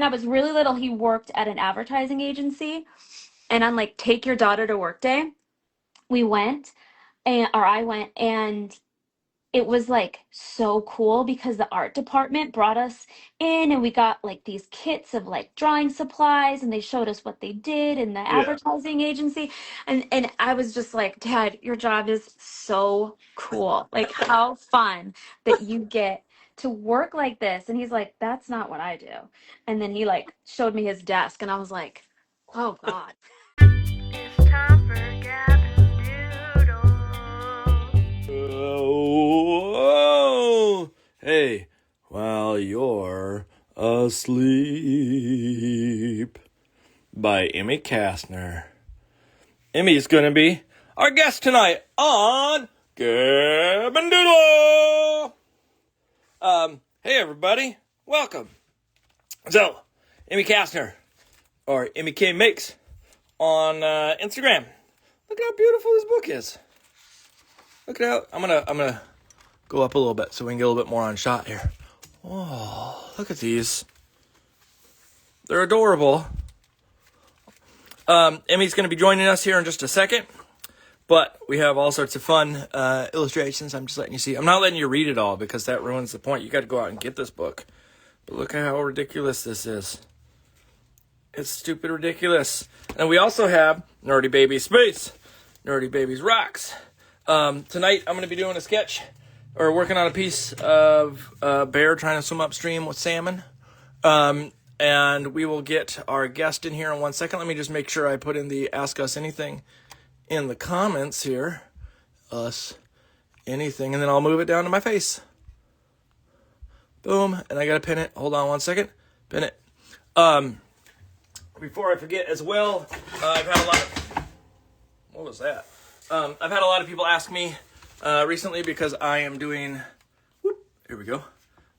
when I was really little, he worked at an advertising agency. And on like Take Your Daughter to Work Day, we went or I went, and it was like so cool because the art department brought us in and we got like these kits of like drawing supplies, and they showed us what they did in the Yeah. advertising agency. And I was just like, Dad, your job is so cool. Like how fun that you get to work like this. And he's like, that's not what I do. And then he like showed me his desk and I was like, oh God. It's time for Gavin Doodle. Oh, hey, while you're asleep by Emmy Kastner. Emmy's gonna be our guest tonight on Gavin Doodle. Hey everybody, welcome. So, Emmy Kastner, or Emmy K Makes, on Instagram. Look how beautiful this book is. Look at how I'm gonna go up a little bit so we can get a little bit more on shot here. Oh, look at these. They're adorable. Emmy's gonna be joining us here in just a second, but we have all sorts of fun illustrations. I'm just letting you see. I'm not letting you read it all because that ruins the point. You got to go out and get this book. But look at how ridiculous this is. It's stupid ridiculous. And we also have Nerdy Baby Space, Nerdy Babies Rocks. Tonight I'm going to be doing a sketch, or working on a piece of a bear trying to swim upstream with salmon. And we will get our guest in here in 1 second. Let me just make sure I put in the Ask Us Anything in the comments here. Us anything. And then I'll move it down to my face. Boom. And I got to pin it. Hold on 1 second. Pin it. Before I forget as well, I've had a lot of... What was that? I've had a lot of people ask me recently because I am doing... Here we go.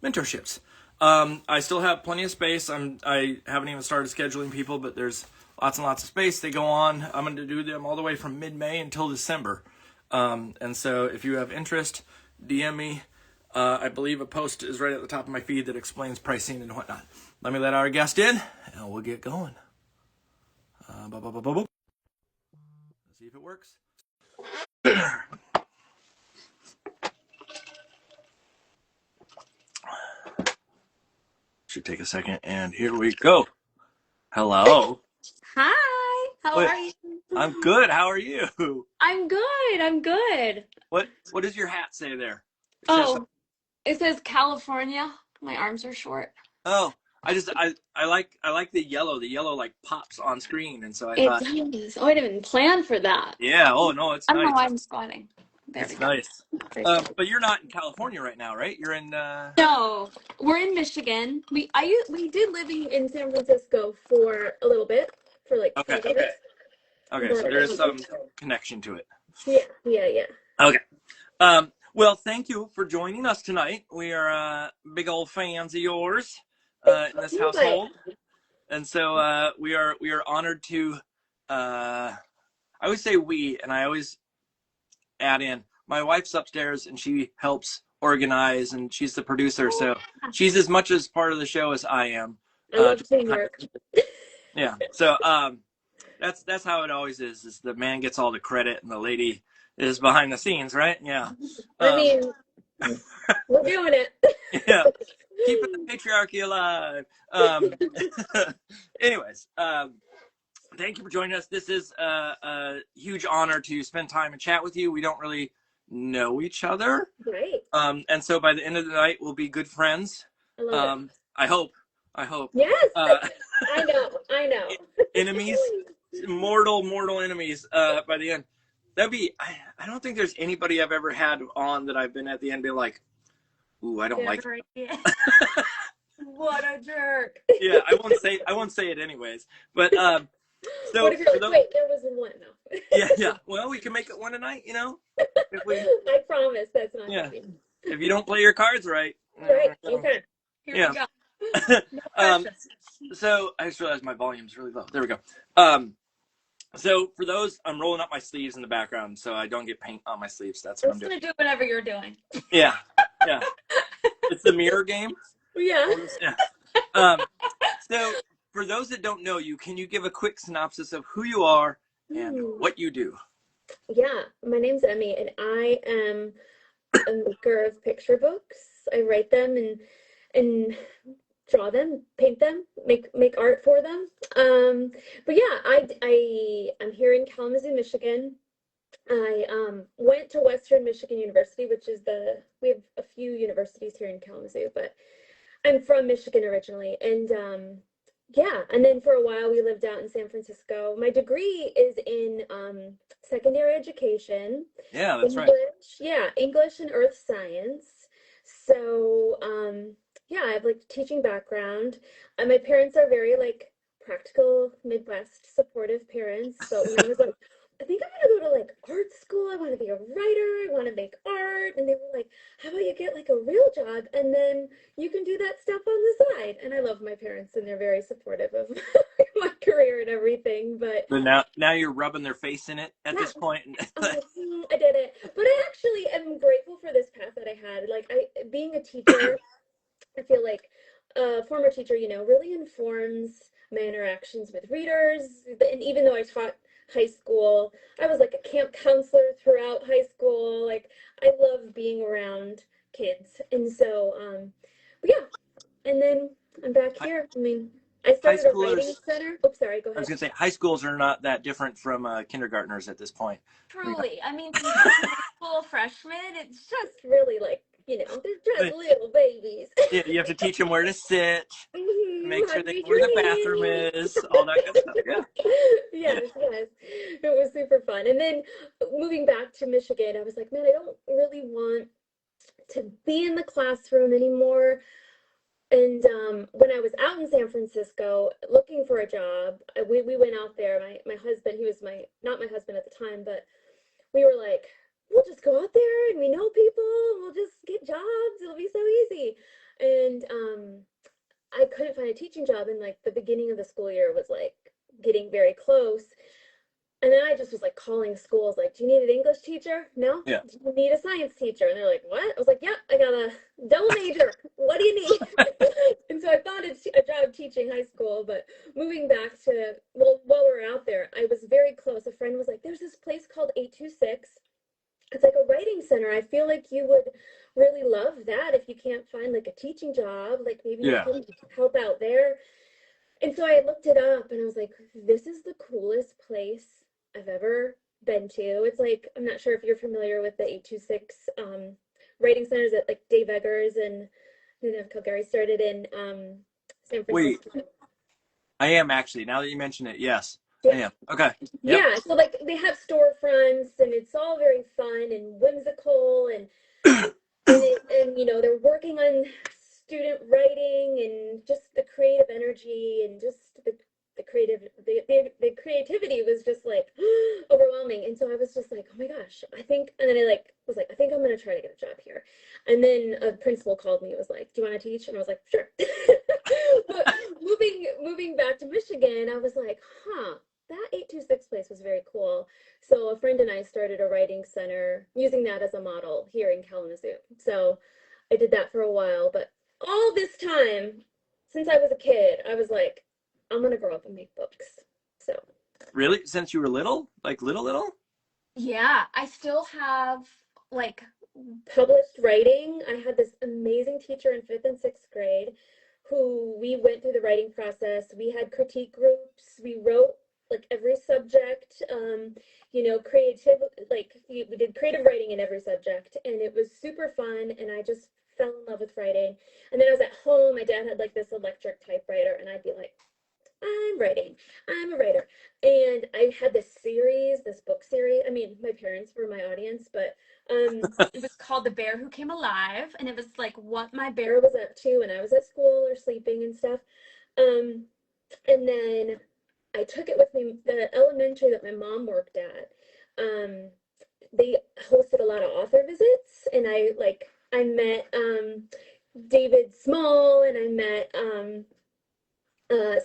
Mentorships. I still have plenty of space. I haven't even started scheduling people, but there's lots and lots of space. They go on. I'm going to do them all the way from mid-May until December. And so if you have interest, DM me. I believe a post is right at the top of my feed that explains pricing and whatnot. Let me let our guest in, and we'll get going. Let's see if it works. Should take a second, and here we go. Hello. Hi, how Wait, are you? I'm good. How are you? I'm good. What does your hat say there? Oh, it says California. My arms are short. Oh, I like the yellow. The yellow like pops on screen, and so I It thought, does. Oh, I didn't even plan for that. yeah. Oh no, it's I don't know nice. why I'm squatting. There we It's go. nice. But you're not in California right now, right? You're in. No, we're in Michigan. We did live in San Francisco for a little bit, for like Okay. 2 years. Okay. So there's some connection to it. Yeah. Okay. Well, thank you for joining us tonight. We are big old fans of yours in this household, and so we are honored to. I always say we, and I always add in my wife's upstairs, and she helps organize, and she's the producer, so she's as much as part of the show as I am. I love teamwork. Yeah. So that's how it always is the man gets all the credit and the lady is behind the scenes, right? Yeah. I mean, we're doing it. Yeah. Keeping the patriarchy alive. Anyways, thank you for joining us. This is a huge honor to spend time and chat with you. We don't really know each other. Great. And so by the end of the night, we'll be good friends. I love it. I hope. Yes. I know. Enemies, mortal enemies by the end. That'd be, I don't think there's anybody I've ever had on that I've been at the end being like, ooh, I don't like it. What a jerk. Yeah, I won't say it anyways. But so what if you're like, wait, there wasn't one. No. Yeah. Well, we can make it one tonight, you know? If we, I promise that's not happening. If you don't play your cards right. Right, okay. Here we go. No so I just realized my volume's really low. There we go. So for those, I'm rolling up my sleeves in the background so I don't get paint on my sleeves. That's what I'm doing. I'm just gonna do whatever you're doing. Yeah. It's the mirror game. Yeah. Um, so, for those that don't know you, can you give a quick synopsis of who you are and Hmm. what you do? Yeah, my name's Emmy, and I am a maker of picture books. I write them and draw them, paint them, make art for them. But yeah, I'm here in Kalamazoo, Michigan. I went to Western Michigan University, which is we have a few universities here in Kalamazoo, but I'm from Michigan originally, and yeah, and then for a while we lived out in San Francisco. My degree is in secondary education, Yeah, that's right. English, yeah, English and earth science. So yeah, I have like teaching background. And my parents are very like practical Midwest supportive parents. But when I was like, I think I'm gonna go to like art school. I want to be a writer. I want to make art. And they were like, how about you get like a real job and then you can do that stuff on the side. And I love my parents and they're very supportive of my career and everything. But But now you're rubbing their face in it at yeah, this point. I'm like, I did it. But I actually am grateful for this path that I had. Like being a teacher, I feel like a former teacher, really informs my interactions with readers. And even though I taught high school, I was like a camp counselor throughout high school. Like I love being around kids. And so, but yeah, and then I'm back high, here. I mean, I high started a writing schoolers, center. Oh, sorry, go I was ahead. going to say, high schools are not that different from kindergartners at this point. You know, Truly. I mean, from high school freshmen, it's just really like, they're just little babies. you have to teach them where to sit, make How sure to they read know where your the bathroom hands. is, all that good stuff. Yeah, yeah. Yes, yes. It was super fun. And then moving back to Michigan, I was like, man, I don't really want to be in the classroom anymore. And when I was out in San Francisco looking for a job, we went out there. My husband, he was not my husband at the time, but we were like, we'll just go out there and we know people and we'll just get jobs. It'll be so easy. And I couldn't find a teaching job, and like the beginning of the school year was like getting very close. And then I just was like calling schools, like, do you need an English teacher? No? Yeah. Do you need a science teacher? And they're like, what? I was like, yeah, I got a double major. What do you need? And so I found a job teaching high school, but moving back to, well, while we were out there, I was very close. A friend was like, there's this place called 826. It's like a writing center. I feel like you would really love that if you can't find like a teaching job, like maybe you Yeah. can help out there. And so I looked it up and I was like, this is the coolest place I've ever been to. It's like, I'm not sure if you're familiar with the 826 writing centers that like Dave Eggers and Nina Calgary started in San Wait, Francisco. I am actually. Now that you mention it, yes, I Yeah. am. Okay. Yep. Yeah, so like they have storefronts and it's all very fun and whimsical and they're working on student writing and just the creative energy and just the creativity was just like overwhelming. And so I was just like, oh my gosh, I think, and then I like was like, I think I'm gonna try to get a job here. And then a principal called me, was like, do you want to teach? And I was like, sure. But moving back to Michigan, I was like, huh, that 826 place was very cool. So a friend and I started a writing center using that as a model here in Kalamazoo. So I did that for a while, but all this time, since I was a kid, I was like, I'm gonna grow up and make books. So Really? Since you were little? Like little, little? yeah, I still have like published writing. I had this amazing teacher in fifth and sixth grade who we went through the writing process. We had critique groups. We wrote like every subject, creative, like we did creative writing in every subject, and it was super fun. And I just fell in love with writing. And then I was at home. My dad had like this electric typewriter, and I'd be like, I'm writing. I'm a writer. And I had this book series. I mean, my parents were my audience, but it was called The Bear Who Came Alive. And it was like what my bear was up to when I was at school or sleeping and stuff. Um, and then I took it with me, the elementary that my mom worked at. They hosted a lot of author visits, and I met David Small, and I met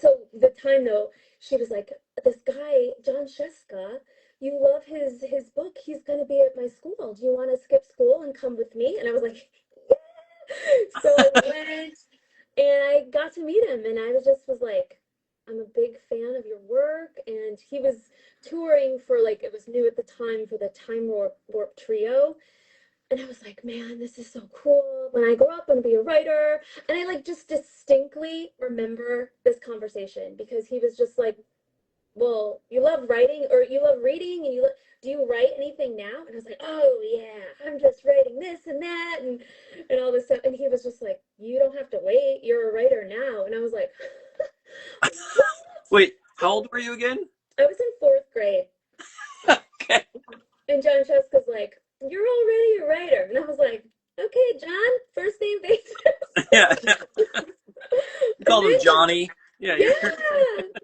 so the time though, she was like, this guy, Jon Sciesza, you love his book. He's gonna be at my school. Do you want to skip school and come with me? And I was like, yeah. So I went. And I got to meet him, and I was like, I'm a big fan of your work. And he was touring for like, it was new at the time for the Warp Trio. And I was like, man, this is so cool. When I grow up, I'm gonna be a writer. And I like just distinctly remember this conversation because he was just like, well, you love writing or you love reading and do you write anything now? And I was like, oh yeah, I'm just writing this and that and all this stuff. And he was just like, you don't have to wait. You're a writer now. And I was like, what? Wait, how old were you again? I was in fourth grade. Okay. And Jon Sciesza's like, you're already a writer. And I was like, okay, John, first name basis. Yeah. You called him then, Johnny. Yeah. yeah,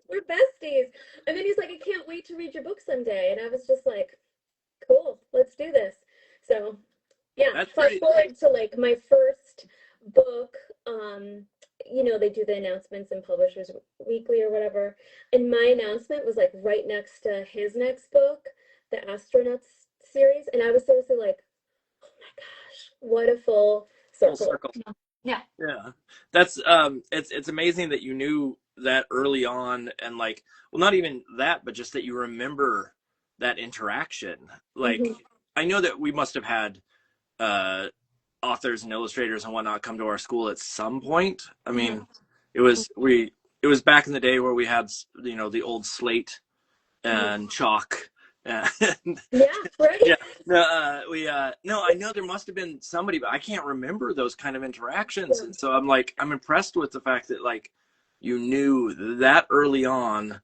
we're besties. And then he's like, I can't wait to read your book someday. And I was just like, cool, let's do this. So yeah, That's fast pretty. forward to like my first book. You know, they do the announcements in Publishers Weekly or whatever. And my announcement was like right next to his next book, the Astronauts series. And I was seriously like, oh my gosh, what a full Full circle. circle. Yeah. Yeah. That's it's amazing that you knew that early on, and like, well, not even that, but just that you remember that interaction. Like, Mhm. I know that we must have had authors and illustrators and whatnot come to our school at some point. I mean, it was back in the day where we had, you know, the old slate and chalk. And Yeah, right. yeah, no, I know there must have been somebody, but I can't remember those kind of interactions. Yeah. And so I'm like, I'm impressed with the fact that like you knew that early on.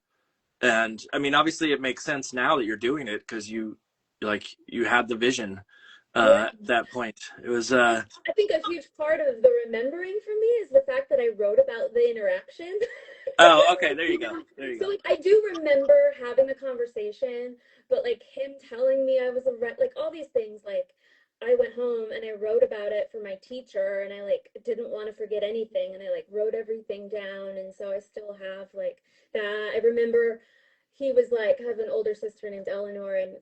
And I mean, obviously it makes sense now that you're doing it because you had the vision Yeah. at that point. It was I think a huge part of the remembering for me is the fact that I wrote about the interaction. oh, okay, there you go. There you So go. like I do remember having the conversation, but like him telling me I was like all these things, like I went home and I wrote about it for my teacher and I like didn't want to forget anything and I like wrote everything down and so I still have like that. I remember he was like, I have an older sister named Eleanor and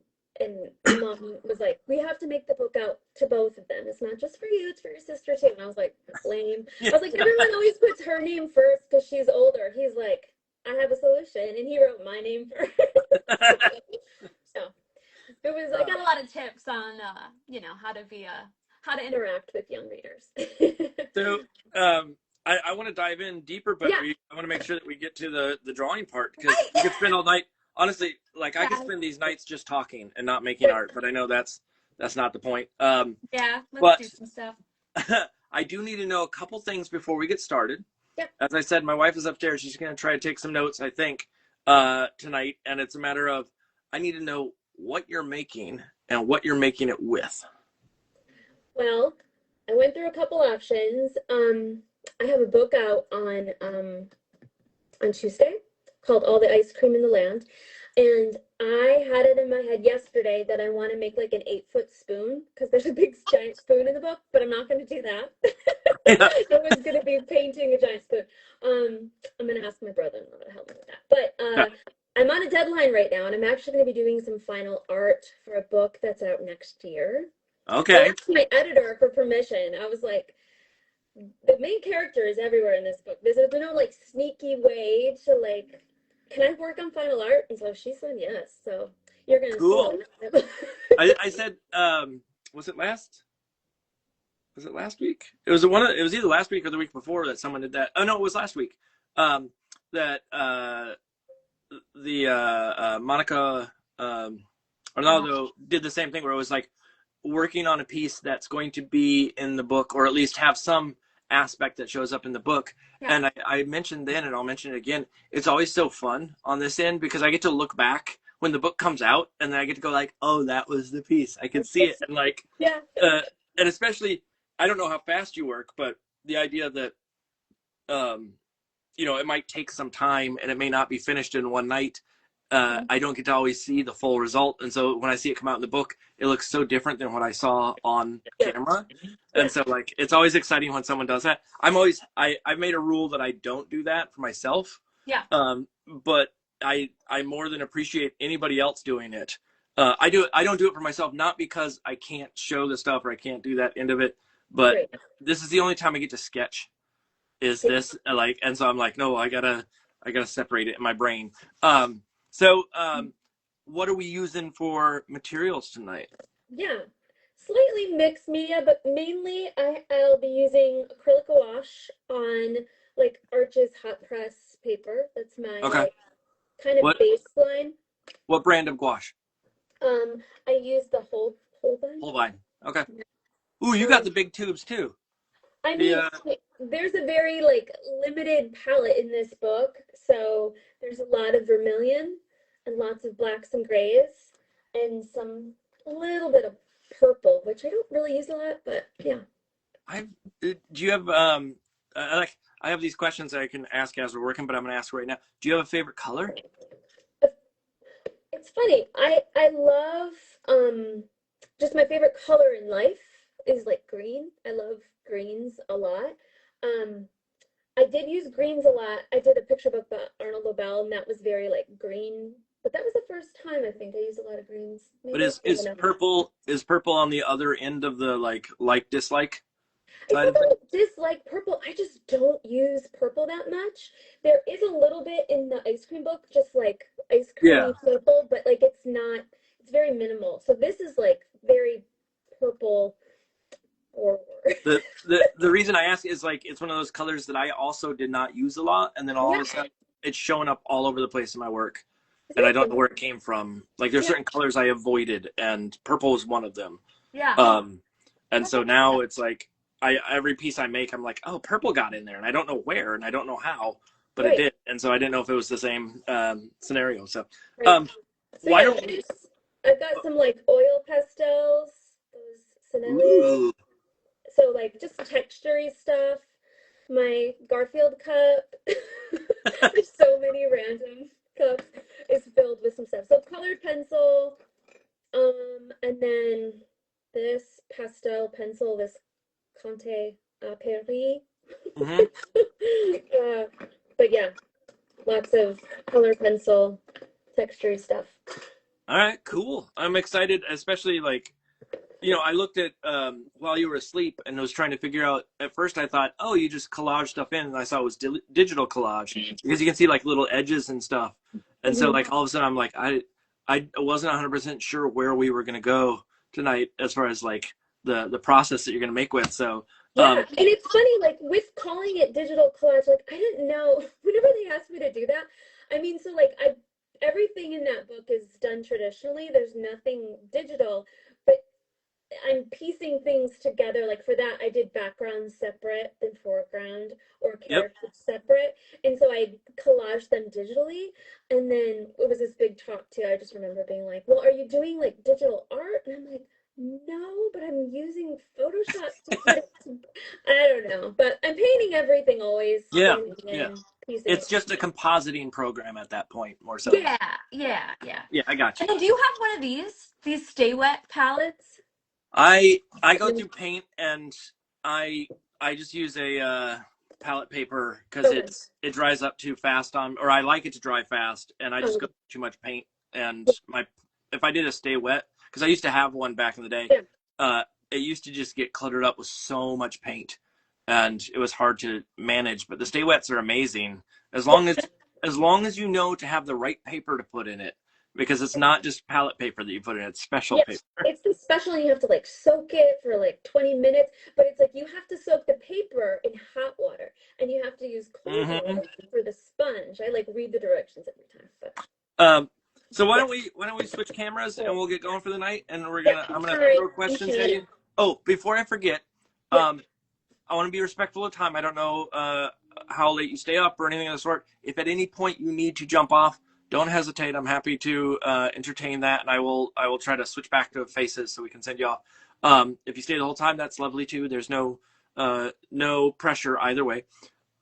mom was like, we have to make the book out to both of them. It's not just for you, it's for your sister too. And I was like, lame. I was like, everyone always puts her name first because she's older. He's like, I have a solution. And he wrote my name first. So it was, I got a lot of tips on, you know, how to interact with young readers. So I want to dive in deeper, but Yeah. I want to make sure that we get to the drawing part because we could spend all night. Honestly, like I could Yeah. spend these nights just talking and not making art, but I know that's not the point. Yeah, But- let's do some stuff. I do need to know a couple things before we get started. Yep. As I said, my wife is upstairs. She's going to try to take some notes, I think, tonight. And it's a matter of, I need to know what you're making and what you're making it with. Well, I went through a couple options. I have a book out on Tuesday called All the Ice Cream in the Land. And I had it in my head yesterday that I want to make like an 8-foot spoon because there's a big giant spoon in the book, but I'm not going to do that. I was going to be painting a giant spoon. I'm going to ask my brother-in-law to help me with that. But I'm on a deadline right now, and I'm actually going to be doing some final art for a book that's out next year. I Okay. asked my editor for permission. I was like, the main character is everywhere in this book. There's no like sneaky way to like, can I work on final art? And so she said yes. So you're gonna Cool. see it. I said, was it last week? It was either last week or the week before that someone did that. Oh no, it was last week. That Monica Ronaldo did the same thing where it was like working on a piece that's going to be in the book or at least have some aspect that shows up in the book. Yeah. And I mentioned then, and I'll mention it again, it's always so fun on this end because I get to look back when the book comes out and then I get to go like, oh, that was the piece. I can see it. And like, Yeah. and especially, I don't know how fast you work, but the idea that, you know, it might take some time and it may not be finished in one night. I don't get to always see the full result. And so when I see it come out in the book, it looks so different than what I saw on camera. And so like, it's always exciting when someone does that. I've made a rule that I don't do that for myself. Yeah. But I more than appreciate anybody else doing it. I don't do it for myself, not because I can't show the stuff or I can't do that end of it, but Great. this is the only time I get to sketch. is this like, and so I'm like, no, I gotta separate it in my brain. So what are we using for materials tonight? Yeah, slightly mixed media, but mainly I'll be using acrylic gouache on like Arches hot press paper. That's my Okay. like kind of What baseline. what brand of gouache? I use the whole bunch. Holbein. Okay. Ooh, you got Um, the big tubes too. I The mean, there's a very like limited palette in this book, so there's a lot of vermilion and lots of blacks and grays and some a little bit of purple, which I don't really use a lot, but yeah. I do you have like I have these questions that I can ask as we're working, but I'm gonna ask right now. Do you have a favorite color? It's funny. I love just my favorite color in life is like green. I love greens a lot. Um I did use greens a lot. I did a picture book about Arnold Lobel, and that was very like green. But that was the first time I think I used a lot of greens. But Maybe is I don't know. purple on the other end of the like dislike It's side not of that things? I dislike purple. I just don't use purple that much. There is a little bit in the ice cream book, just like ice Yeah. creamy purple, but like it's not. It's very minimal. So this is like very purple forward. The reason I ask is like it's one of those colors that I also did not use a lot, and then all of Yeah, a sudden it's showing up all over the place in my work, isn't and I it don't know funny? where it came from. Like there's Yeah. certain colors I avoided, and purple is one of them. Yeah. Um, and so now it's like I every piece I make, I'm like, oh, purple got in there, and I don't know where, and I don't know how, but it Right, did, and so I didn't know if it was the same scenario. So, right. um, So why yeah, don't we? I've got some like oil pastels, those Cinelli. Ooh. So like just textury stuff. My Garfield cup. There's so many random cups. Is filled with some stuff. So colored pencil. And then this pastel pencil, this Conte Paris. Mhm. uh, but yeah, lots of colored pencil, textury stuff. All right, cool. I'm excited, especially like I looked at while you were asleep and was trying to figure out. At first, I thought, oh, you just collage stuff in, and I saw it was digital collage because you can see like little edges and stuff. And so, Mhm. like all of a sudden, I'm like, I wasn't 100% sure where we were gonna go tonight as far as like the process that you're gonna make with. So, Yeah, and it's funny, like with calling it digital collage, like I didn't know whenever they asked me to do that. I mean, so like I everything in that book is done traditionally. There's nothing digital, but I'm piecing things together. Like for that, I did background separate than foreground or yep. characters separate. And so I collaged them digitally. And then it was this big talk too. I just remember being like, well, are you doing like digital art? And I'm like, no, but I'm using Photoshop to put it to, I don't know. But I'm painting everything always, Yeah, scanning yeah. in, piecing It's it just a together. compositing program at that point, more so. Yeah. Yeah. Yeah. Yeah, I got you. And then do you have one of these Stay Wet palettes? I go through paint and I I just use a palette paper because Okay. it dries up too fast on, or I like it to dry fast, and I just go Um, too much paint. And my if I did a Stay Wet, because I used to have one back in the day, yeah. uh, it used to just get cluttered up with so much paint, and it was hard to manage. But the Stay Wets are amazing as long as you know to have the right paper to put in it, because it's not just palette paper that you put in; it's special Yeah, paper. it's the special and you have to like soak it for like 20 minutes, but it's like you have to soak the paper in hot water and you have to use cold Hmm. water for the sponge. I like read the directions every time, but Um, so yeah. why don't we switch cameras and Cool. we'll get going for the night, and Yeah, I'm gonna all right. throw I'm questions at tuning. you. Oh, before I forget, Yeah. um, I want to be respectful of time. I don't know how late you stay up or anything of the sort. If at any point you need to jump off, don't hesitate. I'm happy to entertain that, and I will try to switch back to faces so we can send you off. If you stay the whole time, that's lovely too. There's no pressure either way.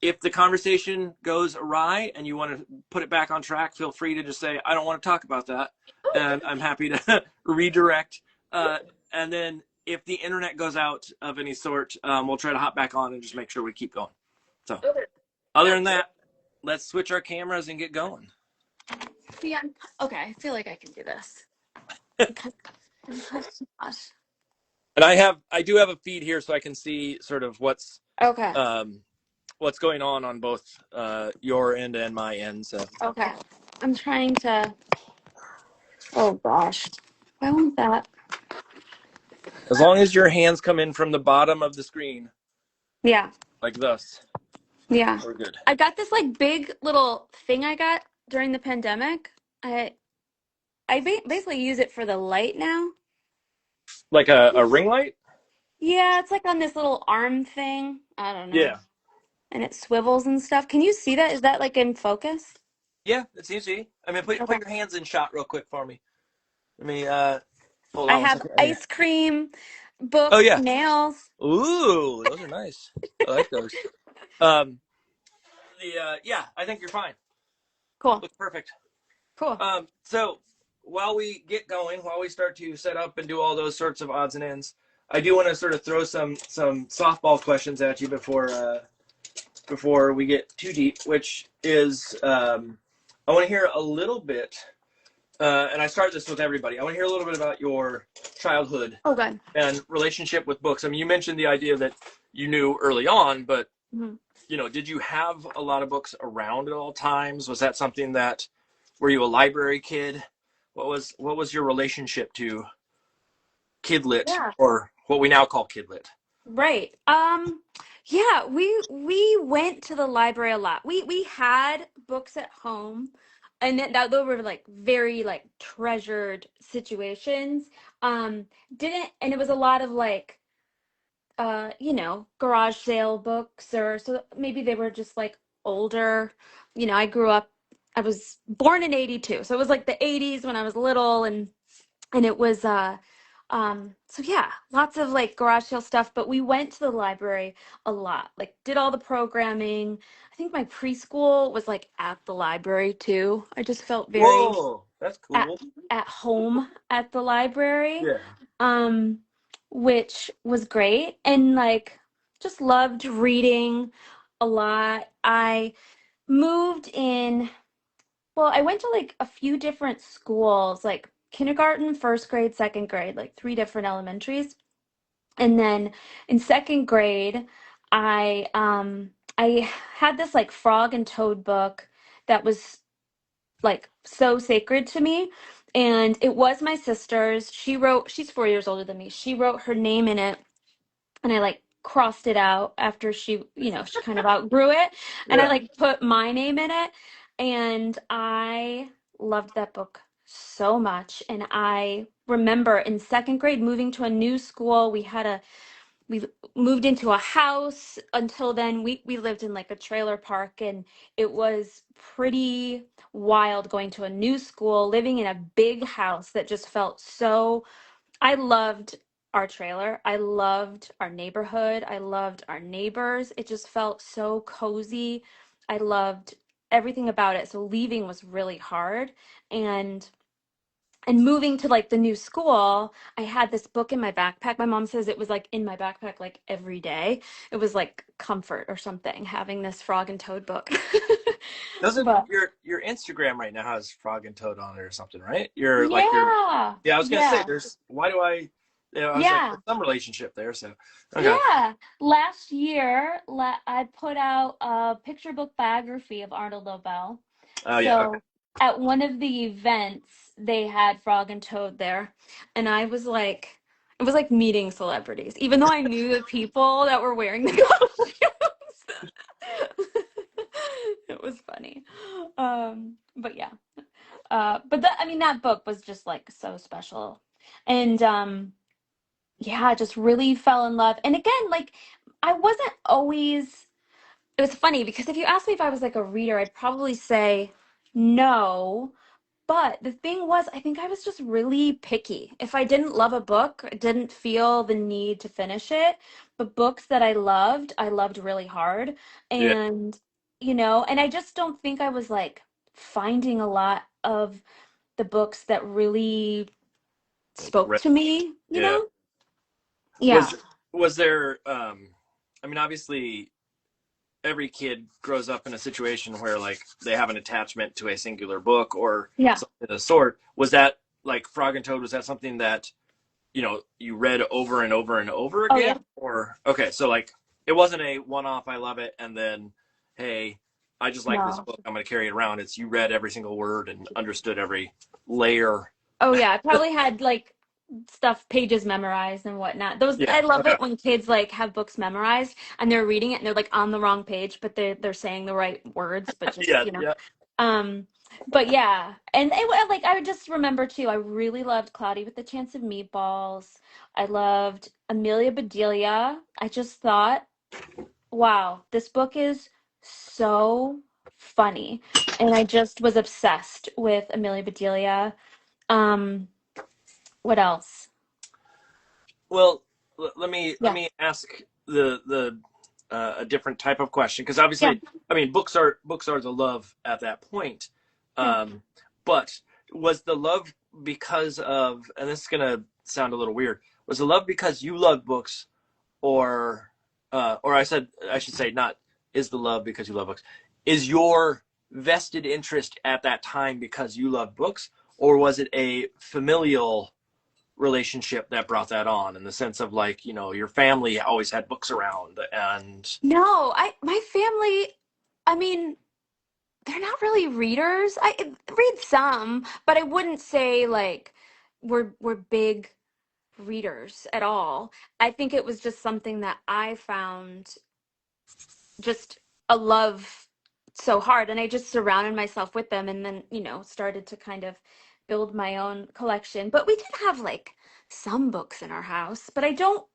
If the conversation goes awry and you want to put it back on track, feel free to just say, I don't want to talk about that. Oh, And I'm happy to redirect. And then if the internet goes out of any sort, we'll try to hop back on and just make sure we keep going. So, okay. other Yeah. than that, let's switch our cameras and get going. Yeah. Okay. I feel like I can do this. Gosh. And I do have a feed here so I can see sort of what's Okay. um, what's going on both your end and my end. So Okay. I'm trying to. Oh gosh. Why won't that? as long as your hands come in from the bottom of the screen, Yeah. like this, Yeah. we're good. I got this like big little thing I got during the pandemic. I basically use it for the light now. Like a ring light? Yeah, it's like on this little arm thing. I don't know. Yeah. And it swivels and stuff. Can you see that? Is that like in focus? Yeah, it's easy. I mean, put Okay. your hands in shot real quick for me. Let me hold I on one have second. ice cream, Oh books, yeah. nails. Ooh, those are nice. I like those. Um, yeah, I think you're fine. Cool. Looks perfect. Cool. So while we get going, while we start to set up and do all those sorts of odds and ends, I do want to sort of throw some softball questions at you before we get too deep, which is I want to hear a little bit, and I start this with everybody. I want to hear a little bit about your childhood Oh, good. and relationship with books. I mean, you mentioned the idea that you knew early on, but Mhm. did you have a lot of books around at all times? Was that something that were you a library kid? What was your relationship to Kidlit, Yeah. or what we now call Kidlit? Right. Yeah, we went to the library a lot. We had books at home, and that those were like very like treasured situations. Um, didn't and it was a lot of like garage sale books, or so maybe they were just like older. I was born in 82, so it was like the 80s when I was little, and it was so yeah, lots of like garage sale stuff, but we went to the library a lot, like did all the programming. I think my preschool was like at the library too. I just felt very Whoa, that's at cool. at home at the library, Yeah. um, which was great, and like just loved reading a lot. I moved in, well, I went to like a few different schools, like kindergarten, first grade, second grade, like three different elementaries. And then in second grade, I had this like frog and toad book that was like so sacred to me. And it was my sister's. She's 4 years older than me. She wrote her name in it, and I like crossed it out after she kind of outgrew it. And I Yeah. like put my name in it. And I loved that book so much. And I remember in second grade moving to a new school. We moved into a house. Until then we lived in like a trailer park, and it was pretty wild going to a new school, living in a big house that just felt so. I loved our trailer. I loved our neighborhood. I loved our neighbors. It just felt so cozy. I loved everything about it. So leaving was really hard. And moving to like the new school, I had this book in my backpack. My mom says it was like in my backpack like every day. It was like comfort or something having this frog and toad book. Doesn't But your Instagram right now has Frog and Toad on it or something, right? You're like your yeah. Yeah, I was gonna say Yeah. there's why do I was like Yeah. there's some relationship there, so okay. Yeah. Last year, I put out a picture book biography of Arnold Lobel. Oh yeah, okay. So at one of the events, they had Frog and Toad there. And it was like meeting celebrities, even though I knew the people that were wearing the costumes. It was funny. But yeah. I mean, that book was just like so special. And yeah, I just really fell in love. And again, like I wasn't always, it was funny because if you asked me if I was like a reader, I'd probably say no. But the thing was, I think I was just really picky. If I didn't love a book, I didn't feel the need to finish it. But books that I loved really hard. Yeah, And, and I just don't think I was like finding a lot of the books that really spoke right. to me, you Yeah. know? Yeah. Was was there I mean obviously every kid grows up in a situation where like they have an attachment to a singular book or Yeah. something of the sort. Was that like Frog and Toad, was that something that you read over and over and over Oh, again? yeah. Or okay, so like it wasn't a one-off, I love it, and then, hey, I just like this No. book, I'm going to carry it around. It's you read every single word and understood every layer. Oh yeah, I probably had like stuff pages memorized and whatnot. Those Yeah. I love Okay. it when kids like have books memorized and they're reading it and they're like on the wrong page, but they're saying the right words, but just, Yeah. you know. Yeah. Um, but yeah, and like I would just remember too, I really loved Cloudy with a Chance of Meatballs. I loved Amelia Bedelia. I just thought, wow, this book is so funny. And I just was obsessed with Amelia Bedelia. Um, what else? Well, let me Yeah. ask the a different type of question, because Yeah. obviously, I mean, books are the love at that point. Yeah. Um, but was the love because of, and this is gonna sound a little weird, was the love because you love books, or I should say, not is the love because you love books, is your vested interest at that time because you love books, or was it a familial relationship that brought that on, in the sense of, like, your family always had books around, and No, my family, I mean, they're not really readers. I read some, but I wouldn't say like we're big readers at all. I think it was just something that I found just a love so hard, and I just surrounded myself with them and then, started to kind of build my own collection. But we did have like some books in our house, but I don't.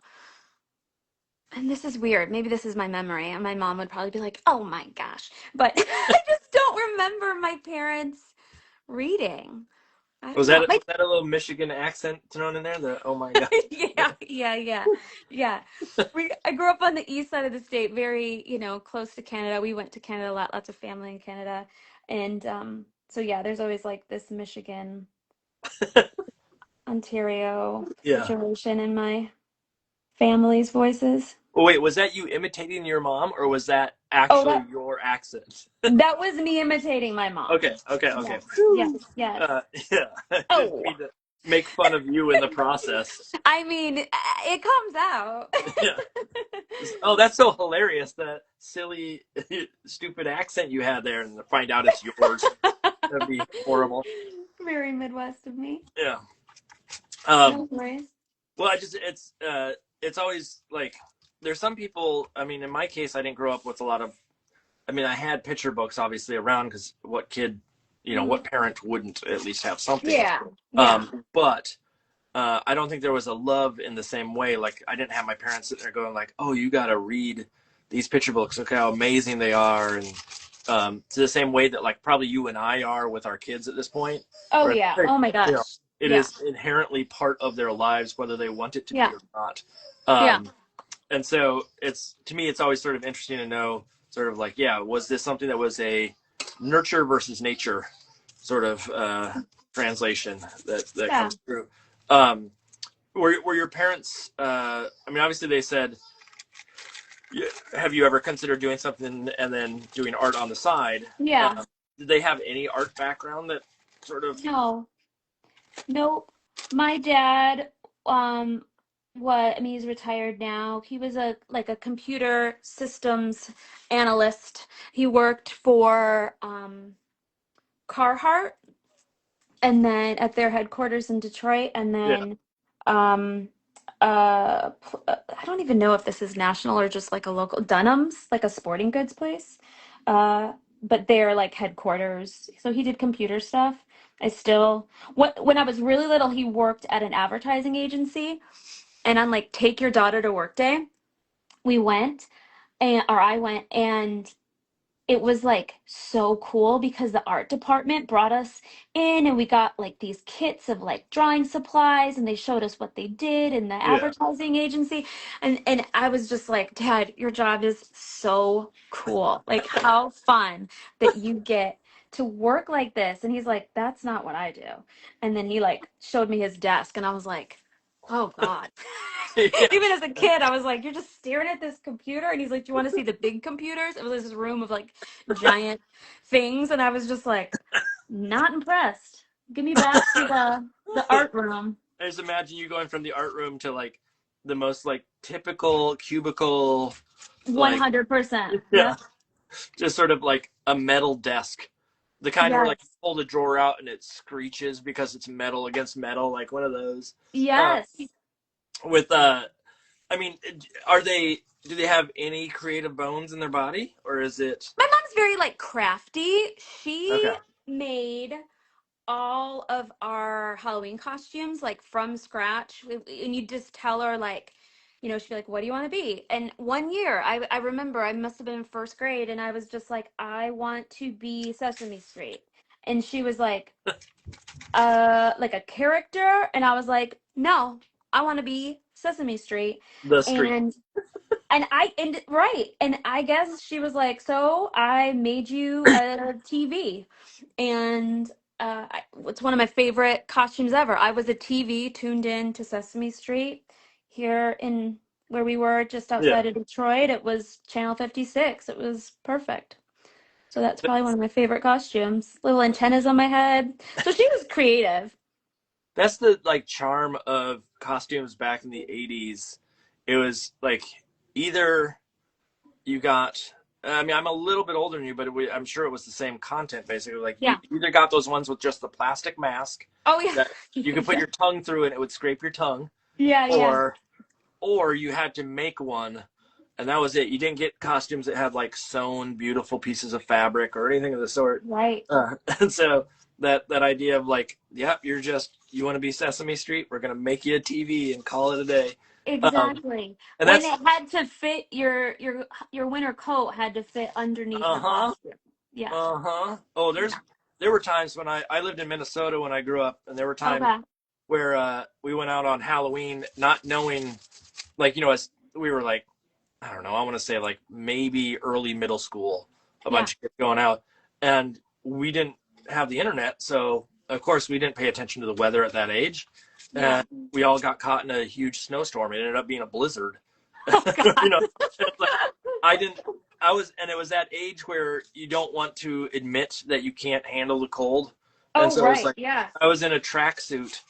And this is weird. Maybe this is my memory, and my mom would probably be like, "Oh my gosh." But I just don't remember my parents reading. I don't was know. that a little Michigan accent thrown in there? The oh my god. Yeah, yeah, yeah. Yeah. I grew up on the east side of the state, very, close to Canada. We went to Canada a lot, lots of family in Canada. And so yeah, there's always like this Michigan, Ontario Yeah. situation in my family's voices. Well, wait, was that you imitating your mom, or was that Oh, actually that your accent? that was me imitating my mom. Okay, okay, okay. Yes, yes, Whew. yes. Yeah, I didn't Oh, mean to make fun of you in the process. I mean, it comes out. Yeah. Oh, that's so hilarious, that silly, stupid accent you had there, and to find out it's yours. That'd be horrible. Very Midwest of me. Yeah. No Um, worries. well, it's always like, there's some people. I mean, in my case, I didn't grow up with a lot of. I mean, I had picture books obviously around, because what kid, Mhm. what parent wouldn't at least have something? Yeah, yeah. But I don't think there was a love in the same way. Like, I didn't have my parents sitting there going like, "Oh, you got to read these picture books. Look how amazing they are," and to the same way that, like, probably you and I are with our kids at this point, Oh where, yeah. Oh my you know, gosh. it Yeah. is inherently part of their lives, whether they want it to be Yeah. or not. Yeah. And so, to me, it's always sort of interesting to know, sort of like, yeah, was this something that was a nurture versus nature sort of translation that Yeah. comes through? Um, were your parents? I mean, obviously they said, "Have you ever considered doing something and then doing art on the side?" Yeah. Did they have any art background that sort of? No. Nope. My dad, what I mean, he's retired now. He was a computer systems analyst. He worked for Carhartt, and then at their headquarters in Detroit, and Yeah, then um I don't even know if this is national or just like a local Dunham's, like a sporting goods place. But they're like headquarters. So he did computer stuff. I still when I was really little, he worked at an advertising agency, and on like Take Your Daughter to Work Day, we went and or I went, and it was like so cool because the art department brought us in and we got like these kits of like drawing supplies, and they showed us what they did in the yeah. advertising agency, and I was just like, "Dad, your job is so cool. Like how fun that you get to work like this." And he's like, "That's not what I do." And then he like showed me his desk, and I was like, "Oh God." Yeah. Even as a kid, I was like, "You're just staring at this computer." And he's like, "Do you want to see the big computers?" It was this room of like giant things, and I was just like, not impressed. Give me back to the art room. I just imagine you going from the art room to, like, the most, like, typical cubicle like 100%. yeah, Yep. just sort of like a metal desk, the kind where like you Yes. pull the drawer out and it screeches because it's metal against metal, like one of those. Uh, Yes. with I mean, are they? Do they have any creative bones in their body, or is it My mom's very like crafty. She okay? made all of our Halloween costumes like from scratch. And you just tell her like, she'd be like, "What do you want to be?" And one year, I remember I must have been in first grade, and I was just like, "I want to be Sesame Street," and she was like a character, and I was like, "No, I want to be Sesame Street," The street. and right, and I guess she was like, "So I made you a TV," and it's one of my favorite costumes ever. I was a TV tuned in to Sesame Street here in where we were just Yeah. outside of Detroit. It was Channel 56. It was perfect. So that's probably one of my favorite costumes. Little antennas on my head. So she was creative. That's the like charm of costumes back in the 80s. It was like either you got I mean, I'm a little bit older than you, but I'm sure it was the same content basically. Like you Yeah. either got those ones with just the plastic mask Oh yeah. that you could put Yeah. your tongue through and it would scrape your tongue, Yeah, yeah. or you had to make one and that was it. You didn't get costumes that had like sewn beautiful pieces of fabric or anything of the sort. Right. And so that idea of like, yep, you want to be Sesame Street, we're gonna make you a TV and call it a day. Um, Exactly. and When that's it had to fit your winter coat had to fit underneath uh the huh, costume. Yeah. Oh, Yeah. there were times when I lived in Minnesota when I grew up, and there were times Okay. where we went out on Halloween not knowing, like as we were like I don't know, I want to say like maybe early middle school, a Yeah. bunch of kids going out, and we didn't have the internet, so of course we didn't pay attention to the weather at that age, Yeah. and we all got caught in a huge snowstorm. It ended up being a blizzard, Oh God. you know. It's like, I didn't. I was, and it was that age where you don't want to admit that you can't handle the cold, and Oh, so it was right. like Yes. I was in a tracksuit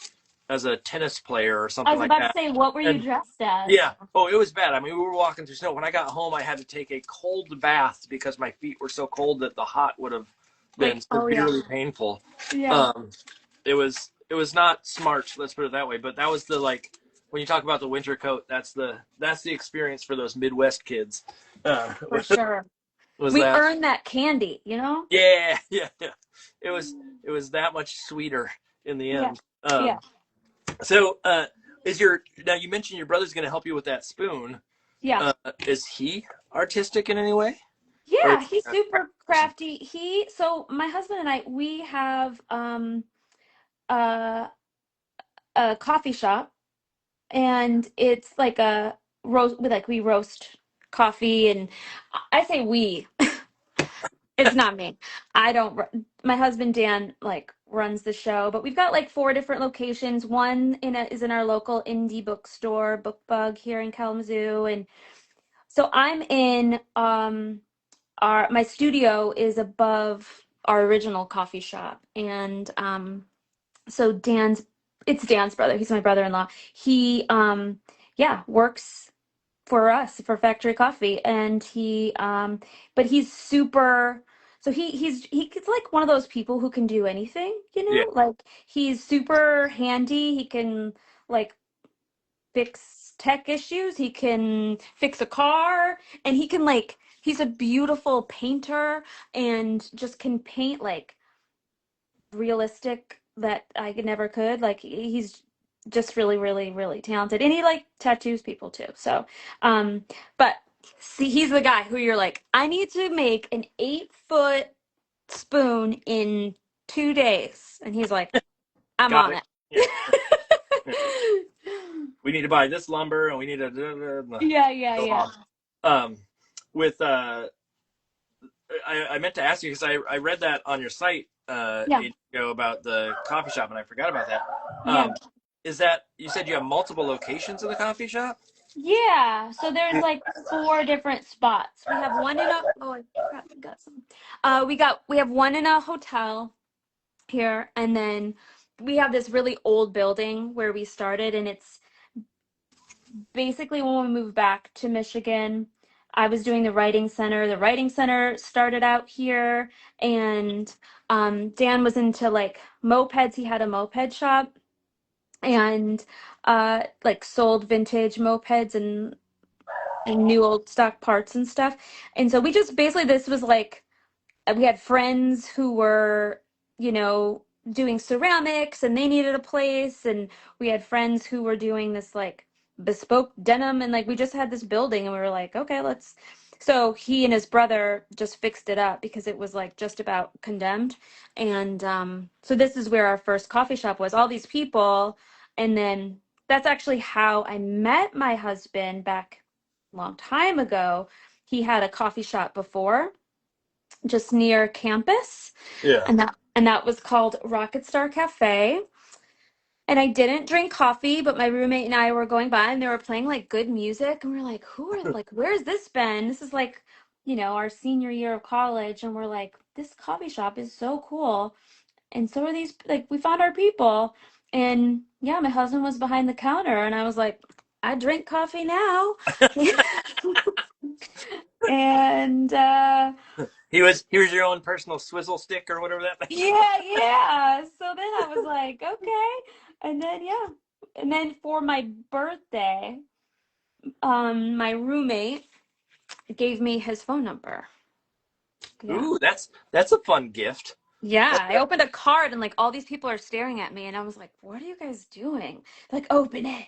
as a tennis player or I something was like about to that, say, what were you and dressed as? yeah. Oh, it was bad. I mean, we were walking through snow. When I got home, I had to take a cold bath because my feet were so cold that the hot would have been Like, oh yeah. severely painful. Yeah. Um, it was not smart. Let's put it that way. But that was the like when you talk about the winter coat. That's the experience for those Midwest kids. Uh, For sure. was We that? earned that candy, you know? Yeah, yeah, yeah. It was that much sweeter in the Yeah. end. Yeah. So is your now you mentioned your brother's going to help you with that spoon. Yeah. Is he artistic in any way? Or Yeah, he's super crafty. So my husband and I, we have uh a coffee shop, and it's like a roast we roast coffee, and I say we. It's not me. I don't my husband Dan like runs the show, but we've got like four different locations. One is in our local indie bookstore, Book Bug here in Kalamazoo, and so I'm in our my studio is above our original coffee shop, and so it's Dan's brother. He's my brother-in-law. He yeah, works for us for Factory Coffee, and but he's super. So he's like one of those people who can do anything, yeah, like he's super handy. He can like fix tech issues. He can fix a car, and he's a beautiful painter, and just can paint like realistic that I never could. Like he's just really, really, really talented, and he like tattoos people too. So, but see, he's the guy who you're like, I need to make an 8-foot spoon in 2 days, and he's like, I'm got on it. it. Yeah, yeah. We need to buy this lumber, and we need to Yeah, yeah, go yeah, on. With I meant to ask you because I read that on your site yeah, ages ago about the coffee shop, and I forgot about that. yeah. Is that you said you have multiple locations of the coffee shop? Yeah, so there's like four different spots. We have one in a oh I crap, I got some. We have one in a hotel here, and then we have this really old building where we started, and it's basically when we moved back to Michigan, I was doing the writing center. The writing center started out here, and Dan was into like mopeds. He had a moped shop and like sold vintage mopeds and new old stock parts and stuff. And so we just basically this was like we had friends who were, you know, doing ceramics and they needed a place, and we had friends who were doing this like bespoke denim, and like we just had this building and we were like, okay, let's. So he and his brother just fixed it up because it was like just about condemned. And so this is where our first coffee shop was, all these people. And then that's actually how I met my husband back a long time ago. He had a coffee shop before just near campus, Yeah. and that was called Rocket Star Cafe. And I didn't drink coffee, but my roommate and I were going by and they were playing like good music, and we're like, who are like, where's this been? This is like, you know, our senior year of college, and we're like, this coffee shop is so cool. And so are these, like, we found our people. And yeah, my husband was behind the counter and I was like, I drink coffee now. And Here's your own personal swizzle stick or whatever that thing. yeah. So then I was like, okay. And then yeah. And then for my birthday, my roommate gave me his phone number. Yeah. Ooh, that's a fun gift. Yeah, I opened a card and like all these people are staring at me and I was like, "What are you guys doing?" Like, "Open it."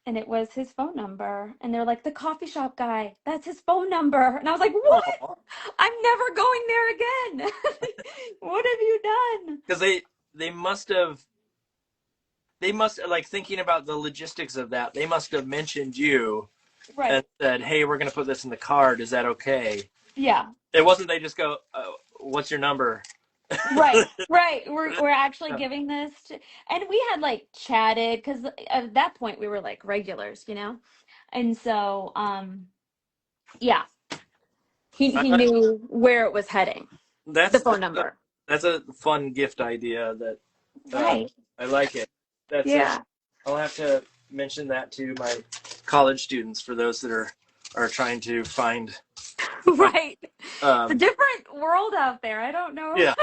And it was his phone number. And they're like, "The coffee shop guy. That's his phone number." And I was like, "What? Oh, I'm never going there again." What have you done? because they must like thinking about the logistics of that. They must have mentioned you and Right. said, "Hey, we're going to put this in the card. Is that okay?" Yeah. It wasn't they just go, "What's your number?" Right. We're actually giving this to, and we had like chatted because at that point we were like regulars, you know? And so yeah, he I, knew where it was heading. The that's phone number. that's a fun gift idea that Right. I like it. That's a Yeah. I'll have to mention that to my college students for those that are trying to find Right. It's a um different world out there. I don't know. yeah,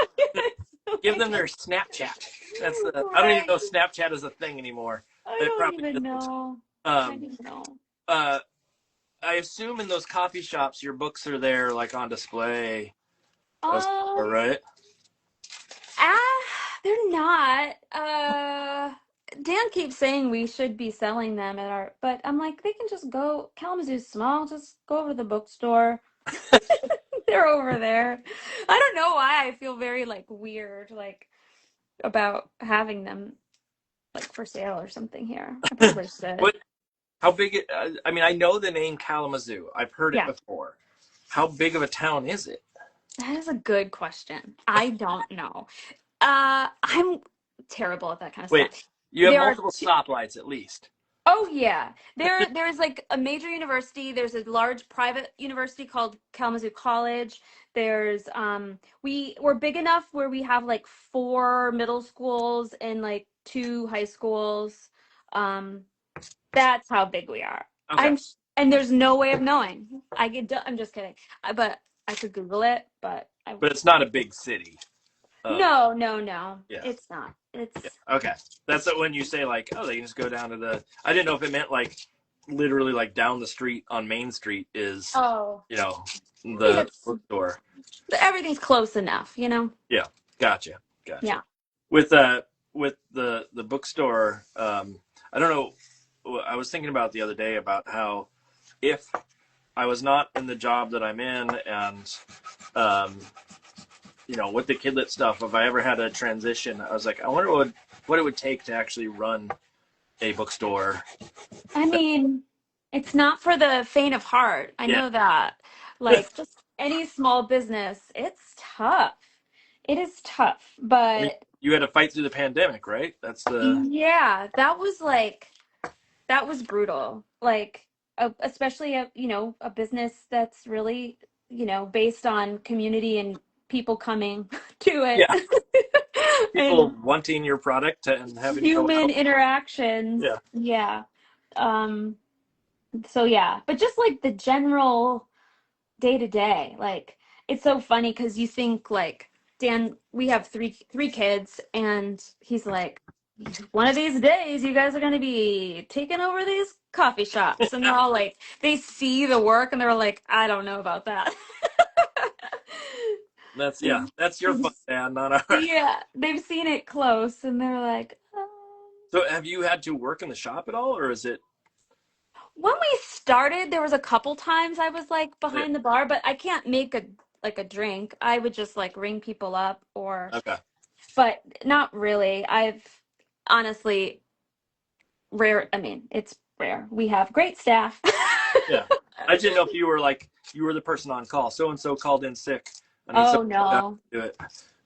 give them their Snapchat. That's the I don't even Right. know if Snapchat is a thing anymore. I It don't probably even isn't. know. I Um don't know. uh I assume in those coffee shops your books are there like on display. All Um, right. they're not. Dan keeps saying we should be selling them at our, but I'm like, they can just go. Kalamazoo's small. Just go over to the bookstore. They're over there. I don't know why I feel very like weird, like about having them like for sale or something here. I probably should. What how big it I mean I know the name Kalamazoo. I've heard it Yeah, before. How big of a town is it? that is a good question. I don't know. I'm terrible at that kind of Wait, stuff. you have There are multiple stoplights at least. Oh yeah. There's like a major university, there's a large private university called Kalamazoo College. There's we're big enough where we have like four middle schools and like two high schools. Um that's how big we are. Okay. And there's no way of knowing. I'm just kidding. But I could Google it, but I But it's not a big city. no. Yeah. It's not. Yeah. It's Okay. That's when you say like, oh, they can just go down to the. I didn't know if it meant like literally like down the street on Main Street is oh, I mean the it's bookstore. everything's close enough, you know? Yeah. Gotcha. Gotcha. Yeah. With the bookstore, I don't know. I was thinking about the other day about how if I was not in the job that I'm in and um, with the kidlit stuff, if I ever had a transition, I was like, I wonder what it would take to actually run a bookstore. I mean, it's not for the faint of heart. I Yeah. know that. Like, just any small business, it's tough. It is tough. I mean, But you had to fight through the pandemic, right? That's the yeah, that was brutal. Like, especially a business that's really, based on community and people coming to it. yeah. People And wanting your product and having to go human out. interactions. Yeah. Yeah. Um, so yeah, but just like the general. day to day. Like it's so funny because you think like Dan, we have three kids, and he's like, one of these days you guys are going to be taking over these coffee shops, and they're all like, they see the work and they're like, I don't know about that. That's They've, that's your they've fun, Dan, not ours. yeah, they've seen it close and they're like, So have you had to work in the shop at all, or is it? when we started, there was a couple times I was like Yeah. behind the bar, but I can't make a drink. I would just like ring people up or, Okay. but not really. I've honestly rare. I mean, it's rare. We have great staff. Yeah. I didn't know if you were like you were the person on call. So and so called in sick. I need Oh someone to no. do it.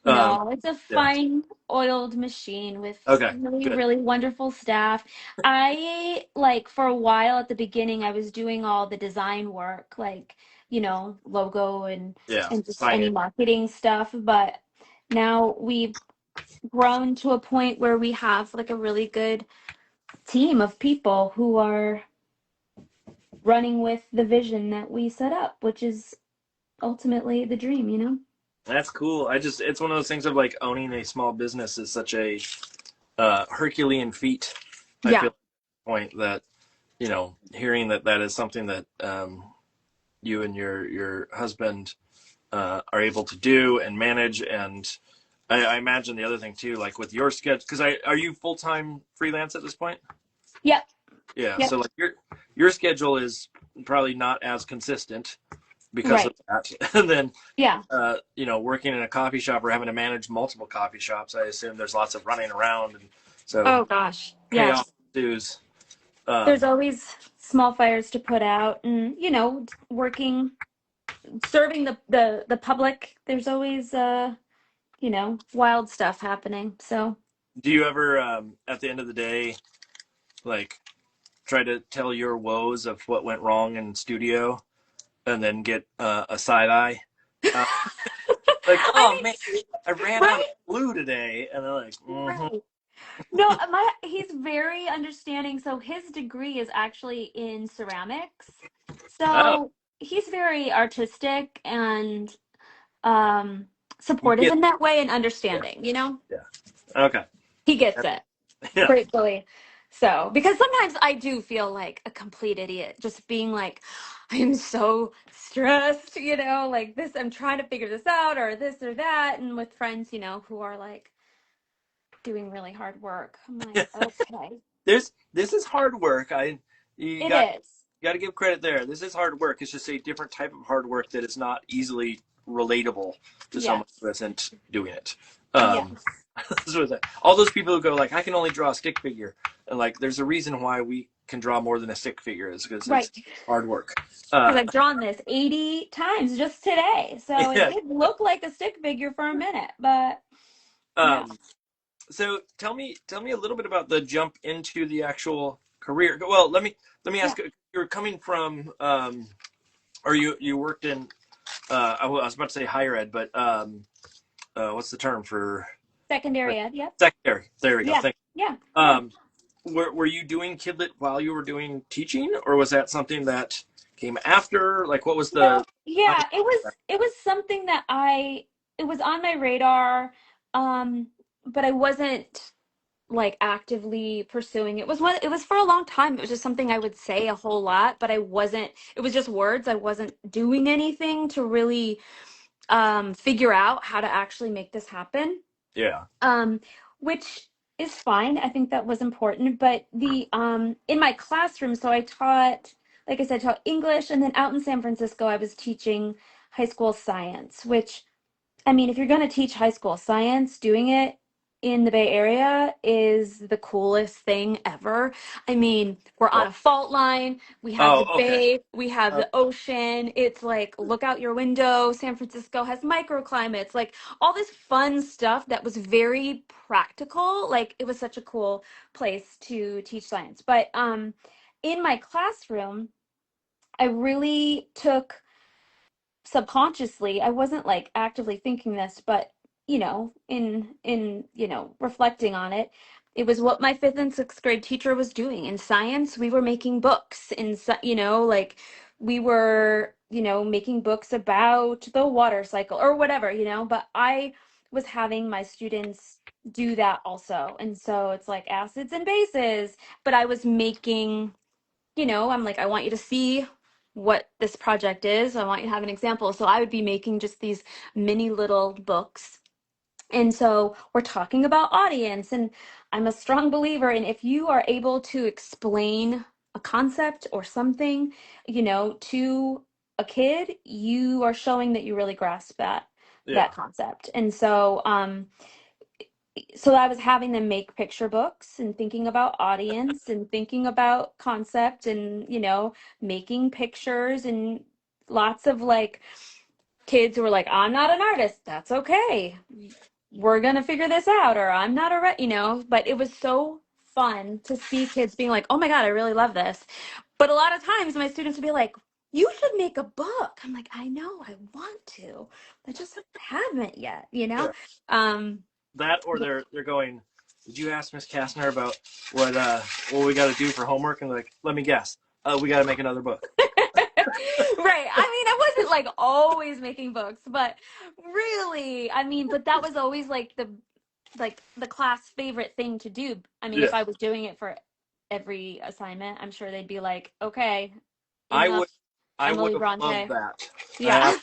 Um, No, it's a yeah. fine oiled machine with Okay. really, Good. really wonderful staff. I like for a while at the beginning, I was doing all the design work, like, logo Yeah. and just any Finance. marketing stuff. But now we've grown to a point where we have like a really good team of people who are running with the vision that we set up, which is ultimately the dream, you know? That's cool. It's one of those things of like owning a small business is such a Herculean feat. I Yeah. feel at this point that hearing that is something that you and your husband are able to do and manage, and I imagine the other thing too, like with your schedule, because are you full time freelance at this point? Yep. Yeah, Yep. so like your schedule is probably not as consistent because of Right. that, and then Yeah. working in a coffee shop or having to manage multiple coffee shops, I assume there's lots of running around, and so Oh gosh. chaos Yes. ensues. There's Um, always small fires to put out and, working, serving the public. There's always wild stuff happening. So, do you ever, at the end of the day, like try to tell your woes of what went wrong in studio and then get a side eye? Uh, like, I oh mean, man, I ran out of right? glue today, and they're like, mm-hmm. Right. No, he's very understanding. So his degree is actually in ceramics. Oh, So he's very artistic and you supportive get, in that way and yeah, understanding, yeah, okay, He gets it. yeah. Gratefully. So, because sometimes I do feel like a complete idiot, just being like, I am so stressed, like this, I'm trying to figure this out or this or that. And with friends, who are like doing really hard work, I'm like, okay, This is hard work. You it got is. you got to give credit there. This is hard work. It's just a different type of hard work that is not easily relatable to someone Yes. who isn't doing it. Yes. So all those people who go like, I can only draw a stick figure, and like, there's a reason why we can draw more than a stick figure is because Right. it's hard work. Because Uh, I've drawn this 80 times just today. So it yeah. did look like a stick figure for a minute, but yeah. Um, so tell me a little bit about the jump into the actual career. Well, let me Yeah. ask. You're coming from, or you worked in. I was about to say higher ed, but what's the term for Secondary ed. Yep. secondary? There we go. Yeah. Thank Yeah. you. Yeah. Were you doing Kidlit while you were doing teaching, or was that something that came after? Like, what was No, the yeah, it was something that it was on my radar, but I wasn't like actively pursuing it. It was for a long time. It was just something I would say a whole lot, but it was just words. I wasn't doing anything to really figure out how to actually make this happen. Yeah. um, which is fine. I think that was important. But the in my classroom, so I taught, like I said, taught English, and then out in San Francisco, I was teaching high school science, which I mean, if you're going to teach high school science, doing it in the Bay Area is the coolest thing ever. I mean, we're on Well, a fault line. We have oh, the okay. bay, we have Uh, the ocean. It's like, look out your window. San Francisco has microclimates, like all this fun stuff that was very practical. Like it was such a cool place to teach science. But in my classroom, I really took subconsciously, I wasn't like actively thinking this, but in reflecting on it, it was what my fifth and sixth grade teacher was doing. In science, we were making books. Like we were making books about the water cycle or whatever, but I was having my students do that also. And so it's like acids and bases, but I was making, I'm like, I want you to see what this project is. I want you to have an example. So I would be making just these mini little books. And so we're talking about audience, and I'm a strong believer in if you are able to explain a concept or something, to a kid, you are showing that you really grasp that Yeah. concept. And so I was having them make picture books and thinking about audience and thinking about concept and, making pictures and lots of like kids who were like, I'm not an artist. That's okay. We're gonna figure this out, or I'm not but it was so fun to see kids being like, oh my God, I really love this. But a lot of times my students would be like, you should make a book. I'm like, I know, I want to. I just haven't yet. Yeah. Um, That, or they're going, did you ask Miss Kastner about what we got to do for homework? And they're like, let me guess. We got to make another book. right. I mean, I wasn't like always making books, but really, I mean, but that was always like the class favorite thing to do. I mean, Yeah. if I was doing it for every assignment, I'm sure they'd be like, okay, I enough would I would Emily have loved Bronte. that. Yeah.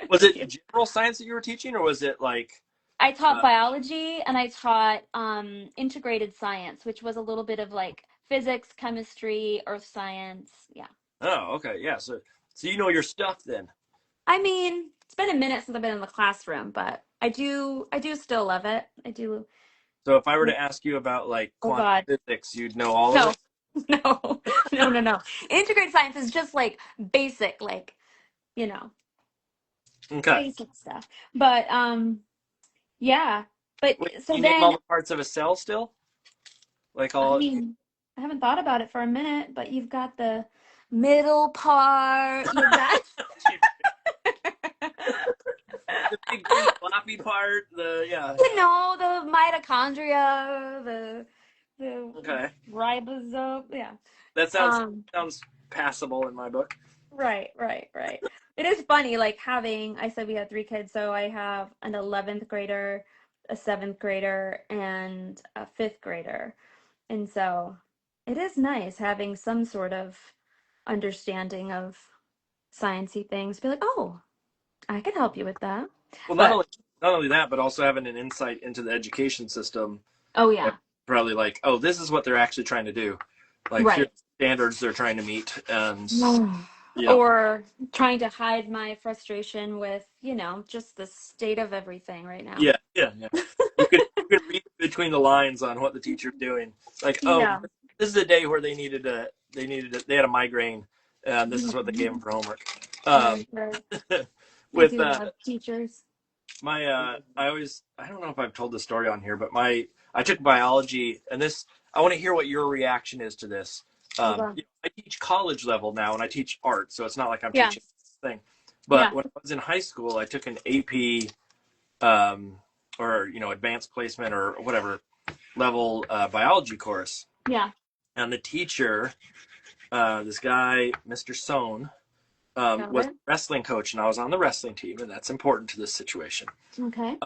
Was Thank it you. general science that you were teaching, or was it like I taught uh, biology and I taught integrated science, which was a little bit of like physics, chemistry, earth science. Yeah. oh, okay, yeah, so you know your stuff then. I mean, it's been a minute since I've been in the classroom, but I do still love it. I do. So if I were to ask you about like Oh quantum God. physics, you'd know all of No. it? No. No, no, no. Integrated science is just like basic, like, you know, Okay. basic stuff. But yeah. But Wait, so you name all then the parts of a cell still? Like I all mean, I haven't thought about it for a minute, but you've got the middle part, you've got the big green floppy part, yeah. the mitochondria, the Okay. ribosome, yeah. That sounds Um, sounds passable in my book. right, right, right. It is funny, like I said we had three kids, so I have an 11th grader, a 7th grader, and a 5th grader. And so it is nice having some sort of understanding of sciencey things. Be like, oh, I can help you with that. Well, But not only that, but also having an insight into the education system. oh And yeah, probably like, oh, this is what they're actually trying to do. Like here's right. the standards they're trying to meet, and yeah, Or trying to hide my frustration with, just the state of everything right now. yeah. You could read between the lines on what the teacher's doing. Like, oh, Yeah. this is a day where they had a migraine, and this is what they gave them for homework. Um, Right, right. I with do love teachers. I don't know if I've told this story on here, but I took biology, and this I want to hear what your reaction is to this. Hold on. I teach college level now, and I teach art, so it's not like I'm Yeah. teaching this thing. But Yeah. when I was in high school, I took an AP or advanced placement or whatever level biology course, Yeah. and the teacher, this guy, Mr. Sohn, Got was a it. wrestling coach, and I was on the wrestling team, and that's important to this situation. Okay.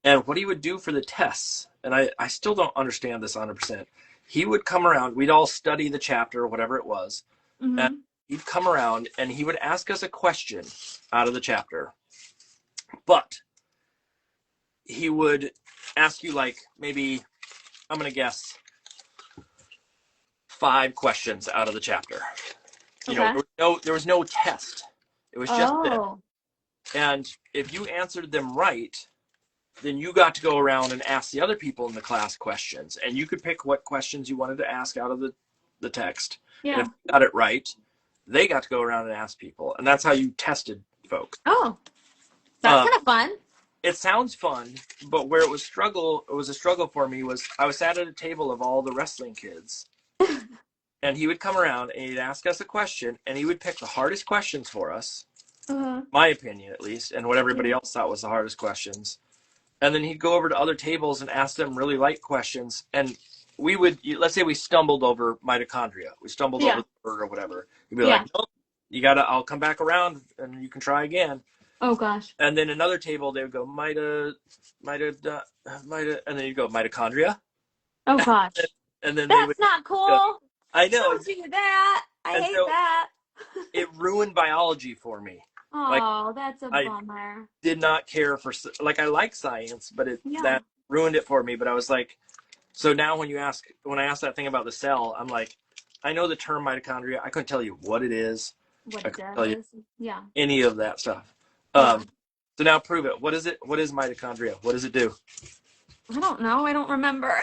And what he would do for the tests, and I still don't understand this 100%. He would come around, we'd all study the chapter or whatever it was, and Mm-hmm. he'd come around and he would ask us a question out of the chapter. But he would ask you like maybe, I'm going to guess, 5 questions out of the chapter. Okay. There was no test. It was just this. Oh. And if you answered them right, then you got to go around and ask the other people in the class questions. And you could pick what questions you wanted to ask out of the text. And Yeah. if you got it right, they got to go around and ask people. And that's how you tested folks. Oh, that's Um, kind of fun. it sounds fun, but where it was a struggle for me was I was sat at a table of all the wrestling kids. And he would come around and he'd ask us a question, and he would pick the hardest questions for us, Uh-huh. my opinion at least, and what everybody else thought was the hardest questions. And then he'd go over to other tables and ask them really light questions. And let's say we stumbled over mitochondria. We stumbled Yeah. over the word or whatever. He'd be Yeah. like, nope, I'll come back around and you can try again. Oh gosh. And then another table, they would go and then you go mitochondria. Oh gosh. And then they would That's not go, cool. I know. Don't do that. I And hate so that. it ruined biology for me. Like Oh, that's a I bummer. did not care for, like, I like science, but Yeah. that ruined it for me. But I was like, so now when I ask that thing about the cell, I'm like, I know the term mitochondria. I couldn't tell you what it is. What I it couldn't tell you does. Yeah. any of that stuff. Yeah. So now prove it. What is it? What is mitochondria? What does it do? I don't know. I don't remember.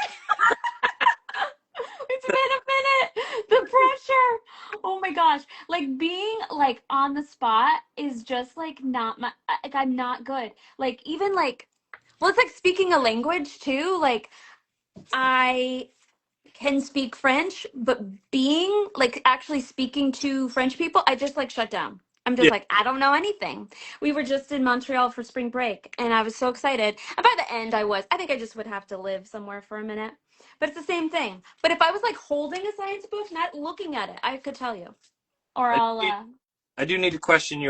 It's been a minute. The pressure. Oh my gosh. Like being like on the spot is just like not my like I'm not good. Like even like well it's like speaking a language too. Like I can speak French, but being like actually speaking to French people, I just like shut down. I'm just Yeah, like, I don't know anything. We were just in Montreal for spring break and I was so excited. And by the end, I think I just would have to live somewhere for a minute. But it's the same thing. But if I was like holding a science book, not looking at it, I could tell you. Or I, I'll, I do need to question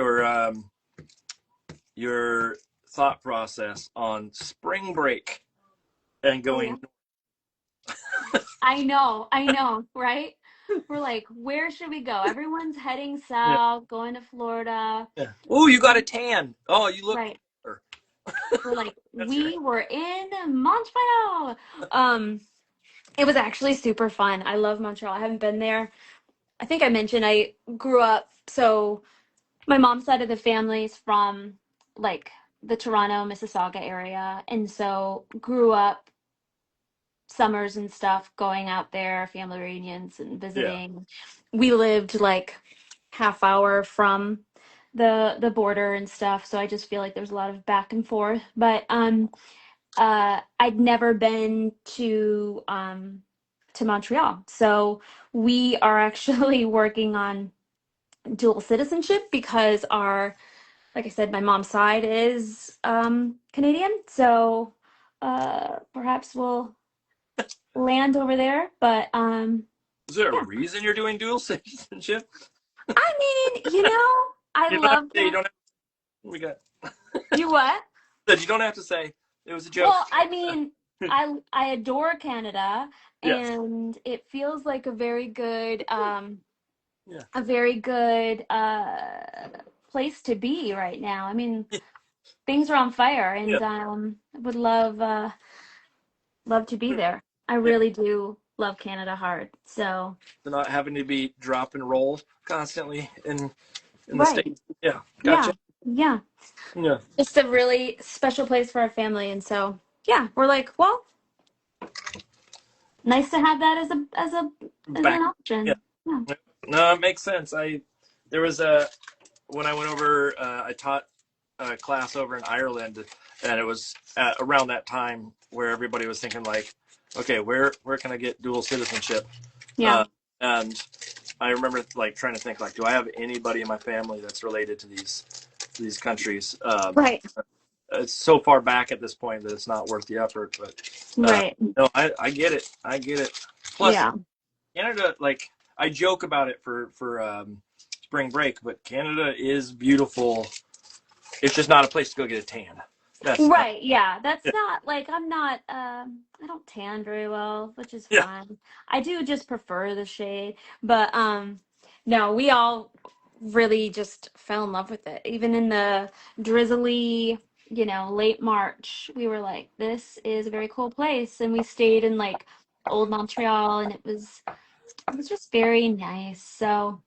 your thought process on spring break and oh yeah. going. I know, right? We're like, where should we go? Everyone's heading Yeah. south, going to Florida. Yeah. Oh, you got a tan. Oh, you look Right. better. We're like, That's right. we were in Montreal. It was actually super fun. I love Montreal. I haven't been there. I think I mentioned I grew up. So my mom's side of the family is from like the Toronto, Mississauga area, and so grew up summers and stuff going out there, family reunions and Yeah. visiting. We lived like half hour from the border and stuff, so I just feel like there's a lot of back and forth. But I'd never been to Montreal. So we are actually working on dual citizenship because our, like I said, my mom's side is Canadian. So perhaps we'll land over there. But Is there a yeah, reason you're doing dual citizenship? I mean, I You don't have to love say. You that. don't have. We got. You what? You don't have to say. It was a joke. Well, I mean, I adore Canada, Yes. and it feels like Yeah. a very good place to be right now. I mean, things are on fire, Yeah. and would love to be Yeah. there. I really do love Canada hard. So, So not having to be drop and roll constantly in the right. States. Yeah. Yeah. Gotcha. Yeah. Yeah. It's a really special place for our family, and so yeah, we're like, well, nice to have that as an Back. Yeah. option. Yeah. No, it makes sense. There was a when I went over, I taught a class over in Ireland, and it was around that time where everybody was thinking like, okay, where can I get dual citizenship? Yeah. Uh, and I remember like trying to think like, do I have anybody in my family that's related to these countries? Right. It's so far back at this point that it's not worth the effort. But Right. no, I get it. I get it. Plus, Yeah. Canada, like I joke about it for spring break, but Canada is beautiful. It's just not a place to go get a tan. That's not. Right, yeah. That's Yeah, not like I'm not I don't tan very well, which is yeah, fine. I do just prefer the shade, but no, we all really just fell in love with it. Even in the drizzly, late March, we were like, this is a very cool place, and we stayed in like old Montreal and it was just very nice. So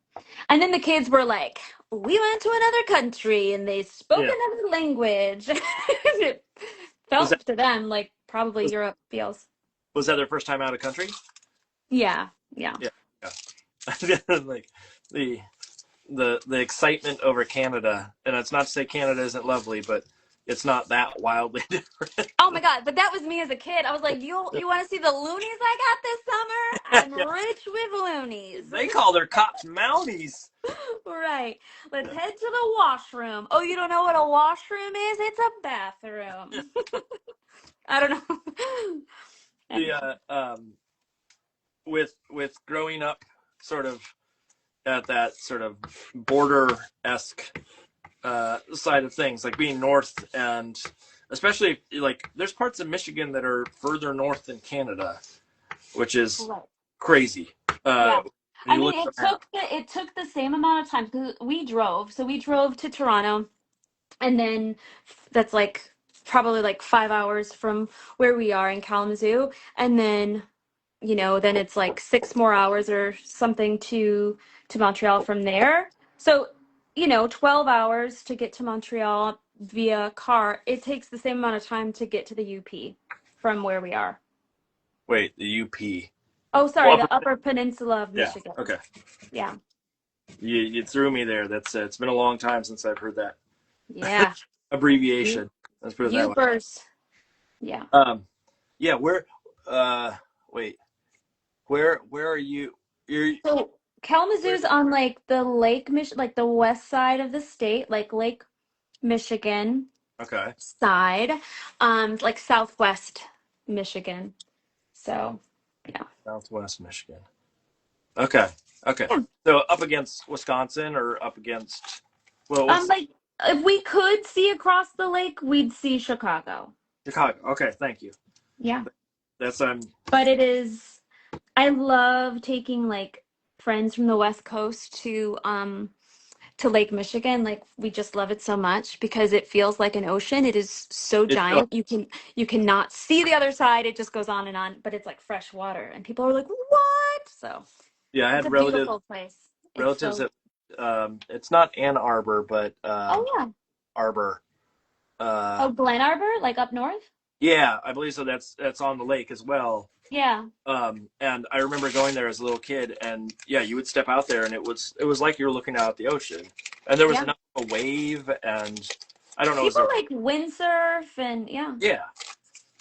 and then the kids were like, we went to another country and they spoke yeah. another language. It Was that felt to them like probably was, Europe feels. was that their first time out of country? Yeah, yeah. Yeah, yeah. Like the the excitement over Canada, and it's not to say Canada isn't lovely, but it's not that wildly different. Oh my God, but that was me as a kid. I was like, you want to see the loonies I got this summer? Yeah. I'm rich with loonies. They call their cops Mounties. Right. Let's head to the washroom. Oh, you don't know what a washroom is? It's a bathroom. I don't know. The Anyway. with growing up, sort of at that sort of border-esque side of things, like being north, and especially like there's parts of Michigan that are further north than Canada, which is Right. crazy. Yeah. When I you mean, look at the map. it took the same amount of time because we drove. So we drove to Toronto, and then that's like probably like 5 hours from where we are in Kalamazoo, and then then it's like 6 more hours or something to Montreal from there. So 12 hours to get to Montreal via car. It takes the same amount of time to get to the UP from where we are. Wait, the UP. Oh, Oh, sorry, the Upper Peninsula of yeah. Michigan. Okay. Yeah. You threw me there. That's it's been a long time since I've heard that Yeah. You abbreviation. Let's put it that way. Ubers. Yeah. Um, yeah. Where? Uh, wait. Where are you? You're So where? Kalamazoo's on like the like the west side of the state, like Lake Michigan Okay. side, like southwest Michigan. So, yeah. Southwest Michigan. Okay. Okay. Yeah. So up against Wisconsin or up against? Well, what's Like if we could see across the lake, we'd see Chicago. Chicago? Okay. Thank you. Yeah. That's But I love taking like friends from the West Coast to Lake Michigan. Like we just love it so much because it feels like an ocean. It is so It, giant. You cannot see the other side. It just goes on and on, but it's like fresh water. And people are like, "What?" So, yeah. I it's a had relatives beautiful place. It's relatives so that it's not Ann Arbor, but Oh yeah. Arbor. Uh, Oh, Glen Arbor, like up north? yeah, I believe so. That's on the lake as well. Yeah. And I remember going there as a little kid, and yeah, you would step out there, and it was like you were looking out at the ocean, and there was Yeah. enough of a wave, and I don't know, is People there? like windsurf and yeah. Yeah,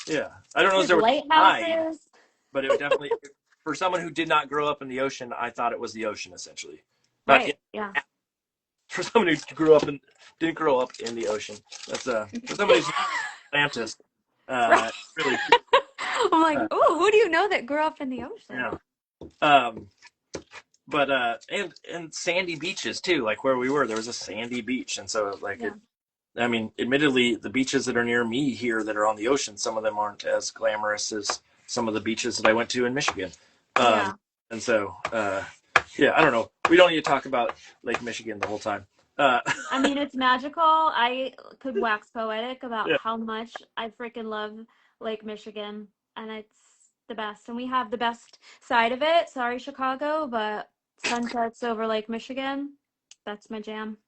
yeah, I don't know if There's there was tide, lighthouses. but it definitely for someone who did not grow up in the ocean, I thought it was the ocean essentially, not in, Right. Yeah. for someone who grew up and didn't grow up in the ocean. That's for someone who's Atlantis, Right. really, I'm like, uh, oh, who do you know that grew up in the ocean? yeah. Um, but and sandy beaches too, like where we were, there was a sandy beach, and so like Yeah. it. I mean, admittedly, the beaches that are near me here that are on the ocean, some of them aren't as glamorous as some of the beaches that I went to in Michigan. Yeah. And so, yeah, I don't know. We don't need to talk about Lake Michigan the whole time. Uh, I mean, it's magical. I could wax poetic about yeah. how much I freaking love Lake Michigan, and it's the best. And we have the best side of it. Sorry, Chicago, but sunsets over Lake Michigan, that's my jam.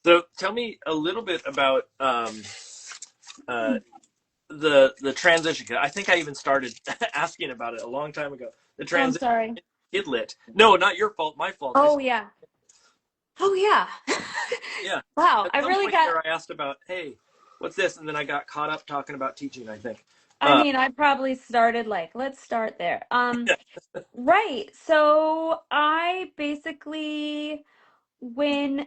So tell me a little bit about uh, the transition. 'Cause I think I even started asking about it a long time ago. The Oh, I'm transition sorry. kidlit. No, not your fault. My fault. Oh, yeah. Oh, yeah. Yeah. Wow, At I some really point got, there, I asked about, hey, what's this? And then I got caught up talking about teaching, I think. I Uh, mean, I probably started like, let's start there. yeah. Right. So I basically when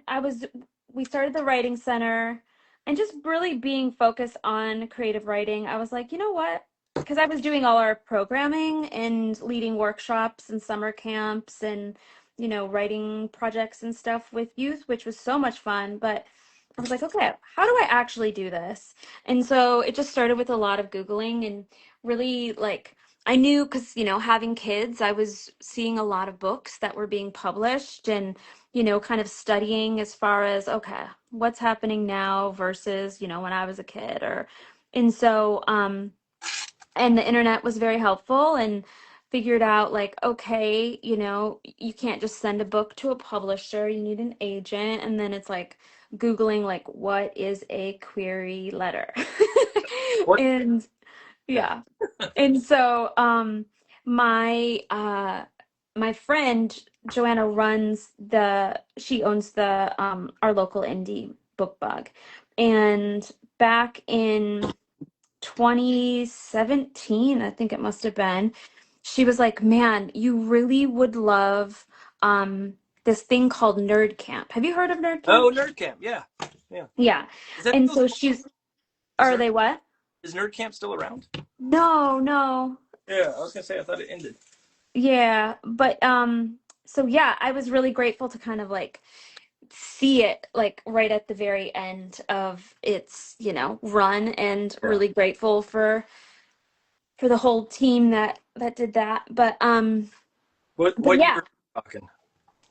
we started the writing center and just really being focused on creative writing, I was like, you know what? Because I was doing all our programming and leading workshops and summer camps and, writing projects and stuff with youth, which was so much fun. But I was like, okay, how do I actually do this? And so it just started with a lot of Googling and really like, I knew because, having kids, I was seeing a lot of books that were being published and kind of studying as far as, okay, what's happening now versus, when I was a kid and so, and the internet was very helpful and figured out like, okay, you can't just send a book to a publisher, you need an agent. And then it's like Googling, like, what is a query letter? What? And Yeah. yeah. And so my my friend Joanna she owns the our local indie book bug. And back in 2017, I think it must have been, she was like, "Man, you really would love this thing called Nerd Camp. Have you heard of Nerd Oh, Camp?" Nerd Camp. Yeah. Yeah. Yeah. Is that And still, so is are Nerd, they what? is Nerd Camp still around? No, no. Yeah, I was gonna say I thought it ended. Yeah, but so yeah, I was really grateful to kind of like see it like right at the very end of its, run, and Yeah. really grateful for the whole team that did that. But What year yeah. are we talking?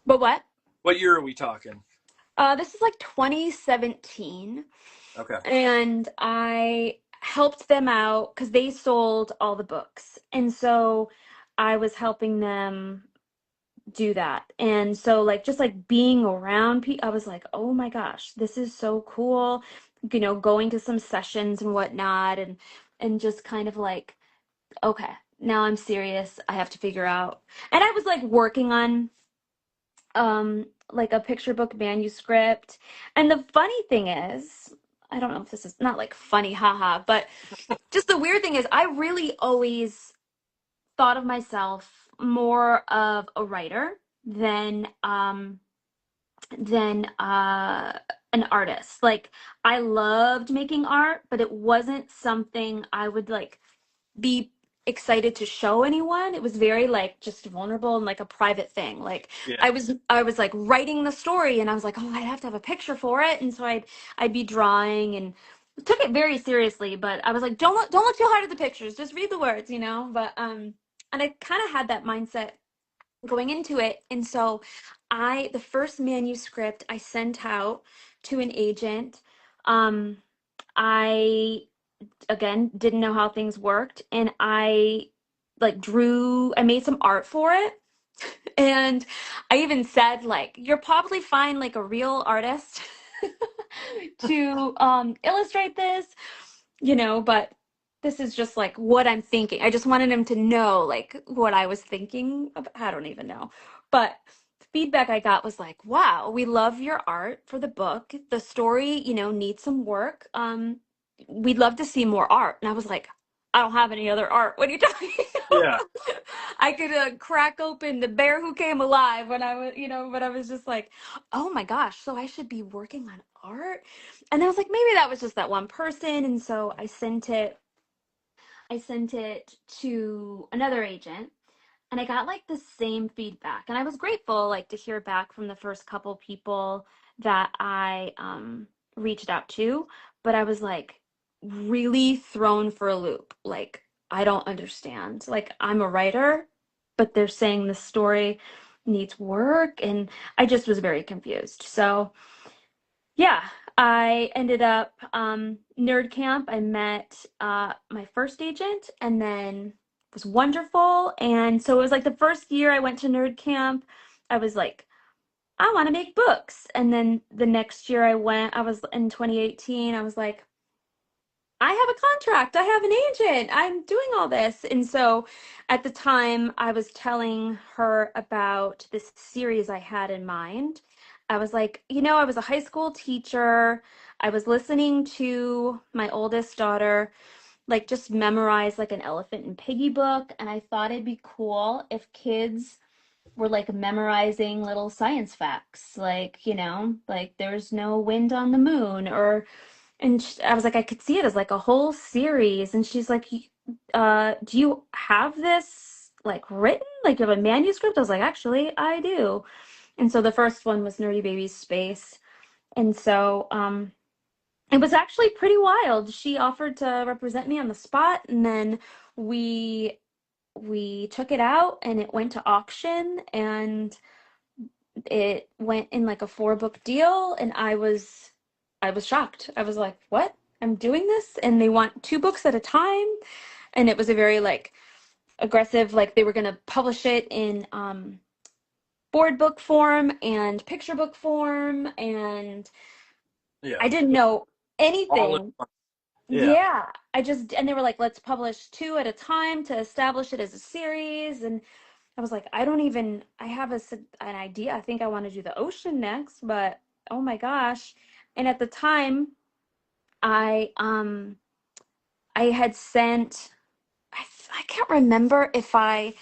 But what? What year are we talking? This is like 2017, Okay. and I helped them out because they sold all the books. And so I was helping them do that. And so like just like being around people, I was like, oh my gosh, this is so cool. Going to some sessions and whatnot, and just kind of like, okay, now I'm serious. I have to figure out. And I was like working on like a picture book manuscript. And the funny thing is, I don't know if this is not like funny, haha, but just the weird thing is I really always thought of myself more of a writer than an artist. Like I loved making art, but it wasn't something I would like be excited to show anyone. It was very like just vulnerable and like a private thing. Like Yeah. I was like writing the story, and I was like, oh, I'd have to have a picture for it. And so I'd be drawing and took it very seriously, but I was like, don't look too hard at the pictures. Just read the words. But and I kind of had that mindset going into it. And so the first manuscript I sent out to an agent. I again didn't know how things worked, and I made some art for it. And I even said like, you're probably find like a real artist to illustrate this, but this is just like what I'm thinking. I just wanted him to know like what I was thinking of. I don't even know. But the feedback I got was like, wow, we love your art for the book. The story, needs some work. We'd love to see more art. And I was like, I don't have any other art. What are you talking Yeah. about? I could crack open The Bear Who Came Alive when I was, but I was just like, oh my gosh, so I should be working on art? And I was like, maybe that was just that one person. And so I sent it to another agent, and I got like the same feedback. And I was grateful like to hear back from the first couple people that I reached out to, but I was like really thrown for a loop. Like I don't understand. Like I'm a writer, but they're saying the story needs work, and I just was very confused. So yeah, I ended up nerd camp. I met my first agent, and then it was wonderful. And so it was like the first year I went to nerd camp, I was like, I want to make books. And then the next year I was in 2018, I was like, I have a contract. I have an agent. I'm doing all this. And so at the time, I was telling her about this series I had in mind. I was like, I was a high school teacher. I was listening to my oldest daughter, like, just memorize like an elephant and piggy book. And I thought it'd be cool if kids were like memorizing little science facts, like, like there's no wind on the moon, or and I was like, I could see it as like a whole series. And she's like, do you have this like written? Like you have a manuscript? I was like, actually, I do. And so the first one was Nerdy Baby's Space. And so it was actually pretty wild. She offered to represent me on the spot, and then we took it out, and it went to auction, and it went in like a 4-book deal, and I was shocked. I was like, "What? I'm doing this?" And they want 2 books at a time, and it was a very like aggressive, like they were going to publish it in board book form and picture book form, and Yeah. I didn't know All at anything. once. Yeah. Yeah, and they were like, let's publish 2 at a time to establish it as a series. And I was like, I have an idea. I think I want to do the ocean next, but oh my gosh. And at the time, I I had sent I can't remember if I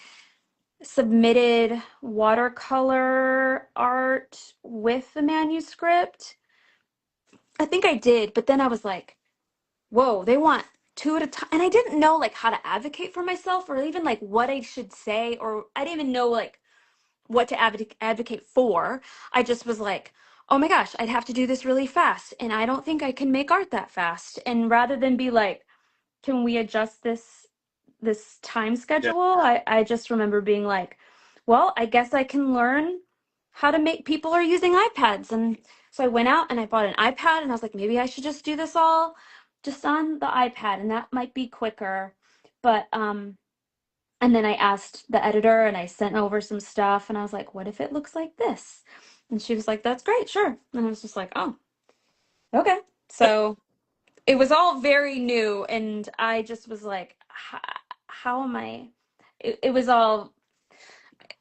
submitted watercolor art with the manuscript. I think I did, but then I was like, whoa, they want 2 at a time. And I didn't know like how to advocate for myself, or even like what I should say, or I didn't even know like what to advocate for. I just was like, oh my gosh, I'd have to do this really fast, and I don't think I can make art that fast. And rather than be like, can we adjust this time Yeah. schedule? I just remember being like, well, I guess I can learn how to make people are using iPads. And so I went out and I bought an iPad and I was like, maybe I should just do this all just on the iPad and that might be quicker. But and then I asked the editor and I sent over some stuff and I was like, what if it looks like this? And she was like, that's great, sure. And I was just like, oh, okay. So it was all very new and I just was like, how am I? It was all,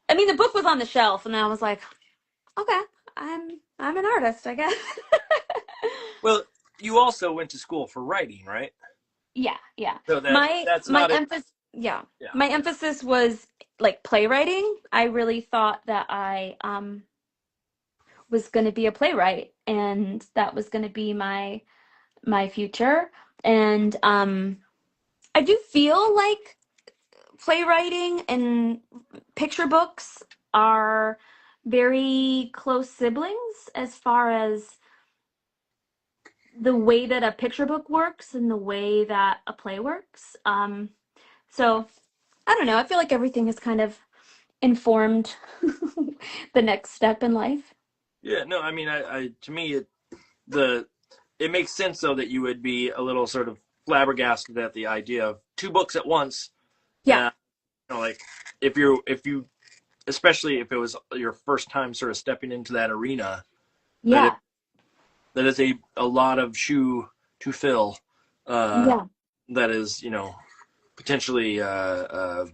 I mean, the book was on the shelf and I was like, okay, I'm an artist, I guess. Well, you also went to school for writing, right? Yeah, yeah. So My that's my not a emphasis, yeah. yeah. My emphasis was like playwriting. I really thought that I was going to be a playwright and that was going to be my future. And I do feel like playwriting and picture books are very close siblings as far as the way that a picture book works and the way that a play works. So I don't know. I feel like everything is kind of informed the next step in life. Yeah, no, I mean, I to me the it makes sense though that you would be a little sort of flabbergasted at the idea of two books at once. Yeah, Like if you especially if it was your first time sort of stepping into that arena, that it yeah, that is a lot of shoe to fill. Uh, yeah, that is potentially a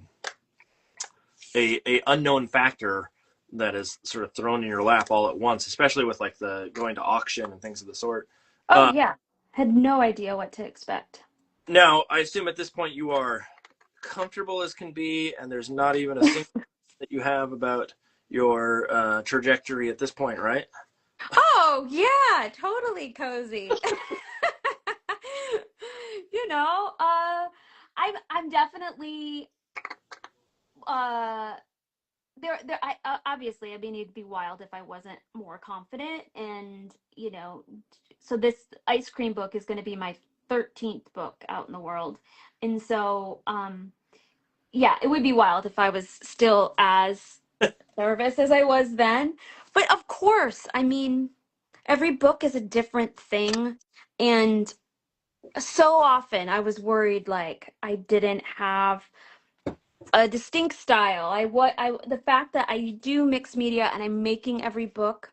unknown factor that is sort of thrown in your lap all at once, especially with like the going to auction and things of the sort. oh Uh, yeah. Had no idea what to expect. Now, I assume at this point you are comfortable as can be, and there's not even a single that you have about your trajectory at this point, right? Oh yeah, totally cozy. You know, I'm definitely uh there I obviously, I mean, it'd be wild if I wasn't more confident. And so this ice cream book is going to be my 13th book out in the world. And so yeah, it would be wild if I was still as nervous as I was then. But of course, I mean, every book is a different thing. And so often I was worried like I didn't have a distinct style. The fact that I do mixed media and I'm making every book,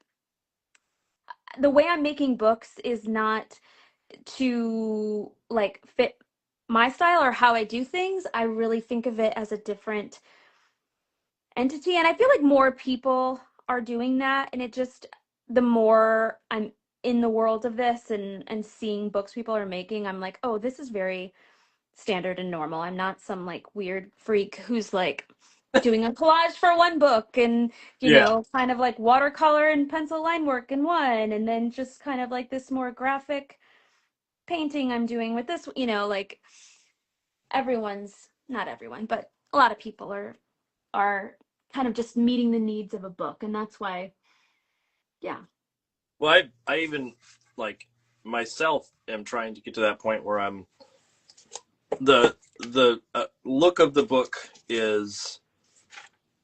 the way I'm making books is not to like fit my style or how I do things. I really think of it as a different entity, and I feel like more people are doing that. And it just, the more I'm in the world of this and seeing books people are making, I'm like, oh, this is very standard and normal. I'm not some like weird freak who's like doing a collage for one book and Yeah. kind of like watercolor and pencil line work in one, and then just kind of like this more graphic painting I'm doing with this, like everyone's, not everyone, but a lot of people are kind of just meeting the needs of a book. And that's why, yeah. Well, I even like myself am trying to get to that point where I'm the look of the book is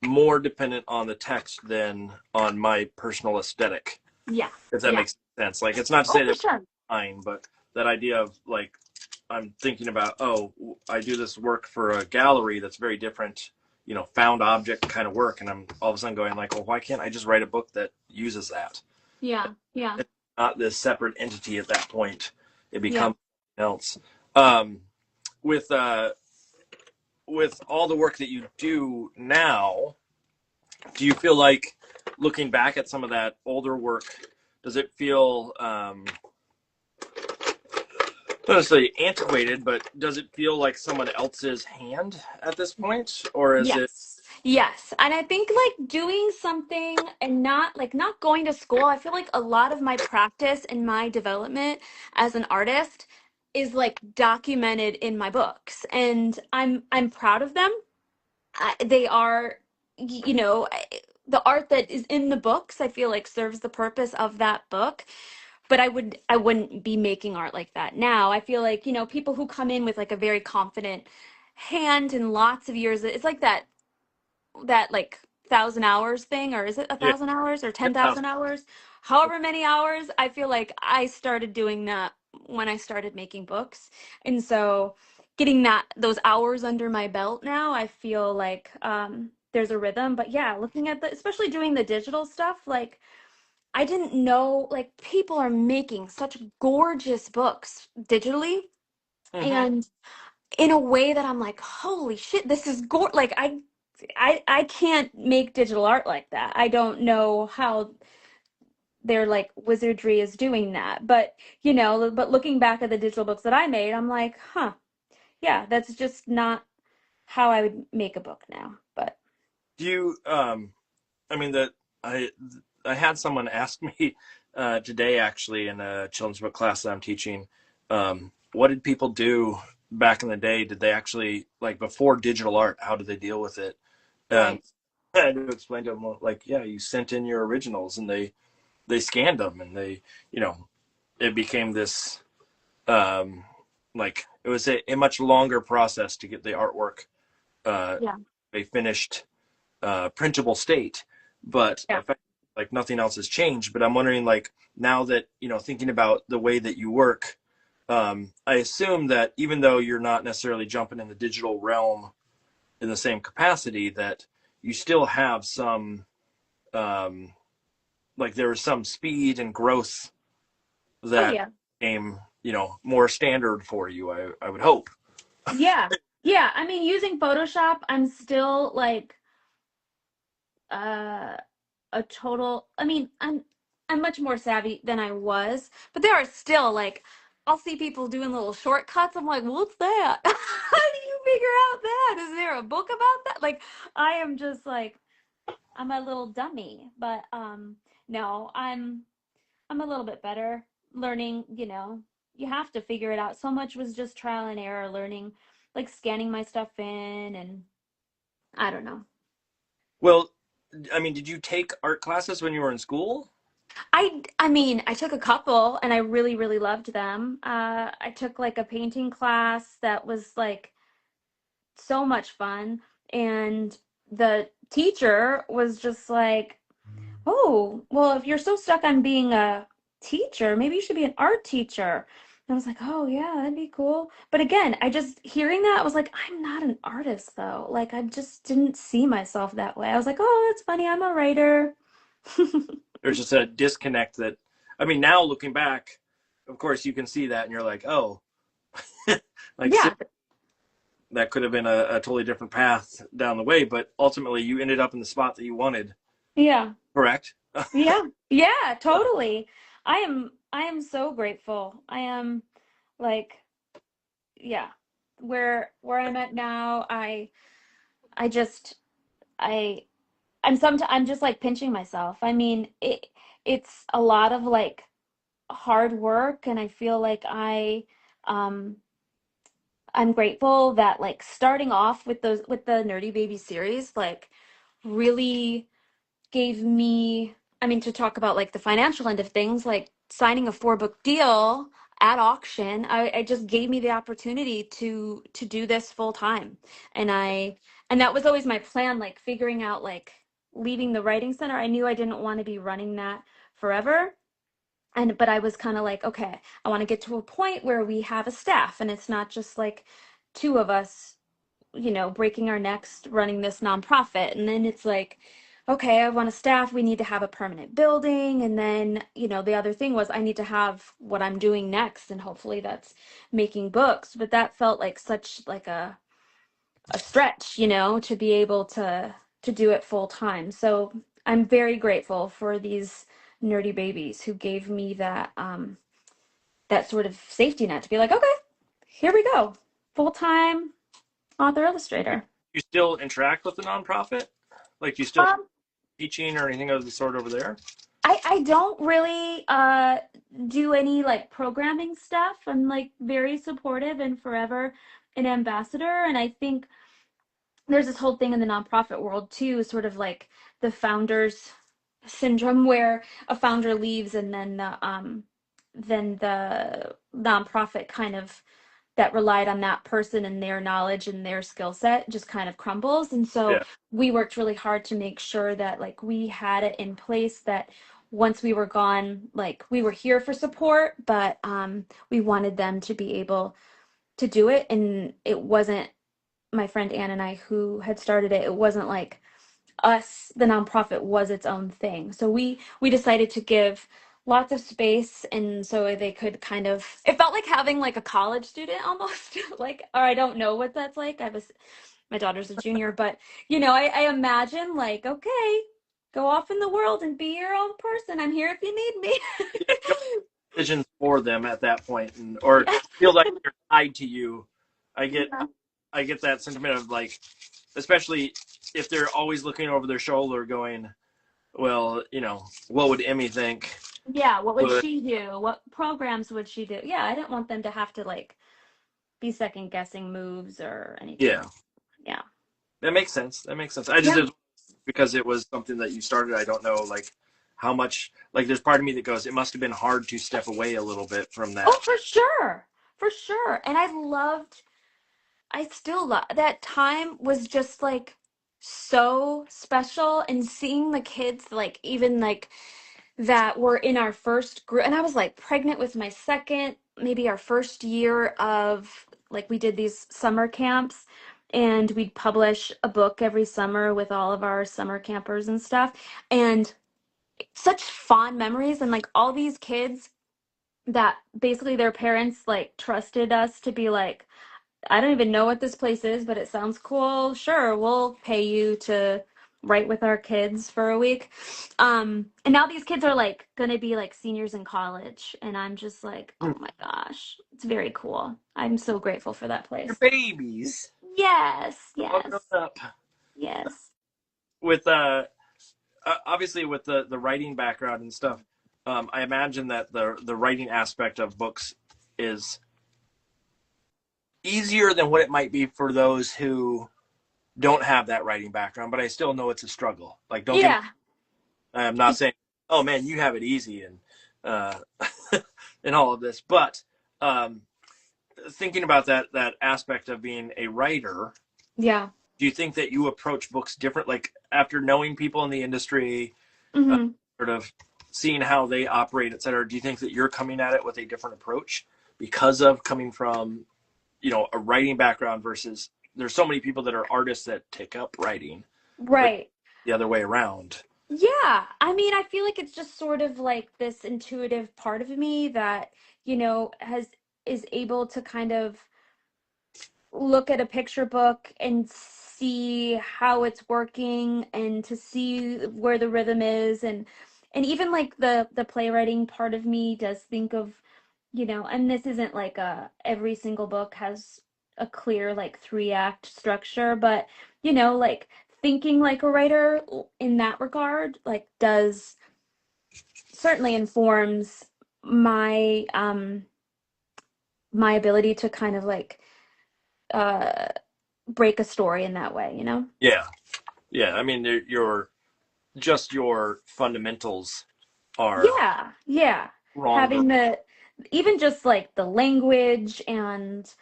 more dependent on the text than on my personal aesthetic. Yeah. If that Yeah. makes sense. Like it's not to Oh, say for that sure. fine, but that idea of like I'm thinking about, oh, I do this work for a gallery that's very different, found object kind of work, and I'm all of a sudden going like, well, why can't I just write a book that uses that? Yeah. Yeah. It's not this separate entity at that point. It Yeah. becomes something else. Um, with all the work that you do now, do you feel like looking back at some of that older work, does it feel not necessarily antiquated, but does it feel like someone else's hand at this point, or is it? Yes. Yes. And I think like doing something and not going to school, I feel like a lot of my practice and my development as an artist is like documented in my books, and I'm proud of them. They are, you know, the art that is in the books, I feel like serves the purpose of that book. But I wouldn't be making art like that now. I feel like, people who come in with like a very confident hand and lots of years, it's like that like 1,000 hours thing, or is it a Yeah, 1,000 hours or yeah, 10,000 hours? However many hours, I feel like I started doing that when I started making books. And so getting those hours under my belt now, I feel like there's a rhythm. But yeah, looking at especially doing the digital stuff, like I didn't know like people are making such gorgeous books digitally hmm and in a way that I'm like, holy shit, this is like I can't make digital art like that. I don't know how their like wizardry is doing that. But but looking back at the digital books that I made, I'm like, huh, yeah, that's just not how I would make a book now. But Do you? I mean that I had someone ask me today actually in a children's book class that I'm teaching. What did people do back in the day? Did they actually like before digital art? How did they deal with it? Um, right. I had to explain to them like, yeah, you sent in your originals and they scanned them and they it became this um, like it was a much longer process to get the artwork Yeah. a finished printable state, but Yeah. like nothing else has changed. But I'm wondering, like now that thinking about the way that you work, I assume that even though you're not necessarily jumping in the digital realm in the same capacity, that you still have some um, like there is some speed and growth Oh that yeah. became more standard for you. I would hope. Yeah. Yeah. I mean, using Photoshop, I'm still like uh a total I mean I'm much more savvy than I was, but there are still like I'll see people doing little shortcuts. I'm like, what's that? How do you figure out that? Is there a book about that? Like I am just like I'm a little dummy, but no, I'm a little bit better learning, you have to figure it out. So much was just trial and error, learning, like scanning my stuff in, and I don't know. Well, I mean, did you take art classes when you were in school? I mean, I took a couple and I really, really loved them. I took like a painting class that was like so much fun. And the teacher was just like, oh, well, if you're so stuck on being a teacher, maybe you should be an art teacher. And I was like, oh, yeah, that'd be cool. But again, I just hearing that, I was like, I'm not an artist though. Like, I just didn't see myself that way. I was like, oh, that's funny. I'm a writer. There's just a disconnect that, I mean, now looking back, of course, you can see that and you're like, oh, like Yeah, that could have been a totally different path down the way, but ultimately you ended up in the spot that you wanted, yeah. correct? Yeah, yeah, totally. I am so grateful. I am like, yeah, where I'm at now, I just I I'm just like pinching myself. I mean, it's a lot of like hard work and I feel like um I'm grateful that like starting off with the Nerdy Baby series like really gave me, I mean, to talk about like the financial end of things, like signing a 4 book deal at auction, I just gave me the opportunity to do this full time. And and that was always my plan, like figuring out like leaving the writing center. I knew I didn't want to be running that forever. And but I was kind of like, okay, I want to get to a point where we have a staff and it's not just like two of us breaking our necks running this nonprofit. And then it's like, okay, I want a staff. We need to have a permanent building. And then, the other thing was I need to have what I'm doing next. And hopefully that's making books. But that felt like such like a stretch, to be able to do it full time. So I'm very grateful for these nerdy babies who gave me that sort of safety net to be like, okay, here we go. Full time author illustrator. You still interact with the nonprofit? Like, do you still Um, teaching or anything of the sort over there? I don't really do any like programming stuff. I'm like very supportive and forever an ambassador. And I think there's this whole thing in the nonprofit world too, sort of like the founders syndrome, where a founder leaves and then the nonprofit kind of that relied on that person and their knowledge and their skill set just kind of crumbles. And so Yeah. we worked really hard to make sure that like we had it in place that once we were gone, like we were here for support, but we wanted them to be able to do it. And it wasn't my friend Ann and I who had started it. It wasn't like us, the nonprofit was its own thing. So we decided to give lots of space, and so they could kind of, it felt like having like a college student almost, like, or I don't know what that's like. My daughter's a junior, but I imagine like, okay, go off in the world and be your own person. I'm here if you need me. Yeah, you don't make decisions for them at that point, or Yeah. feel like they're tied to you. I get Yeah. I get that sentiment of like, especially if they're always looking over their shoulder, going, well, what would Emmy think? Yeah, what would But she do? What programs would she do? Yeah, I didn't want them to have to like be second guessing moves or yeah, anything. Yeah. that makes sense. That makes sense. I just Yeah. did because it was something that you started. I don't know like how much. Like, there's part of me that goes, it must have been hard to step away a little bit from Oh, that. for sure. For sure. And I still love that time was just like so special, and seeing the kids like even like that were in our first group, and I was like pregnant with my second, maybe our first year of like we did these summer camps, and we'd publish a book every summer with all of our summer campers and stuff, and such fond memories, and like all these kids that basically their parents like trusted us to be like, I don't even know what this place is, but it sounds cool. Sure, we'll pay you to write with our kids for a week. And now these kids are like gonna be like seniors in college, and I'm just like, oh my gosh, it's very cool. I'm so grateful for that Your place. babies Yes, all grown yes, up yes. with obviously with the writing background and stuff. I imagine that the writing aspect of books is easier than what it might be for those who don't have that writing background, but I still know it's a struggle. Like, don't get me, Yeah, I'm not saying, oh man, you have it easy and uh, and all of this, but um, thinking about that aspect of being a writer, yeah. do you think that you approach books different? Like, after knowing people in the industry, uh, Hmm. sort of seeing how they operate, et cetera, do you think that you're coming at it with a different approach because of coming from a writing background versus there's so many people that are artists that take up writing, but Right. the other way around. Yeah, I mean, I feel like it's just sort of like this intuitive part of me that, has is able to kind of look at a picture book and see how it's working, and to see where the rhythm is, and even like the playwriting part of me does think of, and this isn't like every single book has a clear like 3 act structure, but like thinking like a writer in that regard like does certainly informs my my ability to kind of like uh break a story in that way. Yeah, yeah. I mean, your fundamentals are Yeah, yeah. stronger. Having the even just like the language and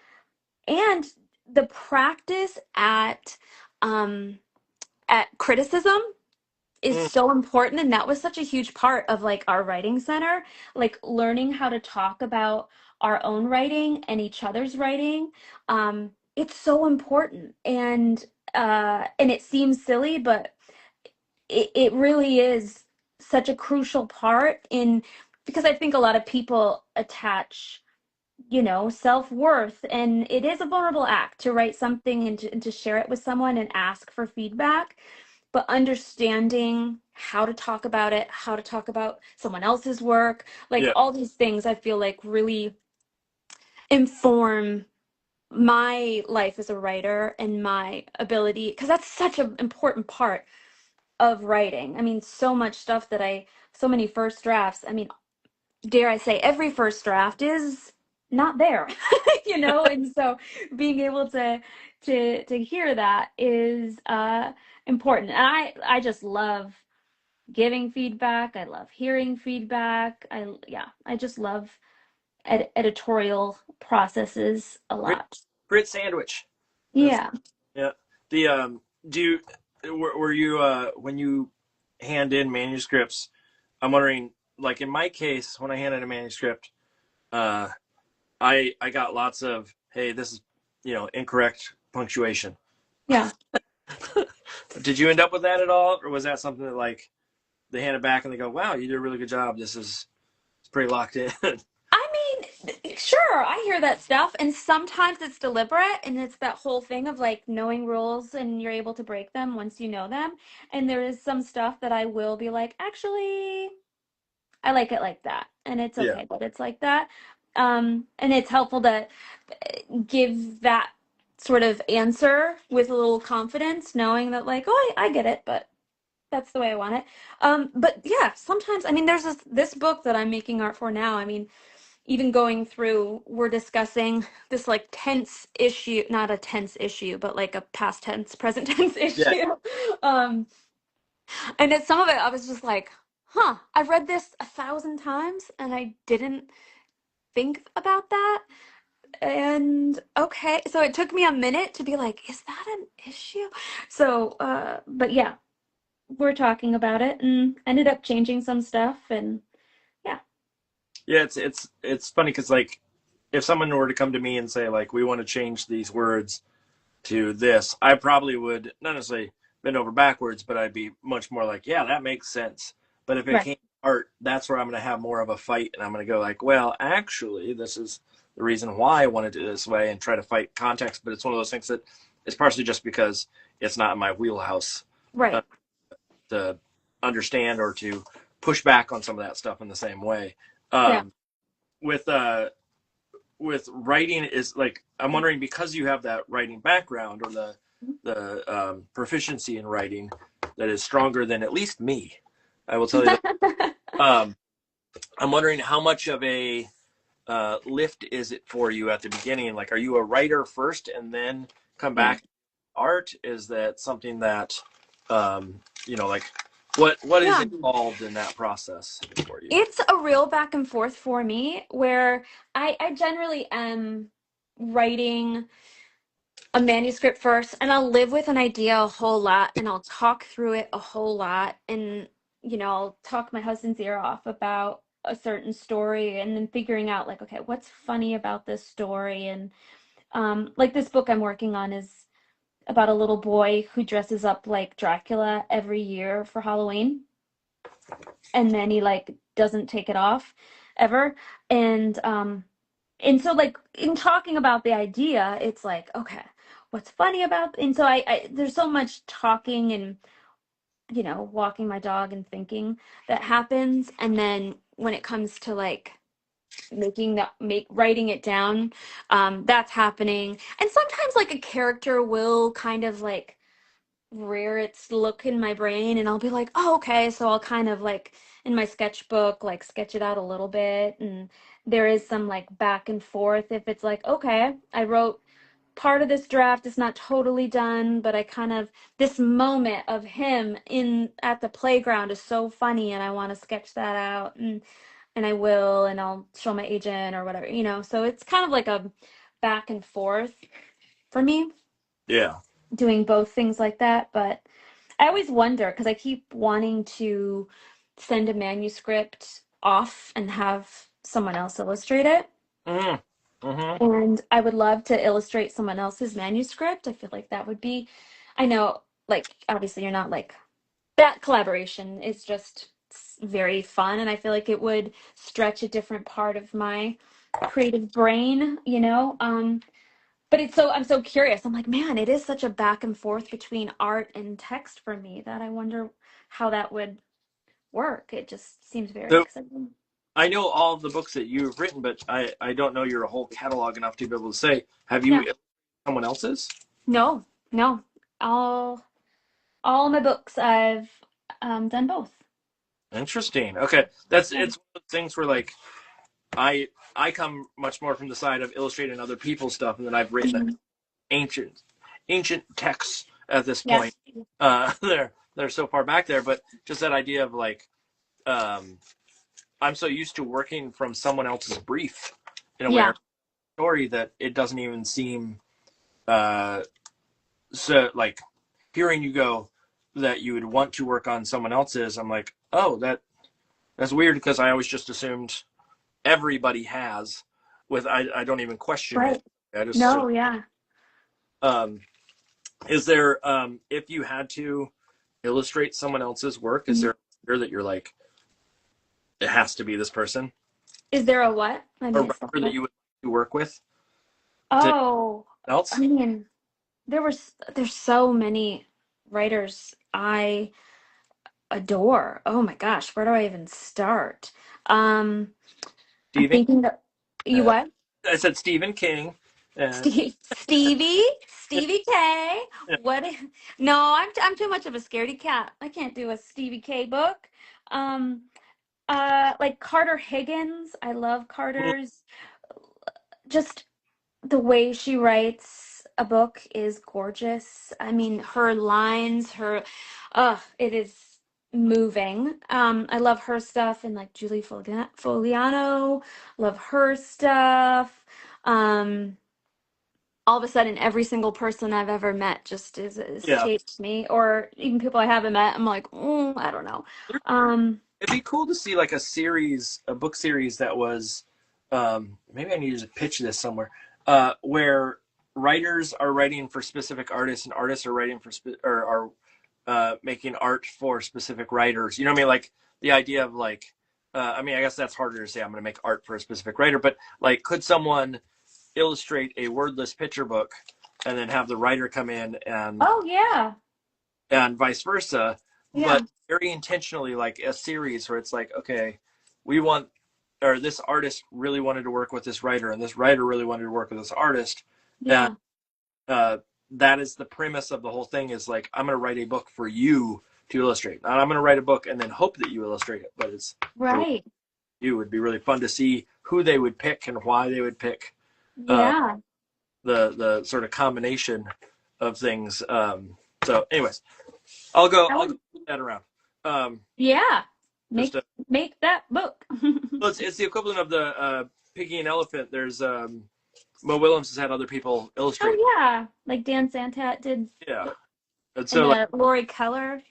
the practice um at criticism is Mm, so important, and that was such a huge part of like our writing center, like learning how to talk about our own writing and each other's writing. It's so important, and it seems silly, but it really is such a crucial part in, because I think a lot of people attach self-worth, and it is a vulnerable act to write something and to share it with someone and ask for feedback, but understanding how to talk about it, how to talk about someone else's work, like yeah, all these things I feel like really inform my life as a writer and my ability, because that's such an important part of writing. I mean, so much stuff so many first drafts. I mean, dare I say, every first draft is not there, and so being able to hear that is important. And I just love giving feedback. I love hearing feedback. I just love editorial processes a Grit, lot. grit sandwich. That's Yeah. yeah. The do you were you when you hand in manuscripts? I'm wondering, like in my case, when I hand in a manuscript, uh, I got lots of, hey, this is incorrect punctuation. Yeah. Did you end up with that at all, or was that something that like they hand it back and they go, wow, you did a really good job. This is it's pretty locked in. I mean, sure, I hear that stuff, and sometimes it's deliberate, and it's that whole thing of like knowing rules and you're able to break them once you know them. And there is some stuff that I will be like, actually, I like it like that, and it's Yeah. okay that it's like that. And it's helpful to give that sort of answer with a little confidence, knowing that like, oh, I get it, but that's the way I want it. But yeah, sometimes, I mean, there's this book that I'm making art for now. I mean, even going through, we're discussing this like tense issue, not a tense issue, but like a past tense, present tense Yeah. issue. Um, and at some of it, I was just like, huh, I've read this 1,000 times and I didn't think about that. And okay, so it took me a minute to be like, is that an issue? So, but yeah, we're talking about it and ended up changing some stuff and yeah. Yeah, it's funny because like if someone were to come to me and say like we want to change these words to this, I probably would not necessarily bend over backwards, but I'd be much more like, yeah, that makes sense. But if it Right. came to art, that's where I'm going to have more of a fight, and I'm going to go like, well, actually, this is the reason why I wanted it this way, and try to fight context. But it's one of those things that is partially just because it's not in my wheelhouse uh, Right. to understand or to push back on some of that stuff in the same way. Yeah. Um, with writing is like I'm wondering because you have that writing background or the proficiency in writing that is stronger than at least me. I will tell you that. Um, I'm wondering how much of a lift is it for you at the beginning? Like, are you a writer first and then come Yeah. back to art? Is that something that like what is Yeah. involved in that process for you? It's a real back and forth for me where I generally am writing a manuscript first and I'll live with an idea a whole lot and I'll talk through it a whole lot and I'll talk my husband's ear off about a certain story and then figuring out like, okay, what's funny about this story? And like this book I'm working on is about a little boy who dresses up like Dracula every year for Halloween and then he like doesn't take it off ever. And so like in talking about the idea, it's like, okay, what's funny about and so I there's so much talking and walking my dog and thinking that happens. And then when it comes to like writing it down, that's happening. And sometimes like a character will kind of like rear its look in my brain and I'll be like, oh, okay. So I'll kind of like in my sketchbook, like sketch it out a little bit. And there is some like back and forth. If it's like, okay, I wrote part of this draft, it's not totally done, but I kind of, this moment of him in at the playground is so funny and I want to sketch that out and I will, and I'll show my agent or whatever. So it's kind of like a back and forth for me Yeah. doing both things like that. But I always wonder because I keep wanting to send a manuscript off and have someone else illustrate it. Mm-hmm. Mm-hmm. And I would love to illustrate someone else's manuscript. I feel like that would be, I know, like, obviously you're not like, that collaboration is just very fun. And I feel like it would stretch a different part of my creative brain. But I'm so curious. I'm like, man, it is such a back and forth between art and text for me that I wonder how that would work. It just seems very So exciting. I know all of the books that you've written, but I don't know your whole catalog enough to be able to say. Have you Yeah. illustrated someone else's? No, no. All my books I've done both. Interesting. Okay, it's Yeah. one of those things where like I come much more from the side of illustrating other people's stuff, and then I've written Mhm. ancient ancient texts at this Yeah. point. They're so far back there, but just that idea of like, um, I'm so used to working from someone else's brief in a way Yeah. or story that it doesn't even seem uh, so like hearing you go that you would want to work on someone else's. I'm like, oh, that's weird because I always just assumed everybody has. With I don't even question it. Right. I just assume. No, yeah. Um, is there if you had to illustrate someone else's work, is Mhm. there a writer that you're like it has to be this person? Is there a what? I A missed writer that that. you would like to work with? To Oh, I else? mean, there's so many writers I adore. Oh my gosh, where do I even start? Um, I'm Stephen. thinking that you Uh, what? I said Stephen King. And Stevie K. What? No, I'm too much of a scaredy cat. I can't do a Stevie K book. Um, like Carter Higgins. I love Carter's. Just the way she writes a book is gorgeous. I mean, her lines, it is moving. I love her stuff and like Julie Foliano, love her stuff. Um, all of a sudden, every single person I've ever met just is yeah, shaped me, or even people I haven't met. I'm like, I don't know. Um, it'd be cool to see like a series, a book series that was, maybe I need to pitch this somewhere, where writers are writing for specific artists and artists are writing for or are making art for specific writers. You know what I mean? Like the idea of like, I mean, I guess that's harder to say. I'm going to make art for a specific writer, but like, could someone illustrate a wordless picture book and then have the writer come in oh yeah, and vice versa, but yeah, very intentionally like a series where it's like, okay, we want or this artist really wanted to work with this writer and this writer really wanted to work with this artist. And yeah, uh, that is the premise of the whole thing is like, I'm going to write a book for you to illustrate. Not I'm going to write a book and then hope that you illustrate it, but it's for right, you. It would be really fun to see who they would pick and why they would pick uh, yeah. the sort of combination of things. So anyways, I I'll go would, put that around. Um, yeah. just Make make that book. well, it's the equivalent of the Piggy and Elephant. There's Mo Willems has had other people illustrate. Oh yeah, like Dan Santat did, Yeah, and so and like Lori Keller.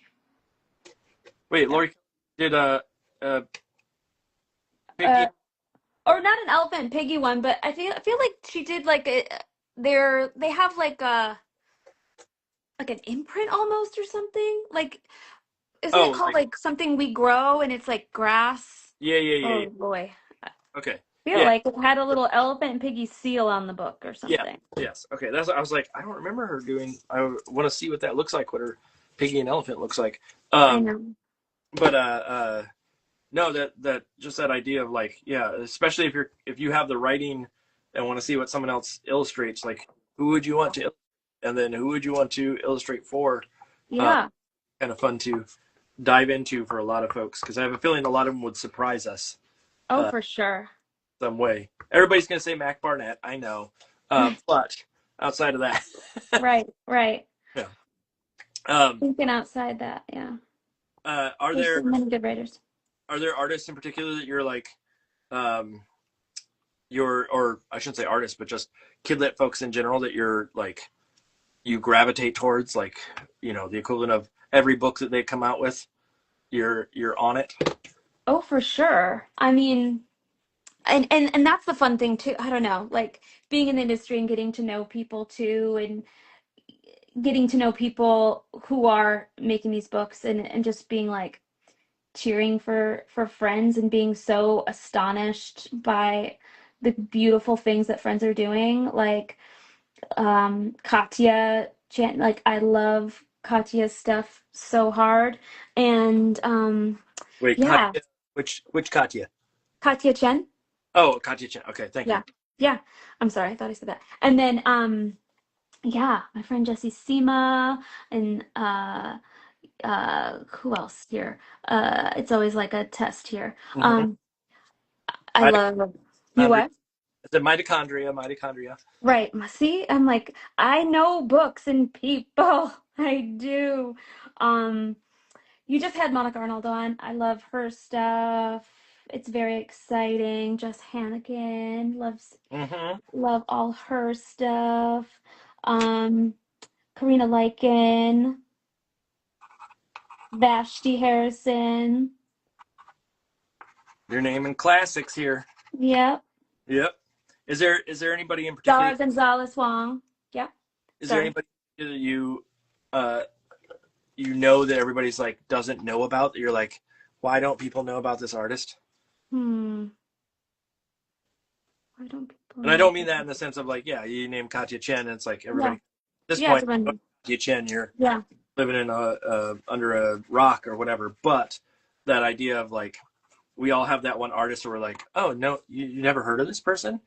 wait, That, Lori did uh Piggy. uh, or not an Elephant Piggy one, but I feel like she did like they have like an imprint almost or something. Like, isn't it Oh, called like like something we grow and it's like grass? yeah. Oh boy, I Okay, feel yeah, like it had a little Elephant and Piggy seal on the book or yeah, something. yes. Okay, that's I was like I don't remember her doing. I want to see what that looks like. What her Piggy and Elephant looks like. I Um, know. but no, that just that idea of like yeah, especially if you have the writing and want to see what someone else illustrates, like who would you want to illustrate, and then who would you want to illustrate for? Uh, Yeah. kind of fun to dive into for a lot of folks because I have a feeling a lot of them would surprise us Oh, for sure. some way. Everybody's gonna say Mac Barnett, I know, but outside of that, Right, right. yeah. Um, Thinking outside that, yeah. are There's so there many good writers. artists in particular that you're like um, you're or I shouldn't say artists, but just kidlit folks in general that you're like you gravitate towards, like the equivalent of every book that they come out with, you're on it. Oh, for sure. I mean, and that's the fun thing too. I don't know, like being in the industry and getting to know people too, and getting to know people who are making these books and just being like cheering for friends and being so astonished by the beautiful things that friends are doing. Like Katya Jan, like I love Katya's stuff so hard. And Wait, yeah, Katya, which Katya? Katya Chen. Oh, Katya Chen. Okay, thank you. Yeah. Yeah. I'm sorry, I thought I said that. And then yeah, my friend Jessie Sema and who else here? It's always like a test here. Mm-hmm. I I love you not read. what? The mitochondria. Right. See, I'm like, I know books and people. I do. Um, you just had Monica Arnold on. I love her stuff. It's very exciting. Jess Hannigan Mm-hmm. love all her stuff. Um, Karina Lycan, Vashti Harrison. You're naming classics here. Yep. Yep. Is there anybody in particular? Zara Gonzalez Wong. Yep. Is there Sorry. anybody that uh you know that everybody's like doesn't know about that you're like, why don't people know about this artist? Hmm. Why don't people And I know? don't mean that in the sense of like, yeah, you name Katya Chen, and it's like everybody Yeah. at this Yeah, point, everyone. Katya Chen, you're Yeah. living in under a rock or whatever. But that idea of like, we all have that one artist where we're like, oh no, you never heard of this person.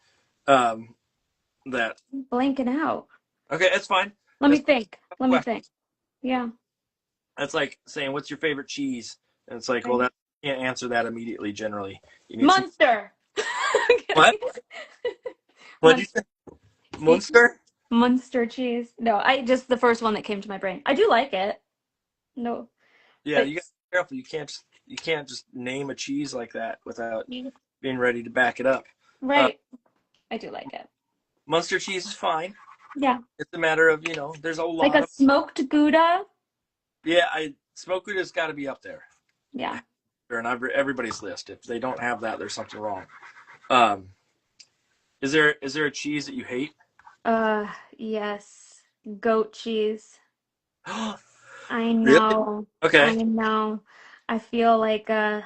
That Blanking out. Okay, that's fine. Let me That's think. a Let me question. think. Yeah. That's like saying, what's your favorite cheese? And it's like, well, Right. that you can't answer that immediately. Generally, you need some. Munster. What? What did you Munster. say? Munster? Munster cheese. No, I just the first one that came to my brain. I do like it. No, Yeah, but you got to be careful. You can't just name a cheese like that without being ready to back it up. Uh, right. I do like it. Munster cheese is fine. Yeah. It's a matter of there's a Like lot a of smoked Gouda. I smoked Gouda's got to be up there. Yeah. And everybody's list. If they don't have that, there's something wrong. Um, is there a cheese that you hate? Yes. Goat cheese. I Really? know. I Okay. know. I feel like uh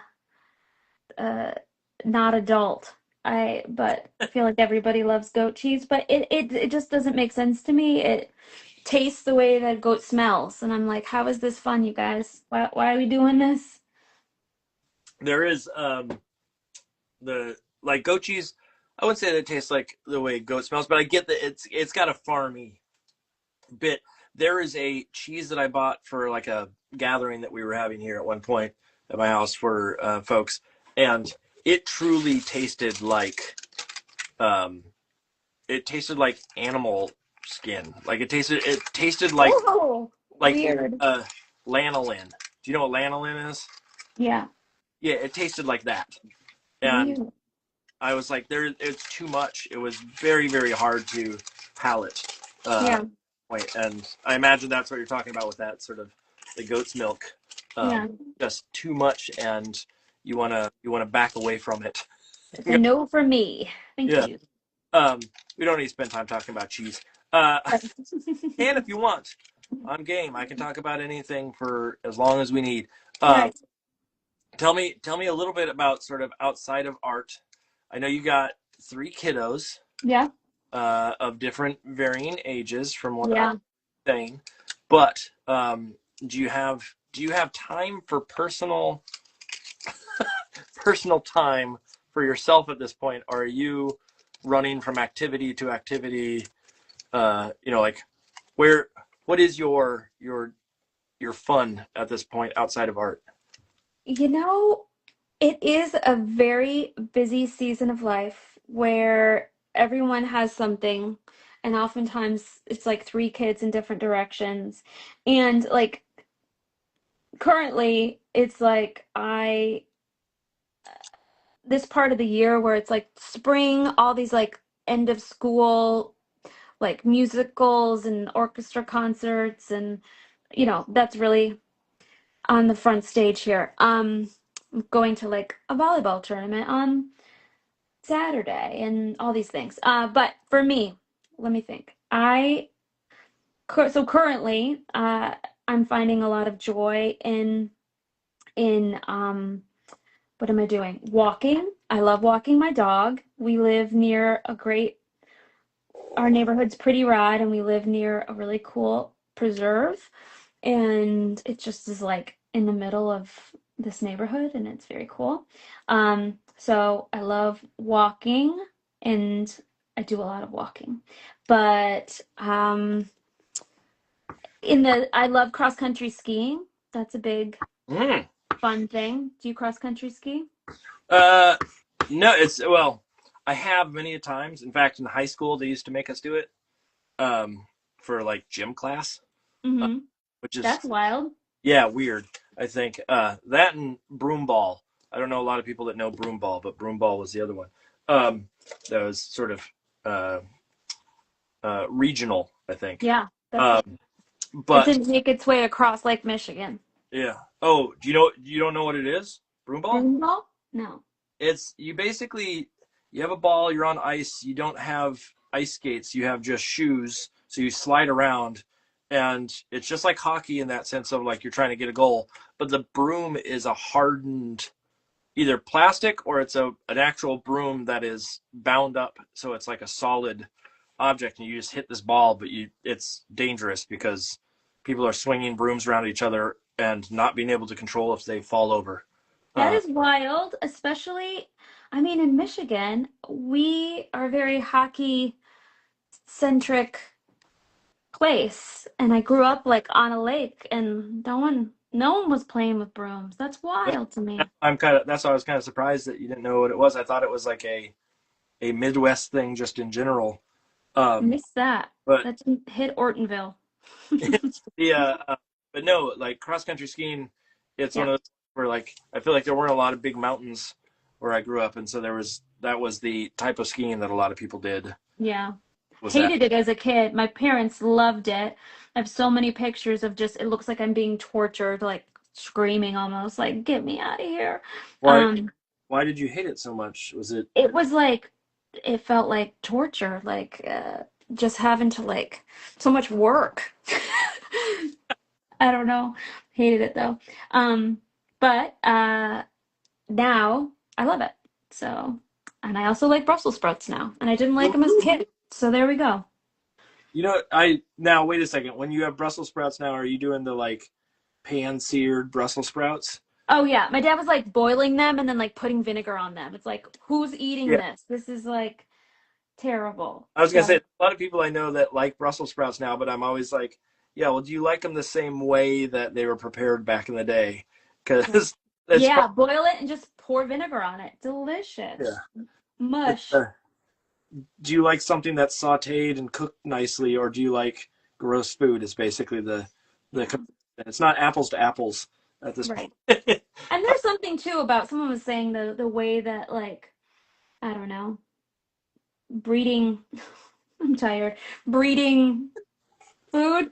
not adult. But I feel like everybody loves goat cheese, but it just doesn't make sense to me. It tastes the way that goat smells, and I'm like, how is this fun, you guys? Why are we doing this? There is the like goat cheese. I wouldn't say that it tastes like the way goat smells, but I get that it's got a farmy bit. There is a cheese that I bought for like a gathering that we were having here at one point at my house for folks, and it truly um, tasted like animal skin. Like it tasted Oh, like weird. lanolin. Do you know what lanolin is? Yeah, Yeah, it tasted like that, and weird. I was like, it's too much. It was very, very hard to palate. Yeah, Point, and I imagine that's what you're talking about with that sort of the goat's milk, yeah. just too much, and you wanna back away from it. It's a no for me. Thank Yeah. you. We don't need to spend time talking about cheese. Right. Can if you want. I'm game. I can talk about anything for as long as we need. Um, Right. tell me a little bit about sort of outside of art. I know you got 3 kiddos Yeah. of different varying ages from what I'm Yeah. saying, but do you have time for personal time for yourself at this point? Or are you running from activity to activity? Like where what is your fun at this point outside of art? You know, it is a very busy season of life where everyone has something, and oftentimes it's like three kids in different directions. And like currently, it's like this part of the year where it's like spring, all these like end of school like musicals and orchestra concerts, and that's really on the front stage here. I'm going to like a volleyball tournament on Saturday and all these things. But for me, let me think. So currently, I'm finding a lot of joy in what am I doing? Walking. I love walking my dog. We live near our neighborhood's pretty rad, and we live near a really cool preserve, and it just is like in the middle of this neighborhood, and it's very cool. So I love walking, and I do a lot of walking. But I love cross country skiing. That's a big Mm. fun thing. Do you cross country ski? Uh, no, it's well. I have many a times. In fact, in high school, they used to make us do it um, for like gym class, uh, Mm-hmm. which is That's wild. yeah weird. I think that and broom ball. I don't know a lot of people that know broom ball, but broom ball was the other one. That was sort of uh, regional, I think. Yeah, that's it. Um, It but didn't make its way across Lake Michigan. yeah. Oh, do you know? You don't know what it is? Broom ball? Broomball? No. It's you basically you have a ball, you're on ice, you don't have ice skates, you have just shoes, so you slide around and it's just like hockey in that sense of like you're trying to get a goal, but the broom is a hardened either plastic or it's an actual broom that is bound up so it's like a solid object and you just hit this ball, but you it's dangerous because people are swinging brooms around each other and not being able to control if they fall over. That Uh, is wild, especially, I mean, in Michigan, we are a very hockey centric place. And I grew up like on a lake and no one was playing with brooms. That's wild to me. I'm kind of that's why I was kind of surprised that you didn't know what it was. I thought it was like a Midwest thing just in general. Um, Missed that. but That didn't hit Ortonville. the but no, like cross country skiing, it's one Yeah. of those where like I feel like there weren't a lot of big mountains where I grew up, and so that was the type of skiing that a lot of people did. Yeah. Was that? Hated it as a kid. My parents loved it. I have so many pictures of just, it looks like I'm being tortured, like screaming almost, like, get me out of here. Why Um, why did you hate it so much? Was it it was like, it felt like torture, like just having to like so much work. I don't know. Hated it though. Um, but now I love it. So, and I also like Brussels sprouts now, and I didn't like them as a kid. So there we go. you know I now wait a second. When you have Brussels sprouts now, are you doing the like pan seared Brussels sprouts? Oh yeah, my dad was like boiling them and then like putting vinegar on them. It's like, who's eating Yeah. this? This is like terrible. I was gonna say So, a lot of people I know that like Brussels sprouts now, but I'm always like, yeah, well, do you like them the same way that they were prepared back in the day? Because that's yeah, probably boil it and just pour vinegar on it. Delicious. yeah. It's, Mush. do you like something that's sautéed and cooked nicely, or do you like gross food? Is basically the it's not apples to apples at this Right. point. And there's something too about someone was saying the way that like, I don't know, breeding I'm tired. Breeding food,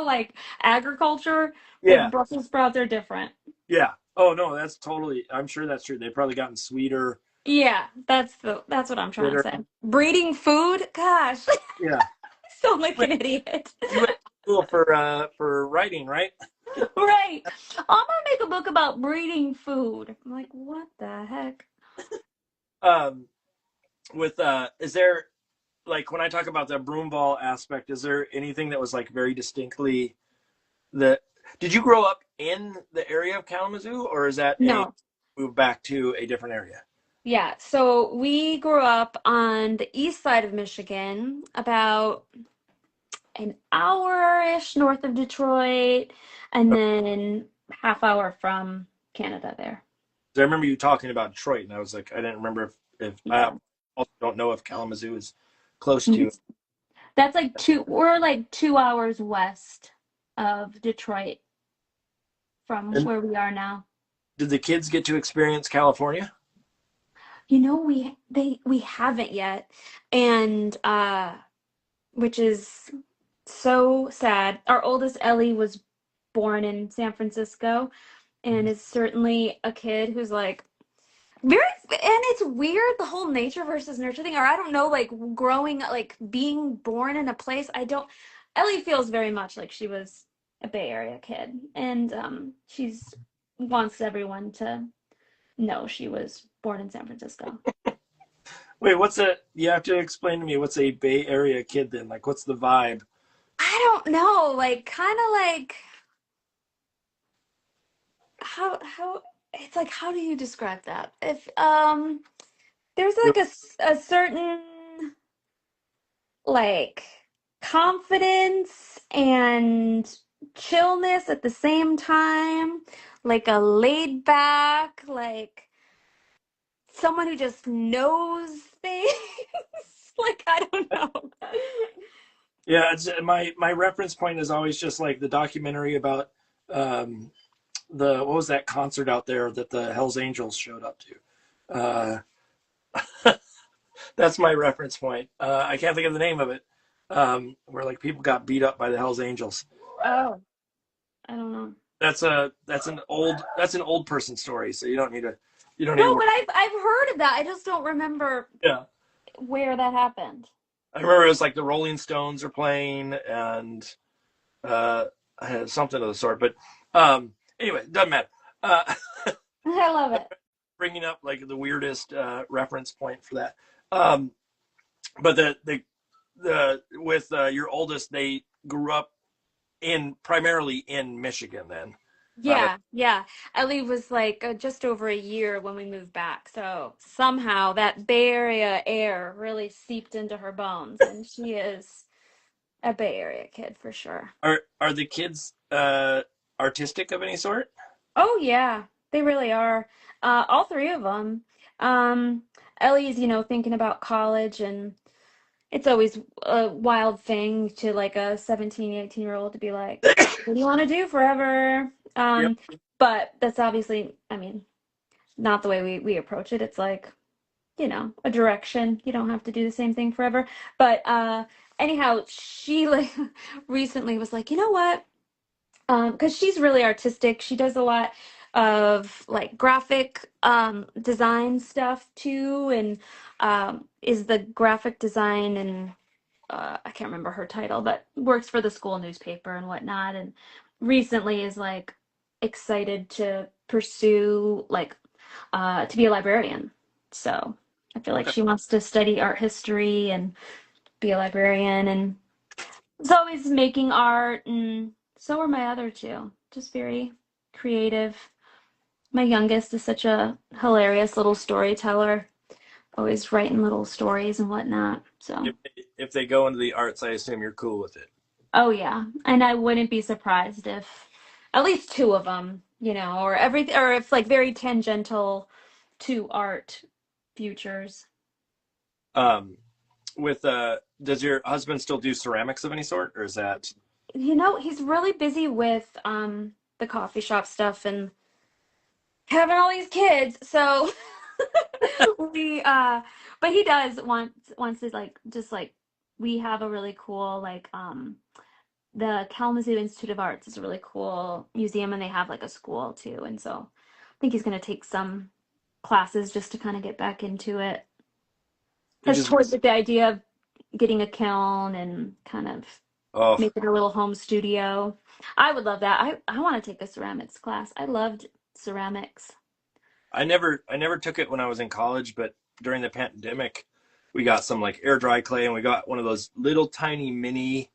like agriculture, like Yeah, Brussels sprouts are different. yeah. Oh no, that's totally. I'm sure that's true. They've probably gotten sweeter, Yeah, that's what I'm trying to bitter. say. Breeding food? Gosh, I Yeah. sound like Wait, an idiot. you went to school for writing, right? Right. I'm gonna make a book about breeding food. I'm like, what the heck? Um, with is there like when I talk about the broom ball aspect, is there anything that was like very distinctly the? Did you grow up in the area of Kalamazoo, or is that a No. move back to a different area? Yeah, so we grew up on the east side of Michigan, about an hour-ish north of Detroit, and then half hour from Canada there. I remember you talking about Detroit, and I was like, I didn't remember if I Yeah. also don't know if Kalamazoo is close to. Mhm. That's like we're like 2 hours west of Detroit from And where we are now. did the kids get to experience California? We haven't yet, and which is so sad. Our oldest Ellie was born in San Francisco and is certainly a kid who's like very, and it's weird the whole nature versus nurture thing, or I don't know, like growing, like being born in a place. Ellie feels very much like she was a Bay Area kid, and she's wants everyone to know she was born in San Francisco. Wait, what's a? You have to explain to me what's a Bay Area kid then? Like, what's the vibe? I don't know, like kind of like how it's like, how do you describe that? If there's like a certain like confidence and chillness at the same time, like a laid back, like someone who just knows things. Like, I don't know. Yeah, it's, my reference point is always just like the documentary about um, the what was that concert out there that the Hell's Angels showed up to. That's my reference point. I can't think of the name of it. Where like people got beat up by the Hell's Angels. Oh, I don't know. That's an old person story, so you don't need to No, worry. but I've heard of that. I just don't remember Yeah, where that happened. I remember it was like the Rolling Stones are playing and uh, something of the sort. But anyway, it doesn't matter. Uh, I love it. bringing up like the weirdest reference point for that. Um, but the with your oldest, they grew up in primarily in Michigan. Then, Yeah, yeah. Ellie was like just over a year when we moved back. So somehow that Bay Area air really seeped into her bones, and she is a Bay Area kid for sure. are the kids artistic of any sort? Oh yeah, they really are. All three of them. Um, Ellie's, thinking about college, and it's always a wild thing to like a 17, 18-year-old to be like, what do you want to do forever? Yep. But that's obviously, I mean, not the way we approach it. It's like, a direction. You don't have to do the same thing forever. But anyhow, she like recently was like, you know what? Because she's really artistic. She does a lot of like graphic design stuff too, and is the graphic design and I can't remember her title, but works for the school newspaper and whatnot. And recently is like excited to pursue like to be a librarian. So I feel like Okay. she wants to study art history and be a librarian. And it's always making art, and so are my other two. Just very creative. My youngest is such a hilarious little storyteller, always writing little stories and whatnot. So. If they go into the arts, I assume you're cool with it. Oh yeah, and I wouldn't be surprised if at least two of them, or everything, or if like very tangential to art futures. Um, with does your husband still do ceramics of any sort, or is that He's really busy with the coffee shop stuff and having all these kids. So we but he does wants to like just like we have a really cool like the Kalamazoo Institute of Arts is a really cool museum, and they have like a school too. And so I think he's going to take some classes just to kind of get back into it. which Has is toyed with the idea of getting a kiln and kind of oh making a little home studio. I would love that. I want to take a ceramics class. I loved ceramics. I never took it when I was in college, but during the pandemic, we got some like air dry clay, and we got one of those little tiny mini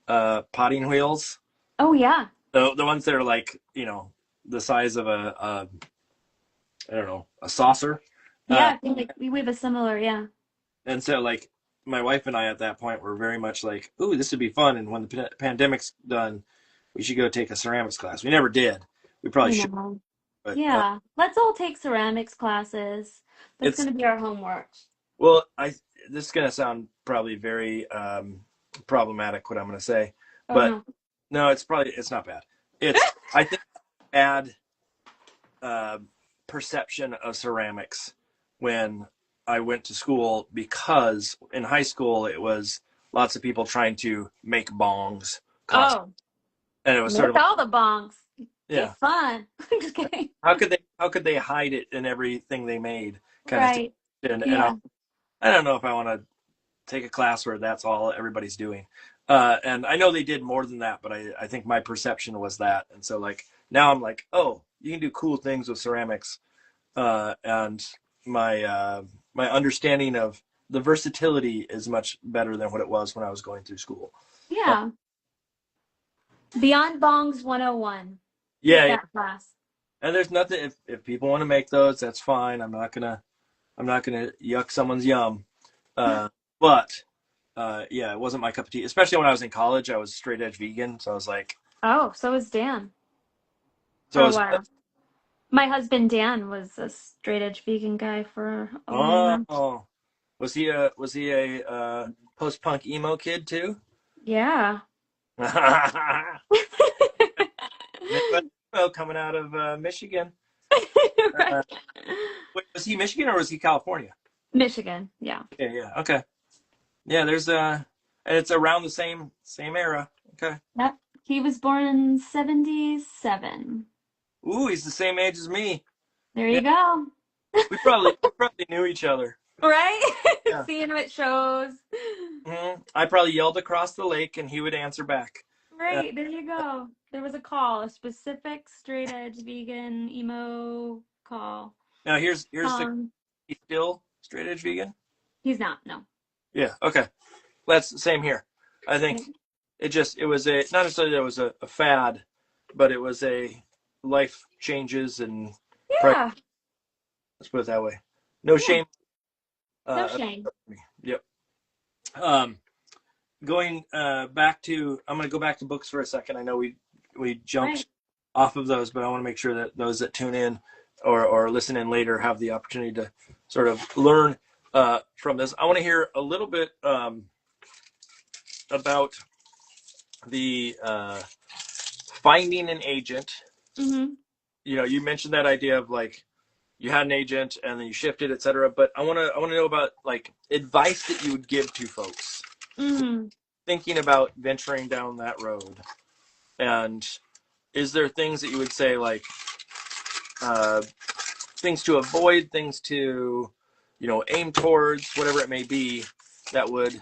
potting wheels. Oh yeah. The ones that are like the size of I don't know, a saucer. Yeah, Uh, I think like we have a similar, yeah. and so like my wife and I at that point were very much like, ooh, this would be fun. And when the pandemic's done, we should go take a ceramics class. We never did. We probably I should, know. but Yeah. Let's all take ceramics classes. That's it's going to be our homework. well, I this is gonna sound probably very problematic what I'm gonna say, Oh but no. no, it's not bad. It's I think bad uh, perception of ceramics when I went to school because in high school it was lots of people trying to make bongs constantly, Oh, and it was sort make of like, all the bongs. yeah, Get fun. Just kidding. how could they hide it in everything they made kind of thing, Right. and Yeah. I don't know if I want to take a class where that's all everybody's doing. And I know they did more than that, but I think my perception was that. And so like now I'm like, oh, you can do cool things with ceramics. And my understanding of the versatility is much better than what it was when I was going through school. Uh, Yeah. Beyond Bongs 101. yeah, Take yeah. that class. And there's nothing if people want to make those, that's fine. I'm not gonna yuck someone's yum. But yeah, it wasn't my cup of tea. Especially when I was in college, I was straight edge vegan, so I was like, Oh, so is Dan so for I a was while. My husband Dan was a straight edge vegan guy for a long time. Oh, was he a post punk emo kid too? Yeah. Midwest emo coming out of Michigan. Right. Uh, wait, was he Michigan or was he California? Michigan, yeah. Yeah, yeah. Okay. Yeah, there's and it's around the same era. Okay. Yep. He was born in 77. Ooh, he's the same age as me. There Yeah, you go. we probably knew each other. Right? Yeah. Seeing him at shows. I probably yelled across the lake and he would answer back. Uh, Right, there you go. There was a call, a specific straight edge vegan emo call. now here's the Um, he's still straight edge vegan. he's not, no. Yeah. Okay. That's the same here. I think Right. it was a not necessarily that it was a fad, but it was a life changes and Yeah, let's put it that way. No yeah. shame. No Uh, shame. yep. Um, going back to I'm going to go back to books for a second. I know we jumped Right. off of those, but I want to make sure that those that tune in or listen in later have the opportunity to sort of learn from this. I want to hear a little bit about the finding an agent. Mm-hmm. You know, you mentioned that idea of like you had an agent and then you shifted, etc. But I want to know about like advice that you would give to folks Mm-hmm. thinking about venturing down that road. And is there things that you would say like things to avoid, things to aim towards, whatever it may be, that would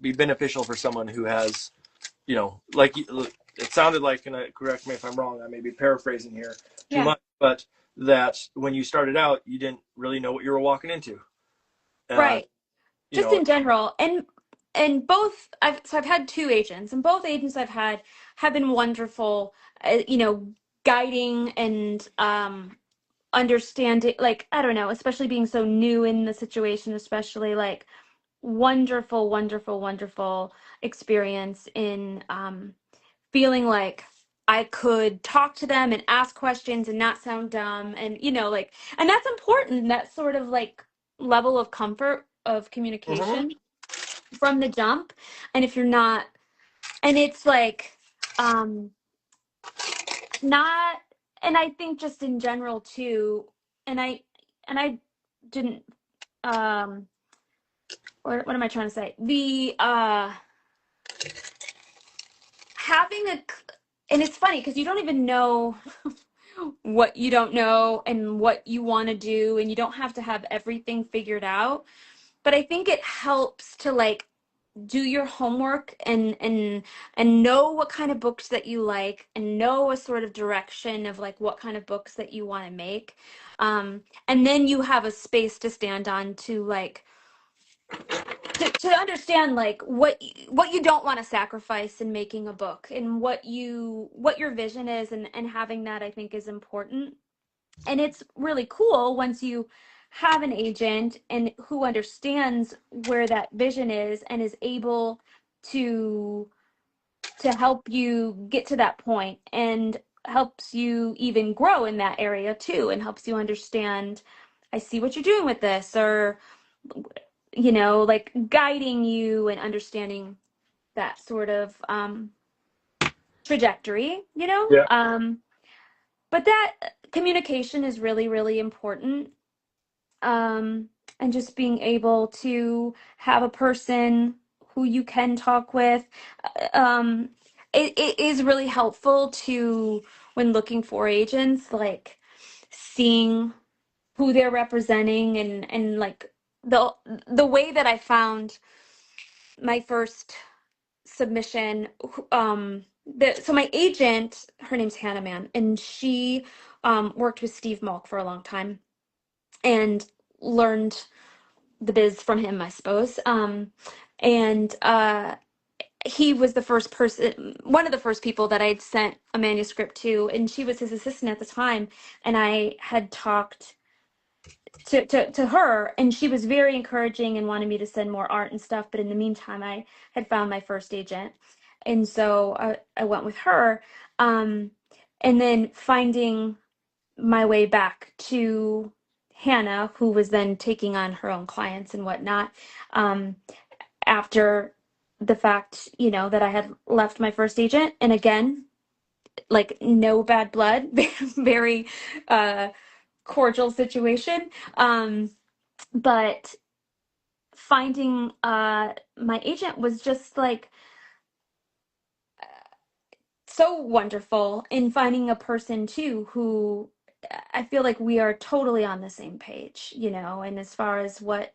be beneficial for someone who has like it sounded like, and correct me if I'm wrong, I may be paraphrasing here too Yeah. much, but that when you started out, you didn't really know what you were walking into. Uh, Right. you Just know, in general. And both I've had two agents, and both agents I've had have been wonderful, guiding and understanding, like, I don't know, especially being so new in the situation, especially like wonderful, wonderful, wonderful experience in feeling like I could talk to them and ask questions and not sound dumb, and like, and that's important, that sort of like level of comfort of mhm. communication from the jump. And if you're not, and it's like not, and I think just in general too, and I didn't what am I trying to say? The having a, and it's funny because you don't even know what you don't know and what you want to do, and you don't have to have everything figured out. But I think it helps to like do your homework and know what kind of books that you like, and know a sort of direction of like what kind of books that you want to make. And then you have a space to stand on to like to understand like what you don't want to sacrifice in making a book, and what your vision is, and having that, I think, is important. And it's really cool once you have an agent and who understands where that vision is and is able to help you get to that point, and helps you even grow in that area too, and helps you understand, I see what you're doing with this, or like guiding you and understanding that sort of trajectory, Yeah. but that communication is really, really important. um, and just being able to have a person who you can talk with. It is really helpful to, when looking for agents, like seeing who they're representing, and like the way that I found my first submission. So my agent, her name's Hannah Mann, and she worked with Steve Malk for a long time, and learned the biz from him, I suppose. And he was the first person, one of the first people that I'd sent a manuscript to, and she was his assistant at the time. And I had talked to her, and she was very encouraging and wanted me to send more art and stuff. But in the meantime, I had found my first agent, and so I went with her. And then finding my way back to Hannah, who was then taking on her own clients and whatnot, um, after the fact, that I had left my first agent. And again, like no bad blood, very uh, cordial situation. But finding my agent was just like so wonderful in finding a person too who I feel like we are totally on the same page, and as far as what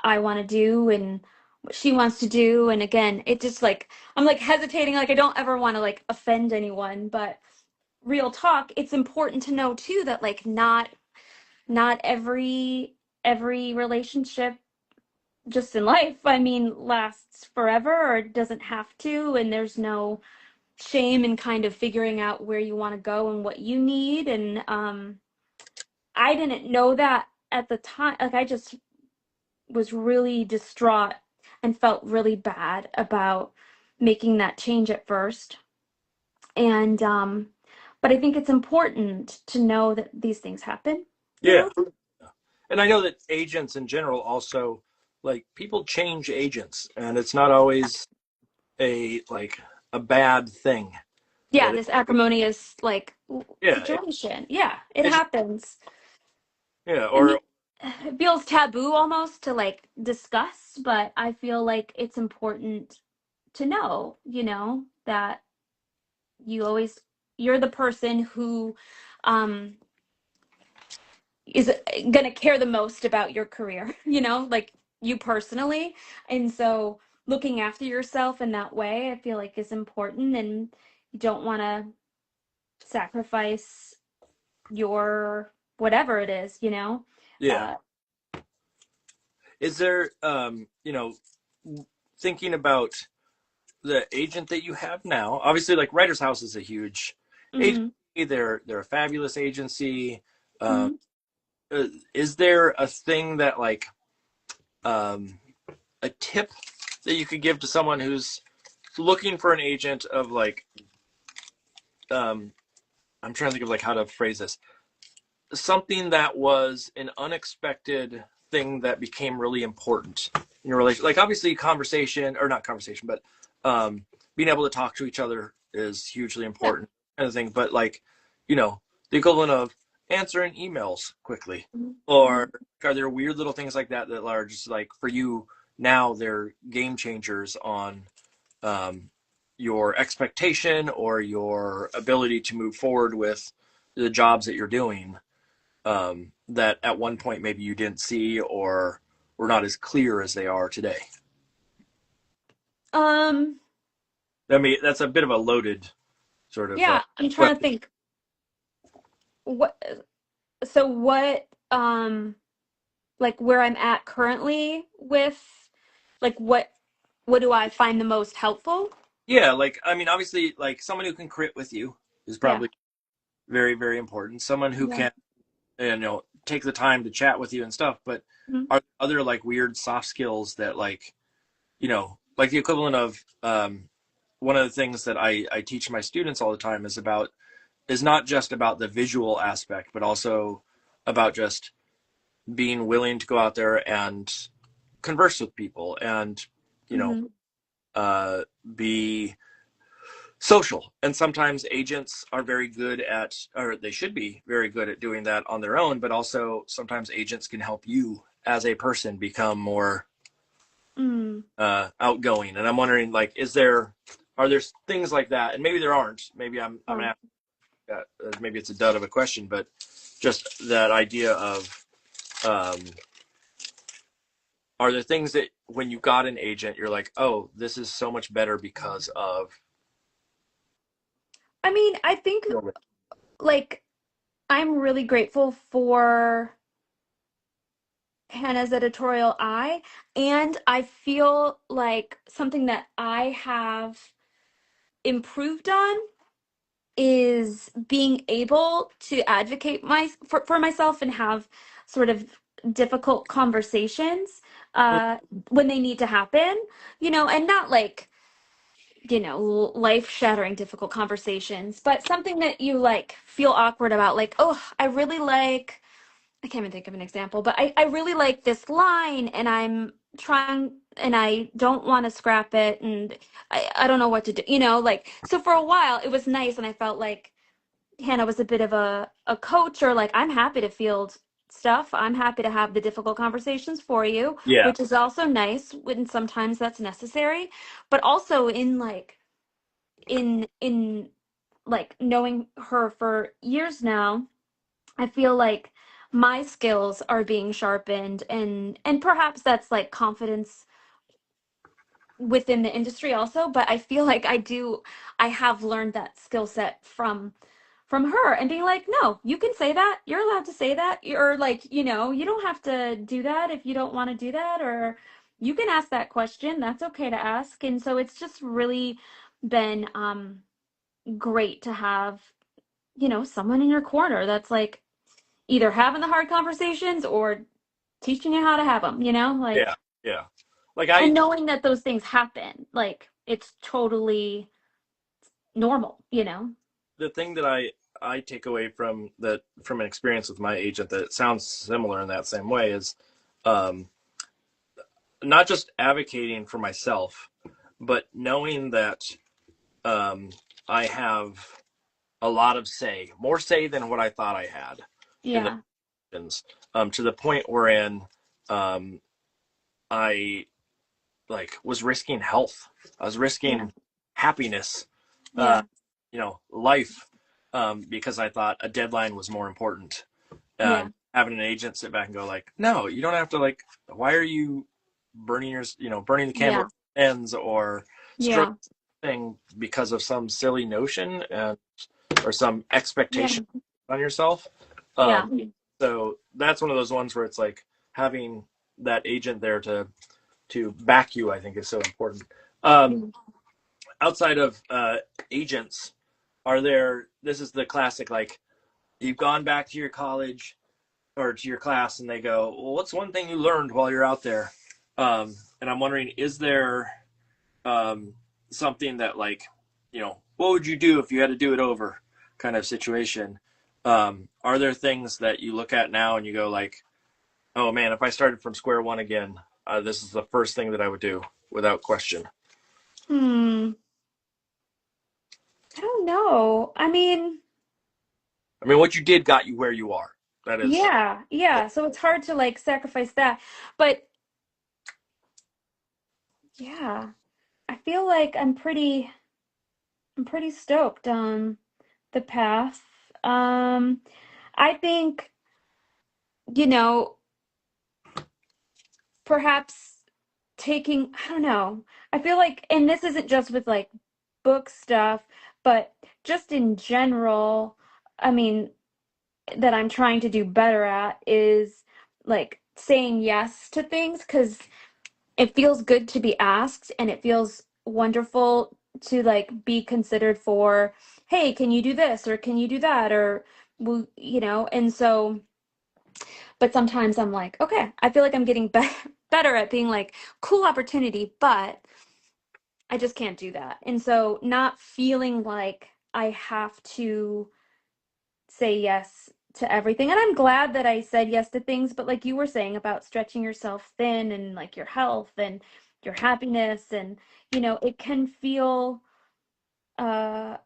I want to do and what she wants to do. And again, it just like I'm like hesitating, like I don't ever want to like offend anyone, but real talk, it's important to know too that like not every relationship just in life, I mean, lasts forever or it doesn't have to, and there's no shame in kind of figuring out where you want to go and what you need. And I didn't know that at the time. Like I just was really distraught and felt really bad about making that change at first. And but I think it's important to know that these things happen, you Yeah. know? And I know that agents in general also, like, people change agents, and it's not always a bad thing. Yeah, That it, this acrimonious like yeah, situation. Yeah, it it just happens. yeah, I mean, or it feels taboo almost to like discuss, but I feel like it's important to know, that you always you're the person who um is going to care the most about your career, like you personally. And so looking after yourself in that way, I feel like is important, and you don't want to sacrifice your whatever it is, yeah. Uh, Is there thinking about the agent that you have now? Obviously, like Writer's House is a huge agency. mhm, They're a fabulous agency. Um, mhm. is there a thing that like um, a tip that you could give to someone who's looking for an agent of like um, I'm trying to think of like how to phrase this. Something that was an unexpected thing that became really important in your relation. Like obviously conversation or not conversation, but being able to talk to each other is hugely Yeah. important kind of thing. But like, you know, the equivalent of answering emails quickly, Mhm, or mhm. are there weird little things like that that are just like for you now they're game changers on um, your expectation or your ability to move forward with the jobs that you're doing that at one point maybe you didn't see or were not as clear as they are today? Um, I mean, that's a bit of a loaded sort of yeah, I'm trying to question. think what so what like where I'm at currently with like what do I find the most helpful? Yeah, like I mean, obviously, like someone who can crit with you is Yeah. probably very, very important. Someone who Yeah. can, take the time to chat with you and stuff. But Mhm. are there other like weird soft skills that like like the equivalent of one of the things that I teach my students all the time is not just about the visual aspect, but also about just being willing to go out there and converse with people and you know Mhm. uh, be social. And sometimes agents are very good at, or they should be very good at doing that on their own. But also sometimes agents can help you as a person become more Mm. outgoing. And I'm wondering, like, are there things like that? And maybe there aren't. Maybe I'm Oh. asking that. Maybe it's a dud of a question, but just that idea of um, are there things that when you got an agent, you're like, oh, this is so much better because of. I mean, I think like I'm really grateful for Hannah's editorial eye, and I feel like something that I have improved on is being able to advocate for myself and have sort of difficult conversations uh when they need to happen, and not like life-shattering difficult conversations, but something that you like feel awkward about, like, oh, I can't even think of an example, but I really like this line and I'm trying and I don't want to scrap it and I don't know what to do, like, so for a while it was nice and I felt like Hannah was a bit of a coach, or like, I'm happy to field stuff. I'm happy to have the difficult conversations for you, Yeah. which is also nice when sometimes that's necessary. But also in like knowing her for years now, I feel like my skills are being sharpened, and perhaps that's like confidence within the industry also, but I feel like I have learned that skill set from her and being like, no, you can say that, you're allowed to say that, or like, you don't have to do that if you don't want to do that, or you can ask that question, that's okay to ask. And so it's just really been great to have, someone in your corner that's like either having the hard conversations or teaching you how to have them, Yeah. like, Yeah. Like and knowing that those things happen, like it's totally normal. the thing that I take away from an experience with my agent that sounds similar in that same way is um, not just advocating for myself, but knowing that um, I have a lot of say, more say than what I thought I had in the Yeah, questions, to the point wherein um, I was risking health. I was yeah, risking happiness, uh, yeah, life, because I thought a deadline was more important. yeah, Having an agent sit back and go like, no, you don't have to, like, why are you burning the candle yeah, at ends or yeah, struggling because of some silly notion or some yeah, expectation on yourself. yeah, So that's one of those ones where it's like having that agent there to back you, I think is so important. Um, mm, outside of agents, this is the classic, like, you've gone back to your college or to your class and they go, well, what's one thing you learned while you're out there? And I'm wondering, is there um, something that, like, what would you do if you had to do it over, kind of situation? Are there things that you look at now and you go like, oh man, if I started from square one again, this is the first thing that I would do without question? hmm. I don't know. I mean, I mean, what you did got you where you are. That is, yeah, yeah. So it's hard to like sacrifice that, but yeah, I feel like I'm pretty stoked on the path. Um, I think, you know, perhaps I don't know. I feel like, and this isn't just with like book stuff, but just in general, I mean, that I'm trying to do better at is like saying yes to things, because it feels good to be asked and it feels wonderful to like be considered for, hey, can you do this or can you do that, or and so, but sometimes I'm like, okay, I feel like I'm getting better at being like, cool opportunity, but I just can't do that. And so not feeling like I have to say yes to everything. And I'm glad that I said yes to things, but like you were saying about stretching yourself thin and like your health and your happiness, and it can feel uh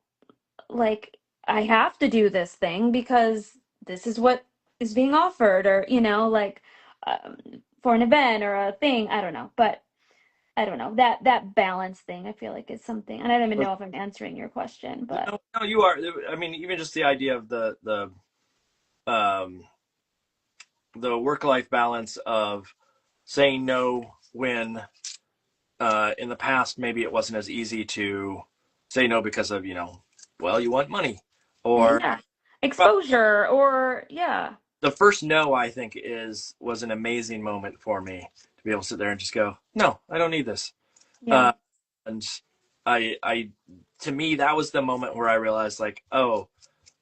like I have to do this thing because this is what is being offered, or like um, for an event or a thing. I don't know, but I don't know, that balance thing, I feel like is something, and I don't even know if I'm answering your question, but no, you are. I mean, even just the idea of um, the work life balance of saying no when in the past maybe it wasn't as easy to say no because of, well, you want money, or yeah, well, exposure, or yeah, the first no, I think, was an amazing moment for me to be able to sit there and just go, no, I don't need this. yeah, uh, and I to me that was the moment where I realized, like, oh,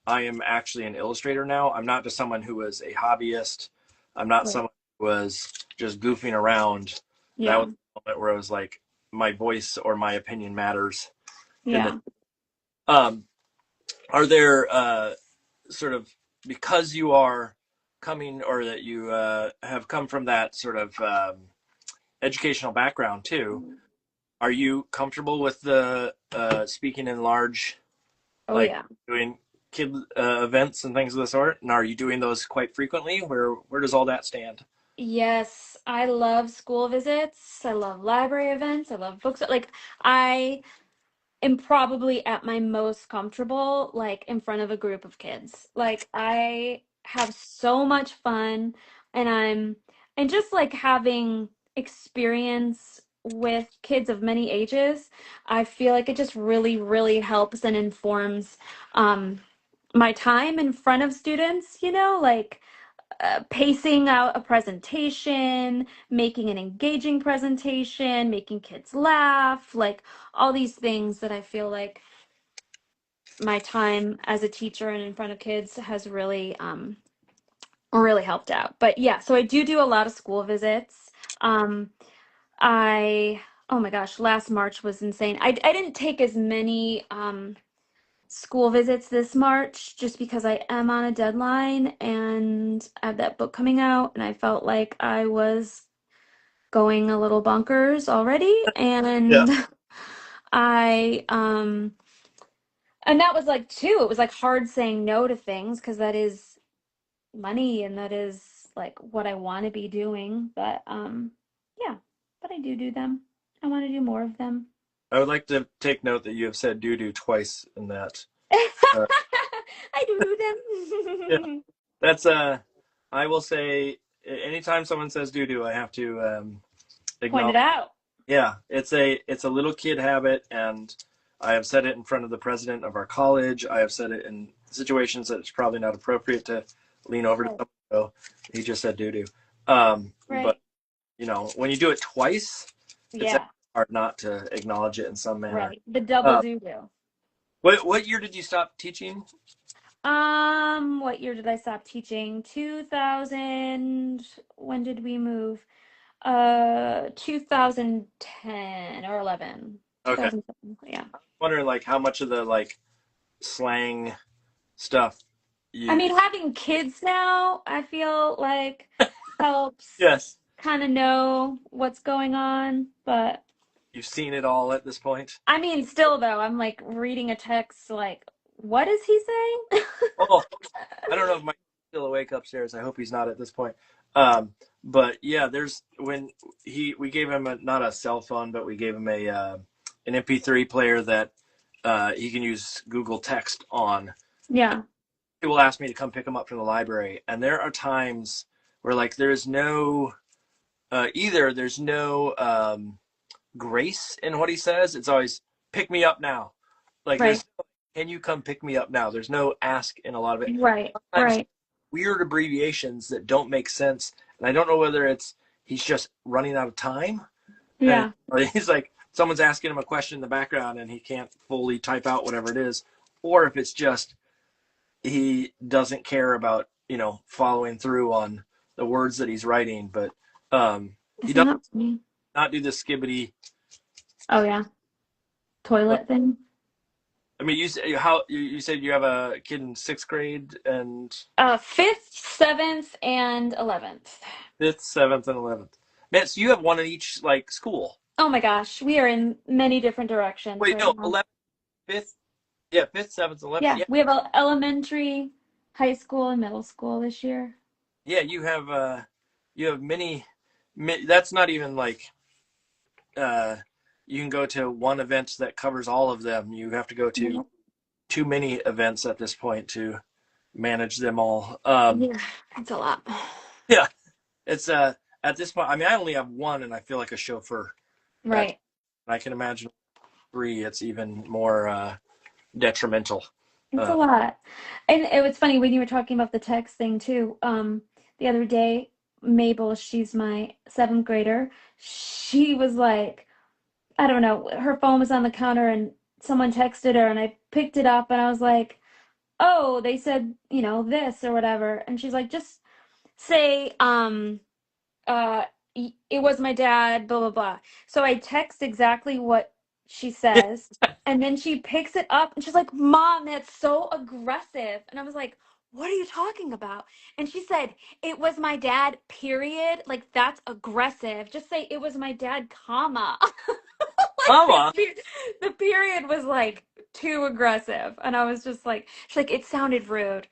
I am actually an illustrator now. I'm not just someone who was a hobbyist. I'm not right, someone who was just goofing around. That yeah, was the moment where I was like, my voice or my opinion matters. in the Yeah. um are there sort of, because you are coming, or that you have come from that sort of educational background too, are you comfortable with the speaking in large, Oh like yeah. doing kid events and things of the sort? And are you doing those quite frequently? Where does all that stand? Yes, I love school visits. I love library events. I love books. Like I am probably at my most comfortable like in front of a group of kids. Like I have so much fun and and just like having experience with kids of many ages, I feel like it just really, really helps and informs um my time in front of students, like pacing out a presentation, making an engaging presentation, making kids laugh, like all these things that I feel like my time as a teacher and in front of kids has really helped out. But yeah, so I do a lot of school visits. Um, I oh my gosh, last March was insane. I didn't take as many school visits this March just because I am on a deadline and I have that book coming out and I felt like I was going a little bonkers already Yeah. and I and that was like too it was like hard saying no to things because that is money and that is like what I want to be doing, but yeah, but I do them. I want to do more of them. I would like to take note that you have said doo doo twice in that. Uh, I do yeah, them. that's I will say, anytime someone says doo doo, I have to Point acknowledge. it out. Yeah, it's a little kid habit, and I have said it in front of the president of our college. I have said it in situations that it's probably not appropriate to lean over to Right. someone. So he just said doo doo. But Right. when you do it twice, it's Yeah. hard not to acknowledge it in some manner. Right. The double Uh, do. what year did you stop teaching? What year did I stop teaching? 2000. When did we move? 2010 or 11. Okay, 2007. Yeah. wondering like how much of the like slang stuff I you. mean, having kids now, I feel like helps Yes, kind of know what's going on, but you've seen it all at this point. I mean, still though, I'm like reading a text like, what is he saying? Oh, I don't know if Mike's still awake upstairs. I hope he's not at this point. But yeah, there's when we gave him not a cell phone, but we gave him an MP3 player that he can use Google Text on. Yeah. He will ask me to come pick him up from the library, and there are times where like there's no either there's no grace in what he says. It's always pick me up now. Like Right. there's can you come pick me up now? There's no ask in a lot of it. Right. Sometimes Right. weird abbreviations that don't make sense, and I don't know whether it's he's just running out of time, and Yeah. or he's like someone's asking him a question in the background and he can't fully type out whatever it is, or if it's just he doesn't care about following through on the words that he's writing, but he Isn't does that funny? not do the skibbity. Oh yeah. uh, Toilet thing. I mean, you said you have a kid in sixth grade and Fifth, seventh, and 11th. fifth, seventh, and 11th. Man, so you have one in each like school. Oh my gosh, we are in many different directions Wait, right no, now. 11th, fifth, yeah, fifth, seventh, 11th. Yeah, Yeah, we have elementary, high school, and middle school this year. yeah, you have many. That's not even like uh, you can go to one event that covers all of them. You have to go to Yeah. too many events at this point to manage them all. Yeah, it's a lot. Yeah, it's at this point. I mean, I only have one, and I feel like a chauffeur. At Right. I can imagine three. It's even more detrimental. It's a Uh, lot. And it was funny when you were talking about the text thing too. The other day, Mabel, she's my seventh grader, she was like, I don't know, her phone was on the counter and someone texted her and I picked it up and I was like, oh, they said, this or whatever. And she's like, just say, it was my dad, blah, blah, blah. So I text exactly what she says. And then she picks it up and she's like, Mom, that's so aggressive. And I was like, what are you talking about? And she said, it was my dad, period. Like, that's aggressive. Just say it was my dad, comma. Like, Mama, the period was like too aggressive. And I was just like, she's like, it sounded rude.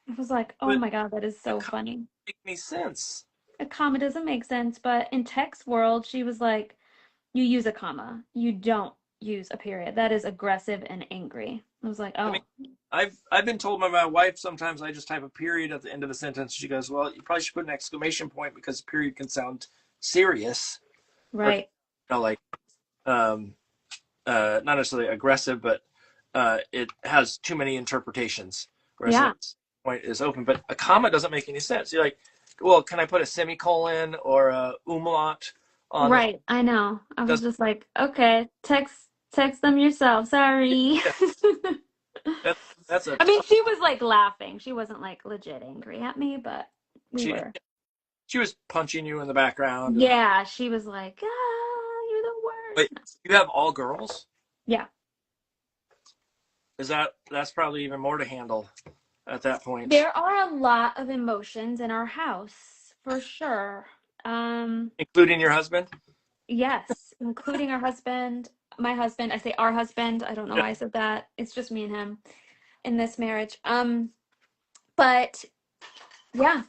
I was like, oh but my God, that is a so comma funny. doesn't make any sense. A comma doesn't make sense, but in text world, she was like, you use a comma. You don't use a period. That is aggressive and angry. I was like, I mean, oh, I've been told by my wife sometimes I just type a period at the end of a sentence. She goes, "Well, you probably should put an exclamation point because period can sound serious or right. like um, not necessarily aggressive, but it has too many interpretations. Whereas an Yeah, exclamation point is open, but a comma doesn't make any sense. You're like, well, can I put a semicolon or a umlaut on the? right. I know. I was Doesn't just like, okay, text them yourself. Sorry. yeah, that, that's a I mean, tough. she was like laughing. She wasn't like legit angry at me, but we She were. she was punching you in the background and Yeah, she was like, you're the wait, worst. you have all girls? Yeah. Is that's probably even more to handle at that point, There are a lot of emotions in our house, for sure. Um, including your husband? yes, including our husband, my husband. I say our husband. I don't know Yeah. why I said that. It's just me and him in this marriage. But yeah,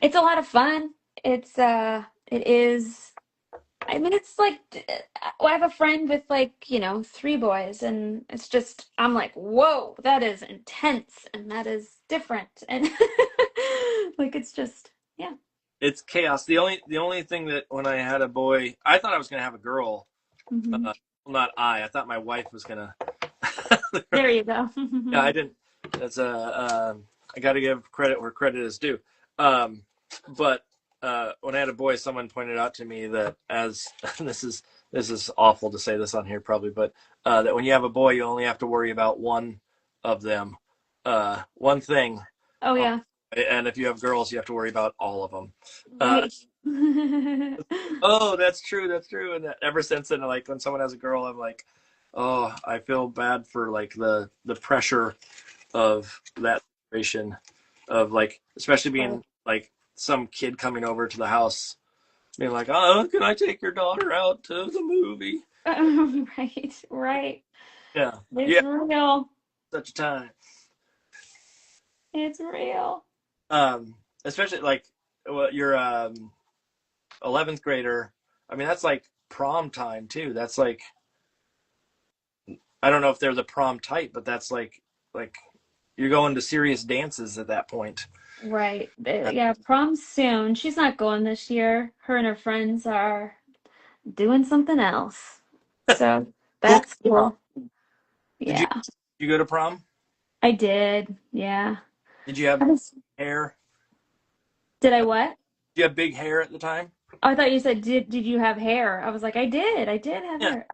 it's a lot of fun. It is. I mean, it's like I have a friend with like, 3 boys, and it's just I'm like, whoa, that is intense and that is different. And like it's just yeah. It's chaos. The only thing that when I had a boy, I thought I was gonna have a girl. Hmm. Well, not I thought my wife was gonna. There you go. Yeah, I didn't. That's I got to give credit where credit is due. Um, but when I had a boy, someone pointed out to me that as this is awful to say this on here probably, but that when you have a boy, you only have to worry about one of them, one thing. Oh Uh, yeah. and if you have girls, you have to worry about all of them. Uh, Right. oh, that's true. That's true. And that, ever since then, like when someone has a girl, I'm like, oh, I feel bad for like the pressure of that situation of like, especially Right. being like some kid coming over to the house, being like, oh, can I take your daughter out to the movie? Right. Right. Yeah, It's yeah, real. such a time. It's real. Especially like well, your 11th grader. I mean, that's like prom time too. That's like I don't know if they're the prom type, but that's like you're going to serious dances at that point. Right. Yeah, prom soon. She's not going this year. Her and her friends are doing something else. So Who went that's to prom? cool. Did you Yeah. you go to prom? I did. Yeah. Did you have I was, hair? did I what? Did you have big hair at the time? Oh, I thought you said did you have hair? I was like, I did. I did have Yeah. hair.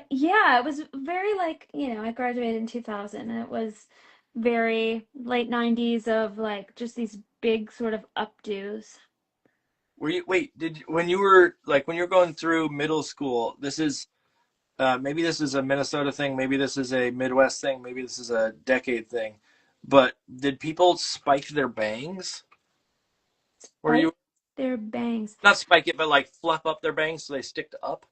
Yeah, it was very like, I graduated in 2000 and it was very late 90s of like just these big sort of updos. Were you wait? When you were like when you were going through middle school? This is maybe this is a Minnesota thing. Maybe this is a Midwest thing. Maybe this is a decade thing. But did people spike their bangs? Or you Spike their bangs. not spike it, but like fluff up their bangs so they stick to up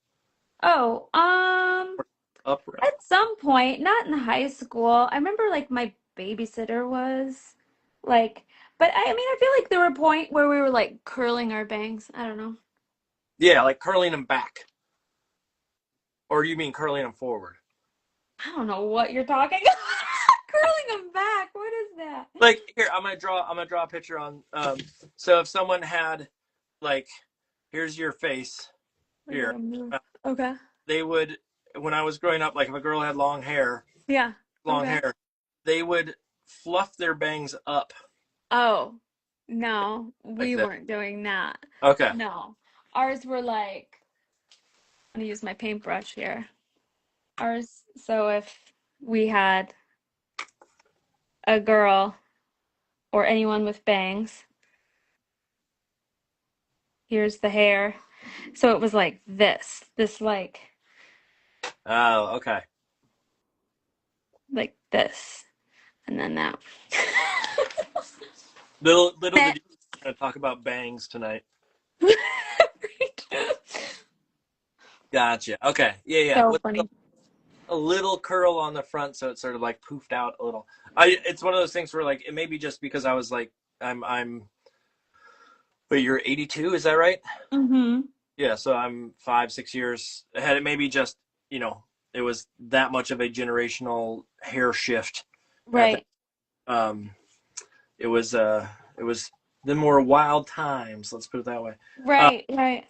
Oh, or upright? at some point, not in high school. I remember like my babysitter was like, but I mean, I feel like there were a point where we were like curling our bangs. I don't know. Yeah, like curling them back. Or you mean curling them forward? I don't know what you're talking about. Curling them back. What is that? Like here, I'm gonna draw a picture on. So if someone had like, here's your face I here. gotta move. Uh, Okay. they would when I was growing up, like if a girl had Yeah. long Okay. hair, they would fluff their bangs up Oh, no, like we that. weren't doing that. Okay. No. Ours were like, I'm gonna use my paintbrush here. Ours, so if we had a girl or anyone with bangs, here's the hair. So it was like this like, Oh, okay. like this, and then that. Little That- did you know we're going to talk about bangs tonight. Gotcha. Okay. Yeah, yeah. So With funny. a little curl on the front, so it's sort of like poofed out a little. It's one of those things where like it may be just because I was like I'm. But you're 82, is that right? Mm-hmm. Yeah. So I'm 5 6 years ahead. It may be just you know it was that much of a generational hair shift at that. Right. Um, it was the more wild times. Let's put it that way. Uh, Right. Right.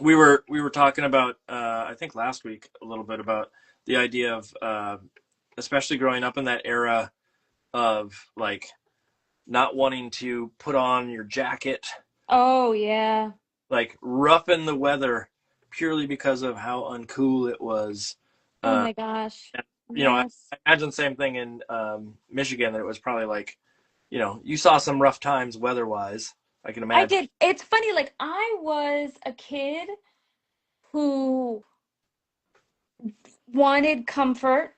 we were talking about I think last week a little bit about the idea of especially growing up in that era of like not wanting to put on your jacket, Oh yeah. like roughen the weather purely because of how uncool it was. Oh Uh, my gosh. and, Yes. I imagine the same thing in Michigan. That it was probably like, you saw some rough times weather-wise. I can I imagine. did. It's funny, like I was a kid who wanted comfort,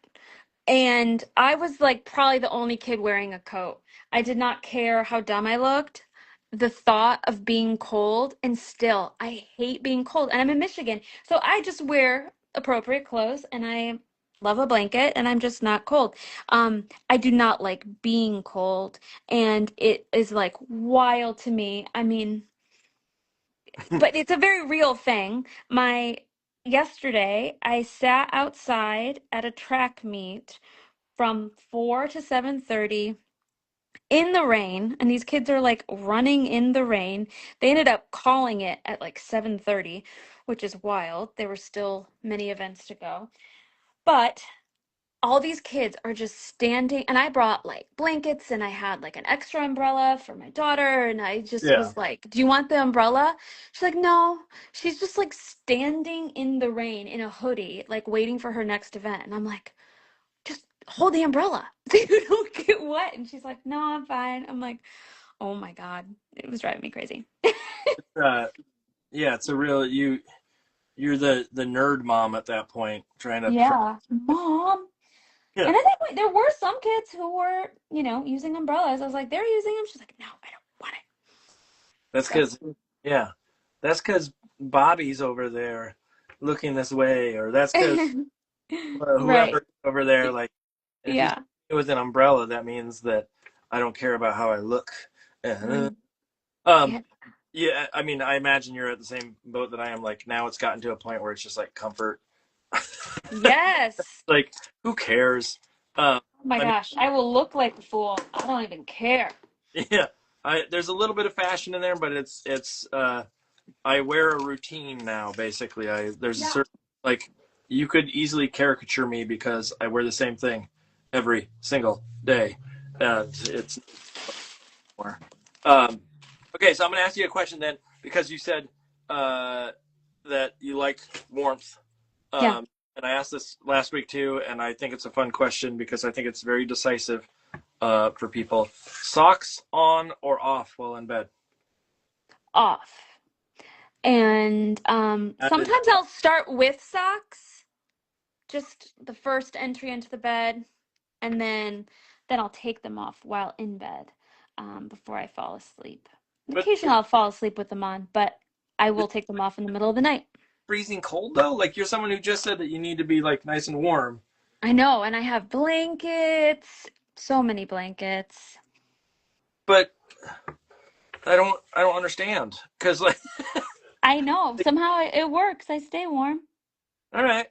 and I was like probably the only kid wearing a coat. I did not care how dumb I looked. The thought of being cold, and still, I hate being cold. And I'm in Michigan, so I just wear appropriate clothes and I love a blanket and I'm just not cold. I do not like being cold, and it is like wild to me. I mean, but it's a very real thing. My Yesterday, I sat outside at a track meet from 4 to 7:30 in the rain, and these kids are like running in the rain. They ended up calling it at like 7:30, which is wild. There were still many events to go. But all these kids are just standing, and I brought like blankets and I had like an extra umbrella for my daughter, and I just Yeah, was like, "Do you want the umbrella?" She's like, "No." She's just like standing in the rain in a hoodie, like waiting for her next event. And I'm like, "Just hold the umbrella so you don't get wet." And she's like, "No, I'm fine." I'm like, "Oh my God." It was driving me crazy. uh, yeah. It's a real you're the nerd mom at that point, trying to Yeah. Mom. yeah. And I think there were some kids who were, using umbrellas. I was like, "They're using them." She's like, "No, I don't want That's it." because yeah, that's because Bobby's over there looking this way, or that's because So, right. whoever over there like. If you see Yeah. me with an umbrella, that means that I don't care about how I look. Uh, Right. Um, Yeah. yeah, I mean, I imagine you're at the same boat that I am. Like now, it's gotten to a point where it's just like comfort. Yes. Like, who cares? Oh my I mean, gosh. I will look like a fool. I don't even care. yeah, there's a little bit of fashion in there, but it's I wear a routine now. Basically, I there's a Yeah. certain like you could easily caricature me because I wear the same thing every single day. It's more. Um, okay, so I'm going to ask you a question then, because you said uh, that you like warmth. Yeah. And I asked this last week too, and I think it's a fun question because I think it's very decisive for people. Socks on or off while in bed? Off. And That is, sometimes I'll start with socks, just the first entry into the bed, and then I'll take them off while in bed, before I fall asleep. And but occasionally I'll fall asleep with them on, but I will take them off in the middle of the night. freezing cold though? Like you're someone who just said that you need to be like nice and warm. I know, and I have blankets, so many blankets. But I don't understand because like I know, somehow it works. I stay warm. all right.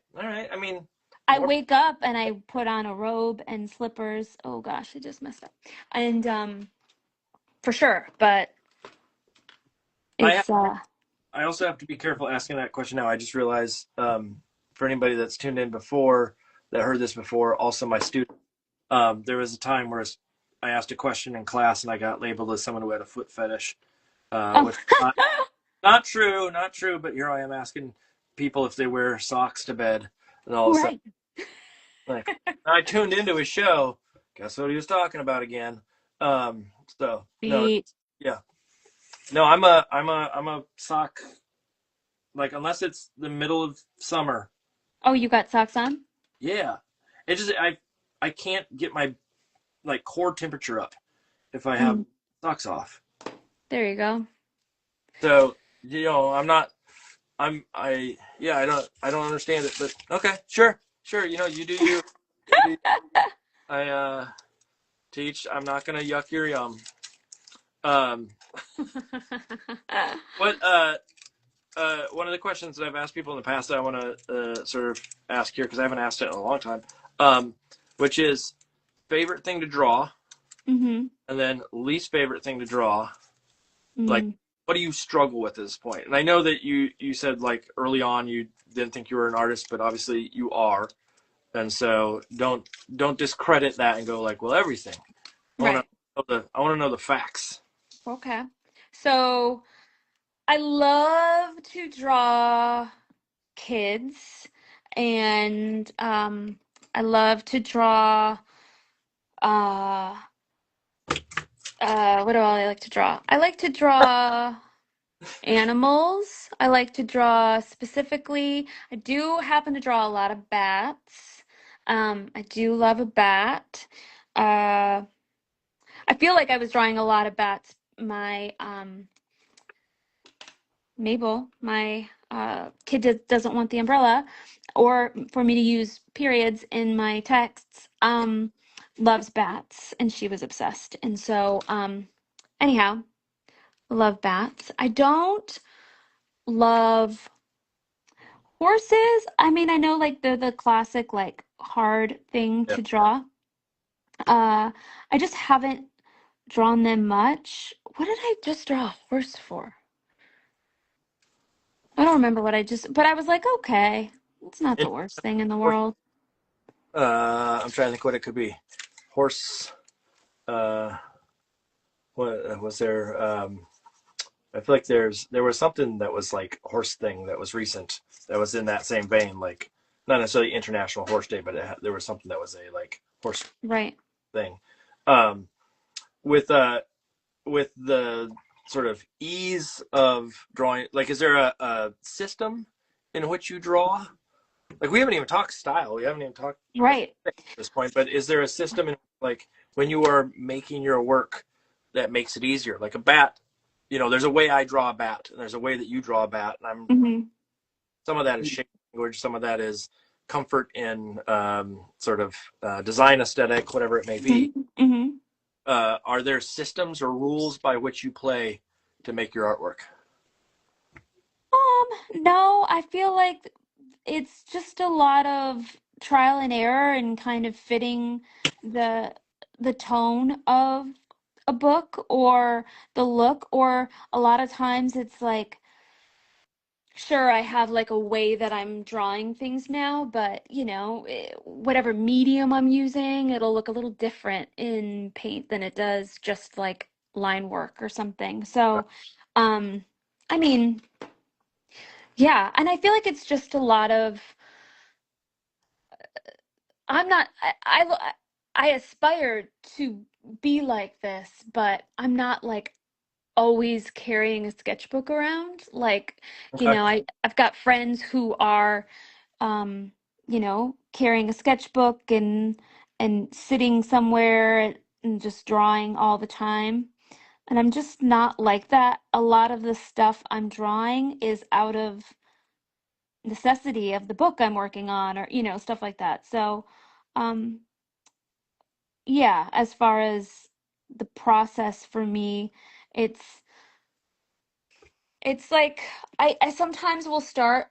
I mean, I more. wake up and I put on a robe and slippers. Oh gosh, I just messed up. And for sure, but I it's I also have to be careful asking that question now. I just realized for anybody that's tuned in before that heard this before, also my student, there was a time where I asked a question in class and I got labeled as someone who had a foot fetish, oh which not true, not true. But here I am asking people if they wear socks to bed, and all of a sudden, right. like I tuned into his show. Guess what he was talking about again? Um, so no, Beat. yeah, no, I'm a sock like unless it's the middle of summer. Oh, you got socks on? Yeah, it just I can't get my like core temperature up if I have Mm, socks off. there you go. So I'm not. I yeah. I don't understand it, but okay, sure, sure. You do you. You do. I teach. I'm not gonna yuck your yum. Um, what one of the questions that I've asked people in the past that I want to sort of ask here because I haven't asked it in a long time, which is favorite thing to draw, Mm-hmm. and then least favorite thing to draw. Like, Mm. what do you struggle with at this point? And I know that you said like early on you didn't think you were an artist, but obviously you are, and so don't discredit that and go like, well, everything. I want to Right. I want to know the facts. Okay. So I love to draw kids and I love to draw uh what do I like to draw? I like to draw animals. I like to draw specifically. I do happen to draw a lot of bats. I do love a bat. Uh I feel like I was drawing a lot of bats. My Mabel, my kid doesn't want the umbrella, or for me to use periods in my texts, loves bats, and she was obsessed. And so, anyhow, love bats. I don't love horses. I mean, I know like they're the classic, like hard thing Yeah. to draw. I just haven't drawn them much. What did I just draw a horse for? I don't remember what I just, but I was like, okay, it's not And the worst thing in the horse, world. I'm trying to think what it could be. Horse. Uh, what was there? I feel like there was something that was like horse thing that was recent that was in that same vein, like not necessarily International Horse Day, but there was something that was a like horse Right. thing. Um, with with the sort of ease of drawing, like, is there a system in which you draw? Like, we haven't even talked style, we haven't even talked Right. at this point, but is there a system in like when you are making your work that makes it easier? Like a bat, there's a way I draw a bat, and there's a way that you draw a bat, and Hmm. some of that is shape language, some of that is comfort in sort of design aesthetic, whatever it may be. Hmm. Hmm. Are there systems or rules by which you play to make your artwork? No, I feel like it's just a lot of trial and error and kind of fitting the the tone of a book or the look, or a lot of times it's like, sure, I have like a way that I'm drawing things now, but whatever medium I'm using, it'll look a little different in paint than it does just like line work or something. So, um, I mean, yeah, and I feel like it's just a lot of, I'm not, I aspire to be like this, but I'm not like always carrying a sketchbook around. Like, Okay. I've got friends who are um, carrying a sketchbook and sitting somewhere and just drawing all the time. And I'm just not like that. A lot of the stuff I'm drawing is out of necessity of the book I'm working on, or stuff like that. So, um, yeah, as far as the process for me, it's it's like I sometimes will start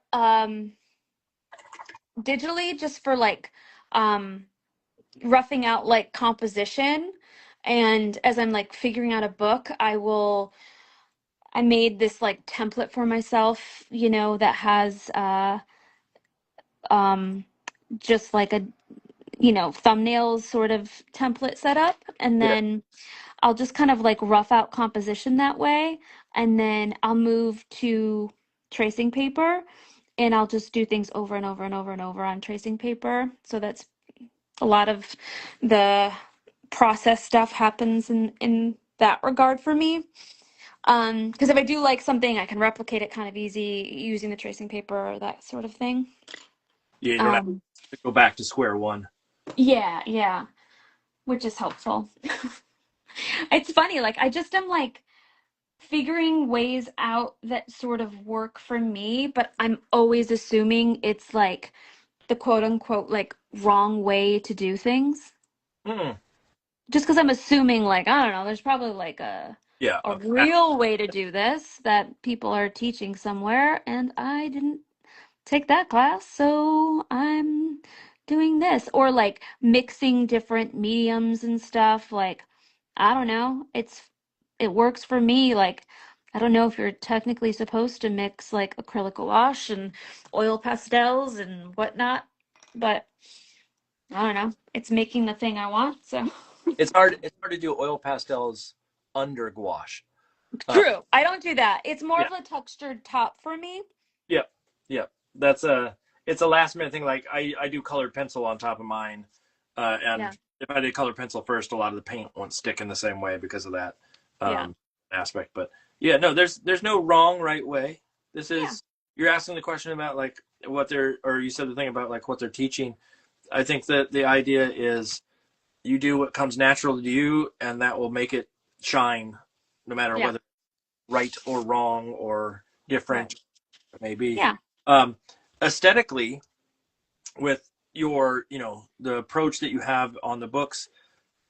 digitally just for like um roughing out like composition, and as I'm like figuring out a book, I made this like template for myself, that has um just like a thumbnails sort of template set up, and Yeah. then I'll just kind of like rough out composition that way, and then I'll move to tracing paper, and I'll just do things over and over and over and over on tracing paper. So that's a lot of the process stuff happens in that regard for me. Because if I do like something, I can replicate it kind of easy using the tracing paper or that sort of thing. You don't have Um, to go back to square one. yeah, yeah, which is helpful. It's funny, like I just am like figuring ways out that sort of work for me, but I'm always assuming it's like the quote unquote like wrong way to do things. Hmm. Just because I'm assuming like, I don't know, there's probably like Yeah. a real way to do this that people are teaching somewhere, and I didn't take that class, so I'm doing this. Or like mixing different mediums and stuff. Like, I don't know. It works for me. Like, I don't know if you're technically supposed to mix like acrylic gouache and oil pastels and whatnot, but I don't know. It's making the thing I want, so It's hard. It's hard to do oil pastels under gouache. Uh, true. I don't do that. It's more yeah. of a textured top for me. Yep. Yep. That's a. It's a last minute thing. Like I do colored pencil on top of mine, Yeah. and if I did colored pencil first, a lot of the paint won't stick in the same way because of that Yeah. um, aspect. But yeah, no, there's no wrong right way. This Yeah. is you're asking the question about like what they're or you said the thing about like what they're teaching. I think that the idea is you do what comes natural to you, and that will make it shine, no matter Yeah. whether right or wrong or different Right. it may be. Yeah. Um, Aesthetically, with your the approach that you have on the books,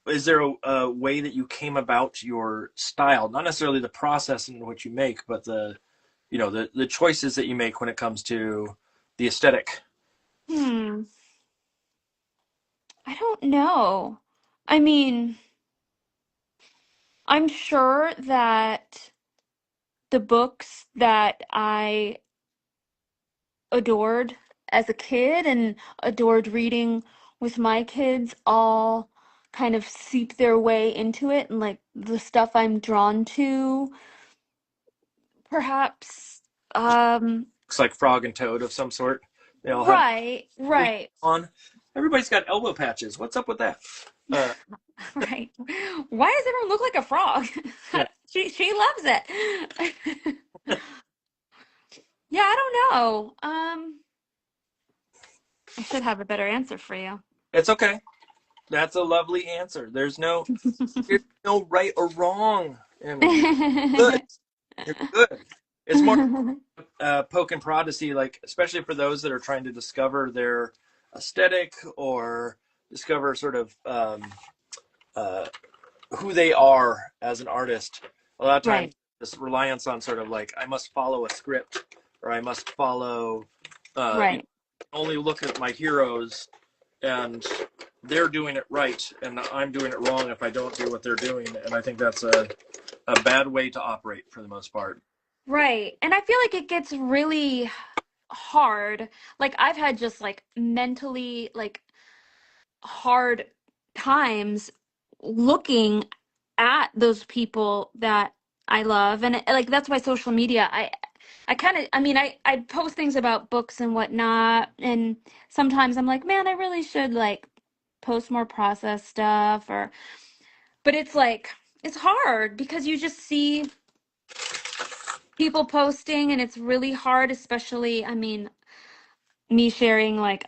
is there a way that you came about your style? Not necessarily the process in which you make, but the choices that you make when it comes to the aesthetic. Hmm. I don't know. I mean, I'm sure that the books that I adored as a kid and adored reading with my kids all kind of seep their way into it, and like the stuff I'm drawn to, perhaps. Looks like Frog and Toad of some sort. They all have Right, right. on. Everybody's got elbow patches. What's up with that? Uh, Right. Why does everyone look like a frog? yeah, She loves it. Yeah, I don't know. I should have a better answer for you. it's okay. That's a lovely answer. There's no right or wrong, Emmy. You're good. You're good. It's more poke and prod to see, like, especially for those that are trying to discover their aesthetic or discover sort of uh, who they are as an artist. A lot of times, Right, this reliance on sort of like I must follow a script or I must follow, right. only look at my heroes and they're doing it right and I'm doing it wrong if I don't do what they're doing. And I think that's a bad way to operate for the most part. Right. And I feel like it gets really hard. Like I've had just like mentally like hard times looking at those people that I love. And like that's why social media, I kind of, I mean, I post things about books and whatnot, and sometimes I'm like, man, I really should like post more process stuff, or, but it's like, it's hard because you just see people posting, and it's really hard, especially, I mean, me sharing, like,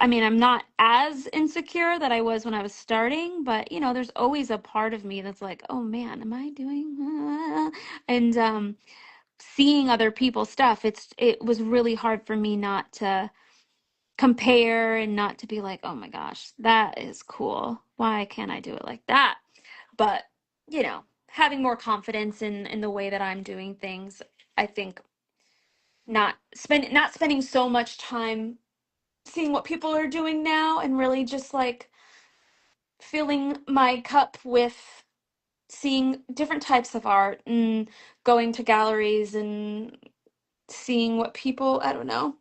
I mean, I'm not as insecure that I was when I was starting, but there's always a part of me that's like, oh man, am I doing, and, seeing other people's stuff, it was really hard for me not to compare and not to be like, oh my gosh, that is cool. Why can't I do it like that? But, having more confidence in the way that I'm doing things, I think not spending so much time seeing what people are doing now and really just like filling my cup with seeing different types of art and going to galleries and seeing what people, I don't know,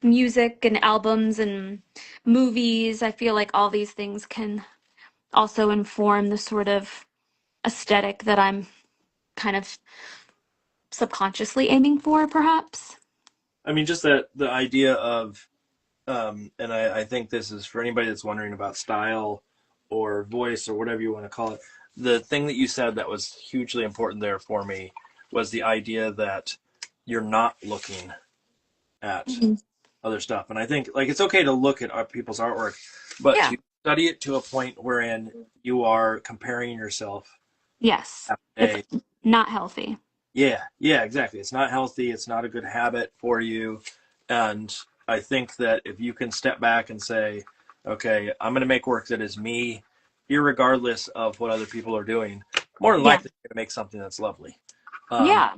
music and albums and movies. I feel like all these things can also inform the sort of aesthetic that I'm kind of subconsciously aiming for, perhaps. I mean, just that the idea of, and I think this is for anybody that's wondering about style or voice or whatever you want to call it. The thing that you said that was hugely important there for me was the idea that you're not looking at Mhm. other stuff. And I think like it's okay to look at people's artwork, but Yeah. to study it to a point wherein you are comparing yourself Yes. It's every day. not healthy. Yeah, exactly. It's not healthy. It's not a good habit for you. And I think that if you can step back and say, okay, I'm going to make work that is me, irregardless of what other people are doing, more than Yeah. likely you're going to make something that's lovely, Yeah.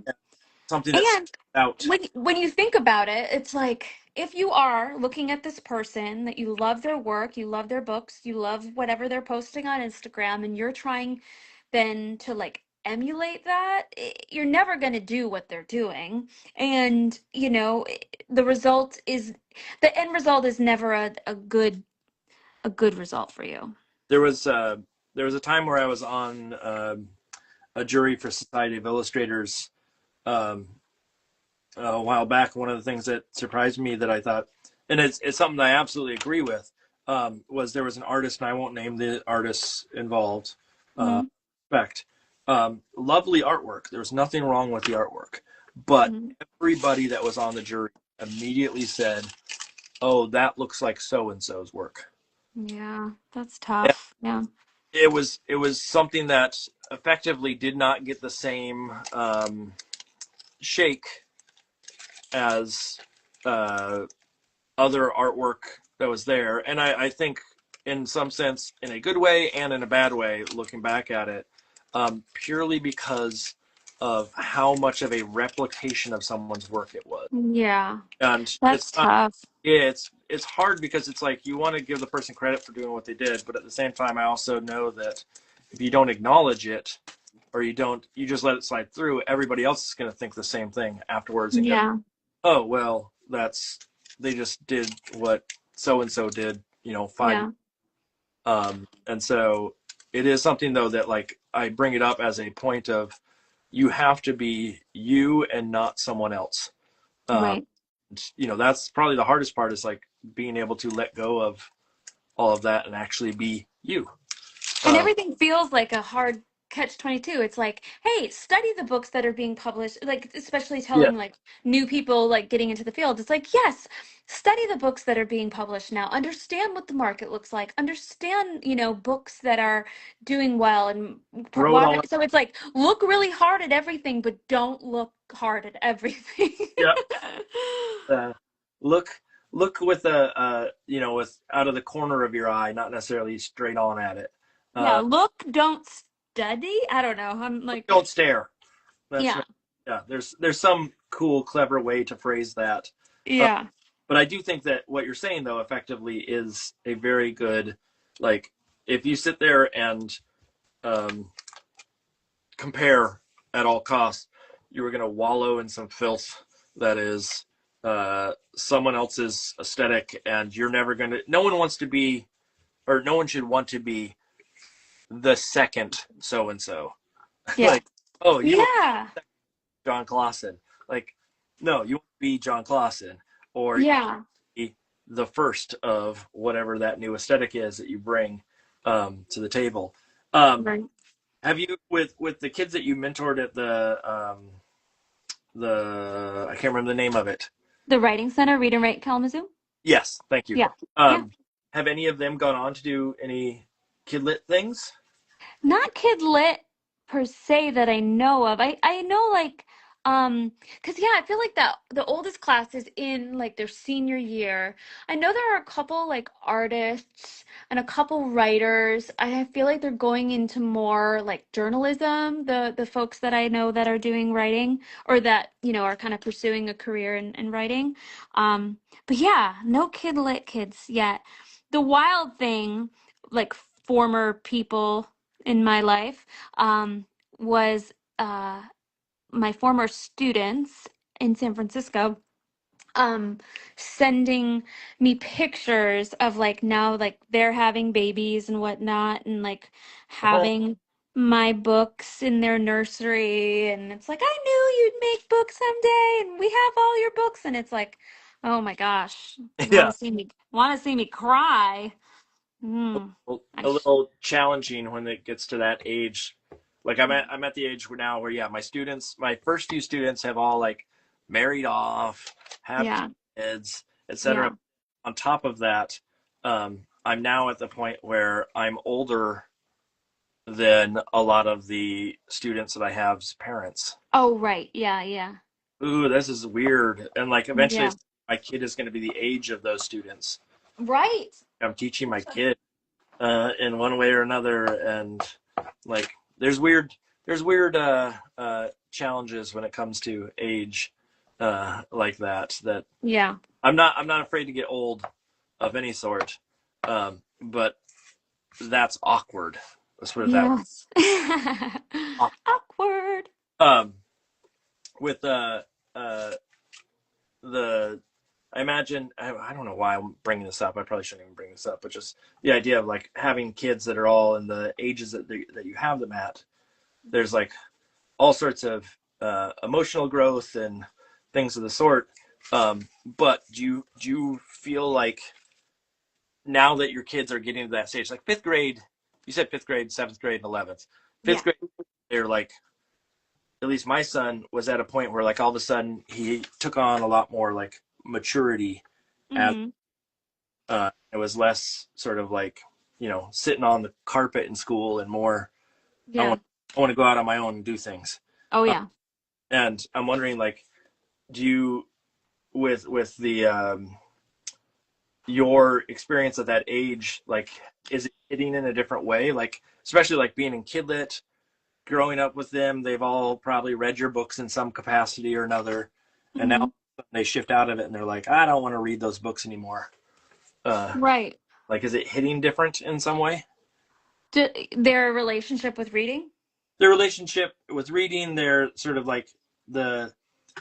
something that stands And out. when you think about it, it's like if you are looking at this person that you love their work, you love their books, you love whatever they're posting on Instagram, and you're trying then to like emulate that, you're never going to do what they're doing. And, the result is the end result is never a good result for you. There was there was a time where I was on a jury for Society of Illustrators um, a while back. One of the things that surprised me that I thought, and it's something that I absolutely agree with, was there was an artist, and I won't name the artists involved. Hmm. Respect, lovely artwork. There was nothing wrong with the artwork, but Hmm. everybody that was on the jury immediately said, "Oh, that looks like so and so's work." Yeah, that's And tough. Yeah. it was something that effectively did not get the same shake as uh, other artwork that was there. And I think, in some sense, in a good way and in a bad way, looking back at it, purely because of how much of a replication of someone's work it was. Yeah, And it's that's not, tough. yeah, it's hard because it's like you want to give the person credit for doing what they did, but at the same time, I also know that if you don't acknowledge it or you just let it slide through, everybody else is going to think the same thing afterwards and go, Yeah. oh well, they just did what so and so did, 5 years. Yeah. And so it is something though that like I bring it up as a point of you have to be you and not someone else. um, Right. that's probably the hardest part, is like being able to let go of all of that and actually be you. And um, everything feels like a hard catch 22. It's like, hey, study the books that are being published, like especially yeah, telling like new people like getting into the field. It's like, yes, study the books that are being published now. Understand what the market looks like. Understand, books that are doing well and throw it all. so it's like look really hard at everything, but don't look hard at everything. Yeah. uh, look with with out of the corner of your eye, not necessarily straight on at it. Yeah, uh, look, don't study. I don't know. I'm like, don't stare. That's yeah, right. Yeah, there's some cool, clever way to phrase that. Uh, yeah, but I do think that what you're saying, though, effectively is a very good, like, if you sit there and um, compare at all costs, you are going to wallow in some filth that is someone else's aesthetic, and you're never going to. No one wants to be, or no one should want to be the second so and so. yeah, Like, oh, you want yeah, John Clausen. Like, no, you want to be John Clausen, or you yeah. be the first of whatever that new aesthetic is that you bring to the table. Um, Right. have you, with the kids that you mentored at the I can't remember the name of it. The Writing Center, Read and Write Kalamazoo. Yes, thank you. Yeah, yeah. Um, have any of them gone on to do any kidlit things? Not kid lit per se that I know of. I know like because yeah, I feel like that the oldest class is in like their senior year. I know there are a couple like artists and a couple writers. I feel like they're going into more like journalism, the folks that I know that are doing writing or that, are kind of pursuing a career in writing. Um but yeah, no kid lit kids yet. The wild thing, like former people in my life was uh, my former students in San Francisco um, sending me pictures of like now like they're having babies and whatnot and like having my books in their nursery and it's like I knew you'd make books someday and we have all your books and it's like oh my gosh you Yeah, want to see me cry. mm, I a sh- little challenging when it gets to that age. Like I'm at the age where now where, yeah, my first few students have all like married off, have yeah. kids, etc. Yeah. On top of that, I'm now at the point where I'm older than a lot of the students that I have's parents. Oh, right. Yeah, yeah. Ooh, this is weird. And like eventually Yeah. my kid is going to be the age of those students. Right. I'm teaching my kid in one way or another, and like there's weird challenges when it comes to age like that. That Yeah. I'm not afraid to get old of any sort, but that's awkward. Let's put it that way. Yes. Awkward. Um, with uh, the I imagine I don't know why I'm bringing this up. I probably shouldn't even bring this up, but just the idea of like having kids that are all in the ages that you have them at. There's like all sorts of emotional growth and things of the sort. But do you feel like now that your kids are getting to that stage, like fifth grade, you said fifth grade, seventh grade, and 11th, fifth Yeah. grade, they're like, at least my son was at a point where like all of a sudden he took on a lot more like maturity as Hmm. it was less sort of like sitting on the carpet in school and more I Yeah. want I want to go out on my own and do things. Oh, uh, yeah. and I'm wondering like do you with the your experience at that age, like is it hitting in a different way, like especially like being in kidlit, growing up with them, they've all probably read your books in some capacity or another, and Hmm. now they shift out of it and they're like, I don't want to read those books anymore. uh Right. like is it hitting different in some way? Their relationship with reading? Their relationship with reading, they're sort of like the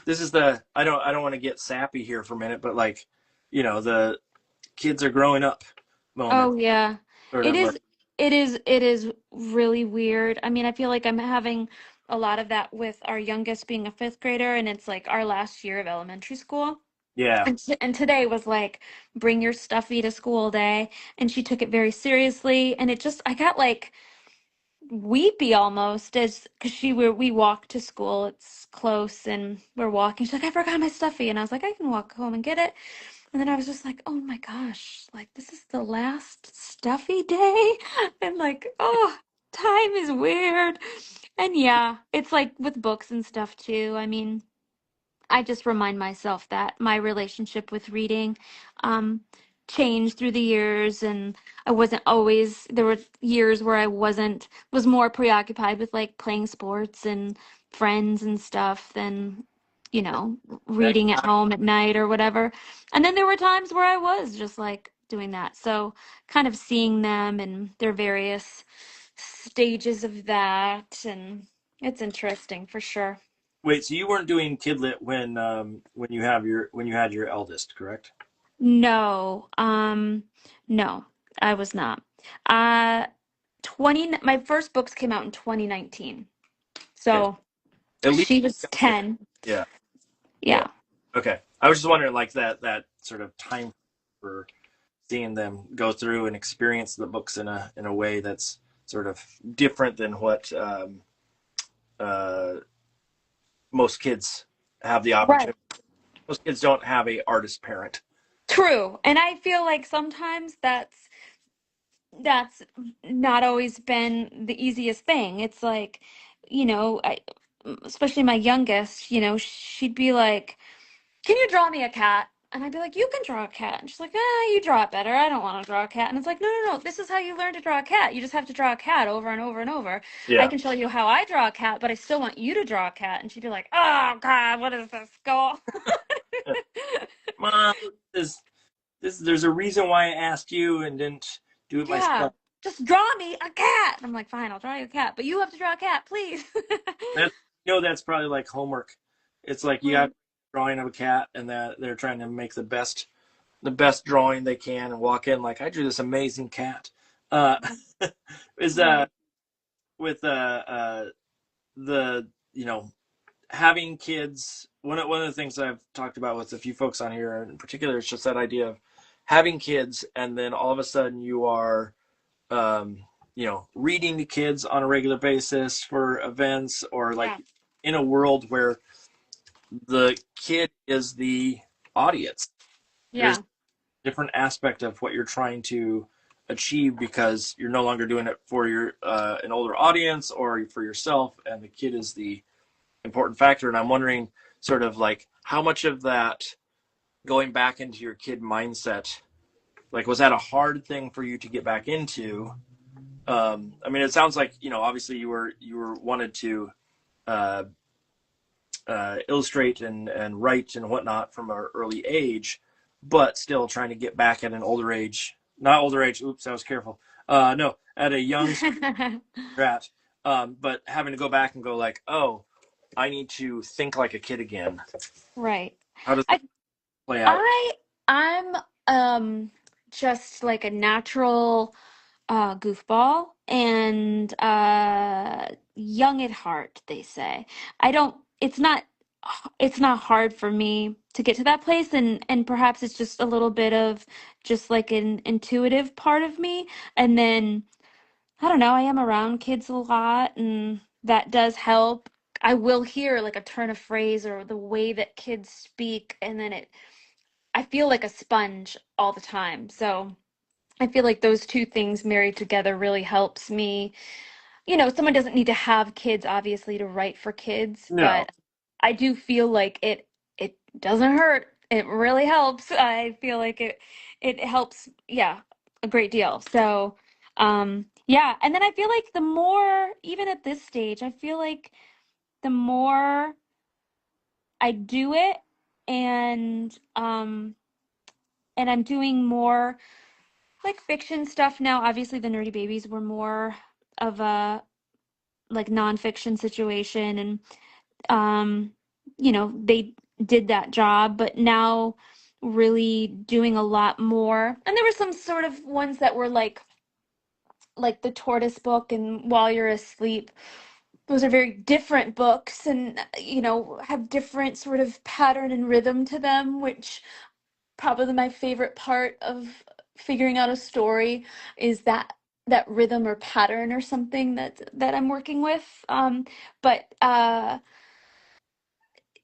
this is the I don't want to get sappy here for a minute, but like the kids are growing up moment, Oh, yeah. sort It of like. is it is really weird. I mean, I feel like I'm having a lot of that with our youngest being a fifth grader, and it's like our last year of elementary school. Yeah. And today was like, bring your stuffy to school day, and she took it very seriously, and I got like weepy almost as because we walked to school. It's close, and we're walking. She's like, I forgot my stuffy, and I was like, I can walk home and get it. And then I was just like, oh my gosh, like this is the last stuffy day. And like, oh, time is weird. And yeah, it's like with books and stuff too. I mean, I just remind myself that my relationship with reading um, changed through the years, and I wasn't always, there were years where was more preoccupied with like playing sports and friends and stuff than, That reading at home at night or whatever. And then there were times where I was just like doing that. So kind of seeing them and their various stages of that, and it's interesting for sure. Wait, so you weren't doing kidlit when you had your eldest, correct? No, no, I was not. Uh, my first books came out in 2019. Okay. So At least she was younger. 10. Yeah. Yeah. Yeah. Okay. I was just wondering like that sort of time for seeing them go through and experience the books in a way that's sort of different than what uh, most kids have the Right. opportunity. Most kids don't have a artist parent. True. And I feel like sometimes that's not always been the easiest thing. It's like, especially my youngest, she'd be like, can you draw me a cat? And I'd be like, you can draw a cat. And she's like, you draw it better. I don't want to draw a cat. And it's like, no, no, no. This is how you learn to draw a cat. You just have to draw a cat over and over and over. I Yeah. can show you how I draw a cat, but I still want you to draw a cat. And she'd be like, oh, God, what is this? Go on. Mom, there's a reason why I asked you and didn't do it Yeah, myself. just draw me a cat. And I'm like, fine, I'll draw you a cat, but you have to draw a cat, please. That that's probably like homework. It's like you got Right. a drawing of a cat, and that they're trying to make the best drawing they can, and walk in like I drew this amazing cat. Uh, is Right. with the having kids. One of the things I've talked about with a few folks on here, in particular, is just that idea of having kids, and then all of a sudden you are um, reading to kids on a regular basis for events, or like Yeah. in a world where the kid is the audience. there's Yeah. different aspect of what you're trying to achieve because you're no longer doing it for your an older audience or for yourself, and the kid is the important factor. And I'm wondering, sort of like, how much of that going back into your kid mindset, like, was that a hard thing for you to get back into? I mean, it sounds like, obviously you were wanted to uh, illustrate and write and whatnot from an early age, but still trying to get back at an older age. Not older age. Oops, I was careful. No, at a young strat, but having to go back and go like, oh, I need to think like a kid again. Right. How does that I play out? I I'm just like a natural goofball and young at heart, they say. I don't it's not hard for me to get to that place, and perhaps it's just a little bit of just like an intuitive part of me. And then I don't know, I am around kids a lot and that does help. I will hear like a turn of phrase or the way that kids speak, and then I feel like a sponge all the time. So I feel like those two things married together really helps me. Someone doesn't need to have kids obviously to write for kids, No. but I do feel like it doesn't hurt. It really helps. I feel like it helps, yeah, a great deal. So, yeah, and then I feel like the more, even at this stage, I feel like the more I do it and and I'm doing more like fiction stuff now. Obviously, the Nerdy Babies were more of a like nonfiction situation, and they did that job, but now really doing a lot more. And there were some sort of ones that were like the Tortoise book and While You're Asleep. Those are very different books and have different sort of pattern and rhythm to them, which probably my favorite part of figuring out a story is that rhythm or pattern or something that I'm working with. But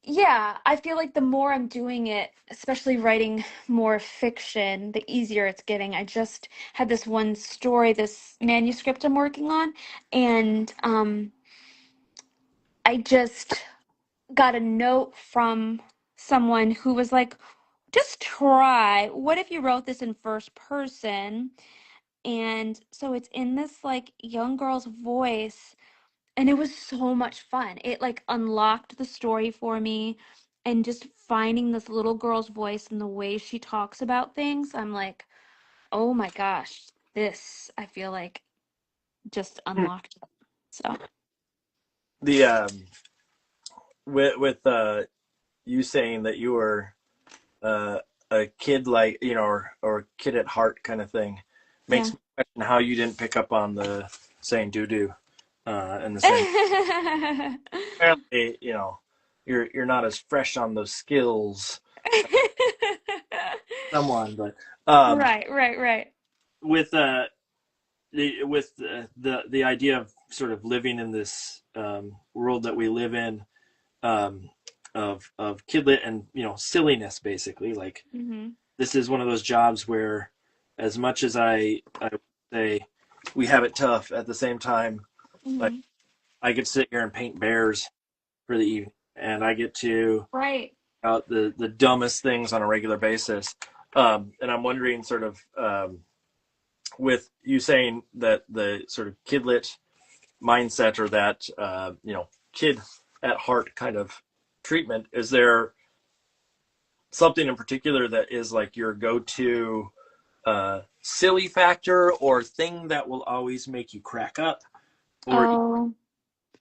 yeah, I feel like the more I'm doing it, especially writing more fiction, the easier it's getting. I just had this one story, this manuscript I'm working on, and I just got a note from someone who was like, just try. What if you wrote this in first person? And so it's in this like young girl's voice, and it was so much fun. It like unlocked the story for me, and just finding this little girl's voice and the way she talks about things, I'm like, oh my gosh, this I feel like just unlocked it. So The with you saying that you were uh, a kid, like, or kid at heart kind of thing, makes yeah. me question how you didn't pick up on the saying doo-doo in the same. Apparently, you're not as fresh on those skills as someone, but Right, right, right. with the idea of sort of living in this world that we live in, um, of kidlit and silliness, basically, like, Mhm. this is one of those jobs where, as much as I would say we have it tough, at the same time, like, Mhm. I could sit here and paint bears for the evening, and I get to Right. out the dumbest things on a regular basis. And I'm wondering, sort of, with you saying that the sort of kidlit mindset, or that kid at heart kind of treatment, is there something in particular that is like your go-to silly factor or thing that will always make you crack up, or Oh.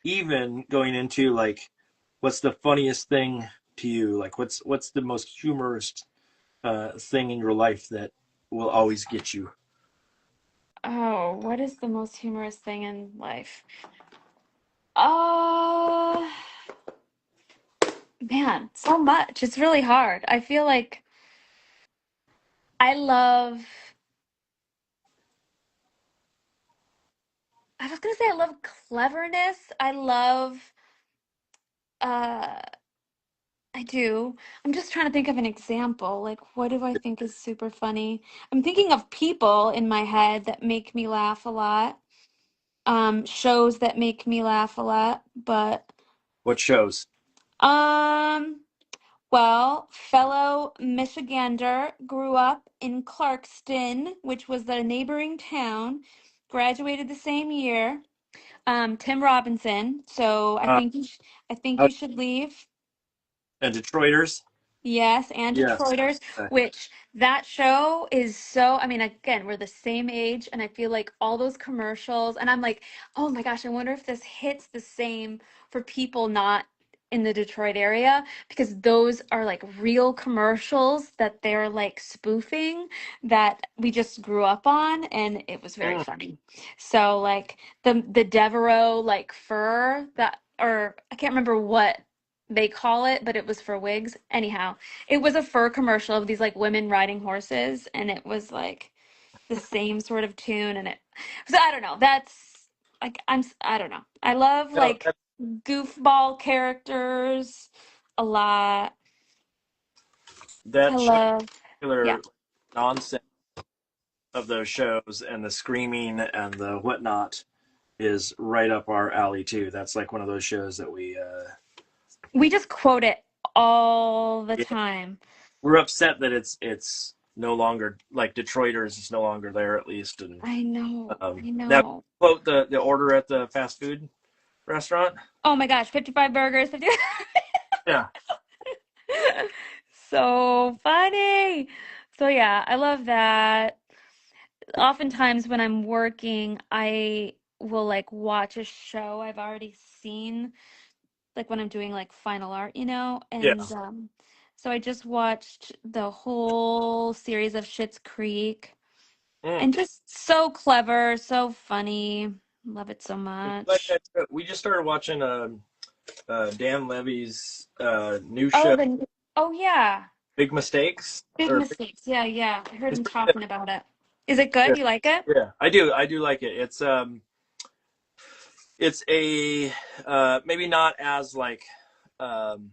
even going into like, what's the funniest thing to you, like what's the most humorous thing in your life that will always get you? Oh, what is the most humorous thing in life? Uh, Man, so much. It's really hard. I feel like I love, I was gonna say I love cleverness. I love, uh, I do. I'm just trying to think of an example. Like, what do I think is super funny? I'm thinking of people in my head that make me laugh a lot. Shows that make me laugh a lot, but What shows? um, well, fellow Michigander grew up in Clarkston, which was the neighboring town, graduated the same year. Tim Robinson. So Uh, I think uh, you should leave. and Detroiters? Yes, and Yes. Detroiters, Okay. which that show is so, I mean, again, we're the same age, and I feel like all those commercials, and I'm like, oh my gosh, I wonder if this hits the same for people not in the Detroit area, because those are like real commercials that they're like spoofing that we just grew up on, and it was very Mm. funny. So like the Devereaux like fur that, or I can't remember what they call it, but it was for wigs. Anyhow, it was a fur commercial of these like women riding horses, and it was like the same sort of tune, and it. So I don't know. That's like I don't know. I love No, like goofball characters a lot. I that show, love, yeah. particular nonsense of those shows and the screaming and the whatnot is right up our alley too. That's like one of those shows that We just quote it all the yeah, time. we're upset that it's no longer like Detroiters. It's no longer there at least. And I know. I now know. quote the order at the fast food restaurant. Oh my gosh, 55 burgers, 50. Yeah, So funny. So yeah, I love that. Oftentimes when I'm working, I will like watch a show I've already seen, like when I'm doing like final art, yeah. and so I just watched the whole series of Schitt's Creek, Mm. and just so clever, so funny. Love it so If you like much. that show, we just started watching Dan Levy's new Oh, show, the oh yeah, Big Mistakes. Big Or Mistakes. Yeah, yeah. I heard it's him pretty good. talking about it. Is it good? Yeah, You like it? yeah. I do like it. It's a maybe not as like um,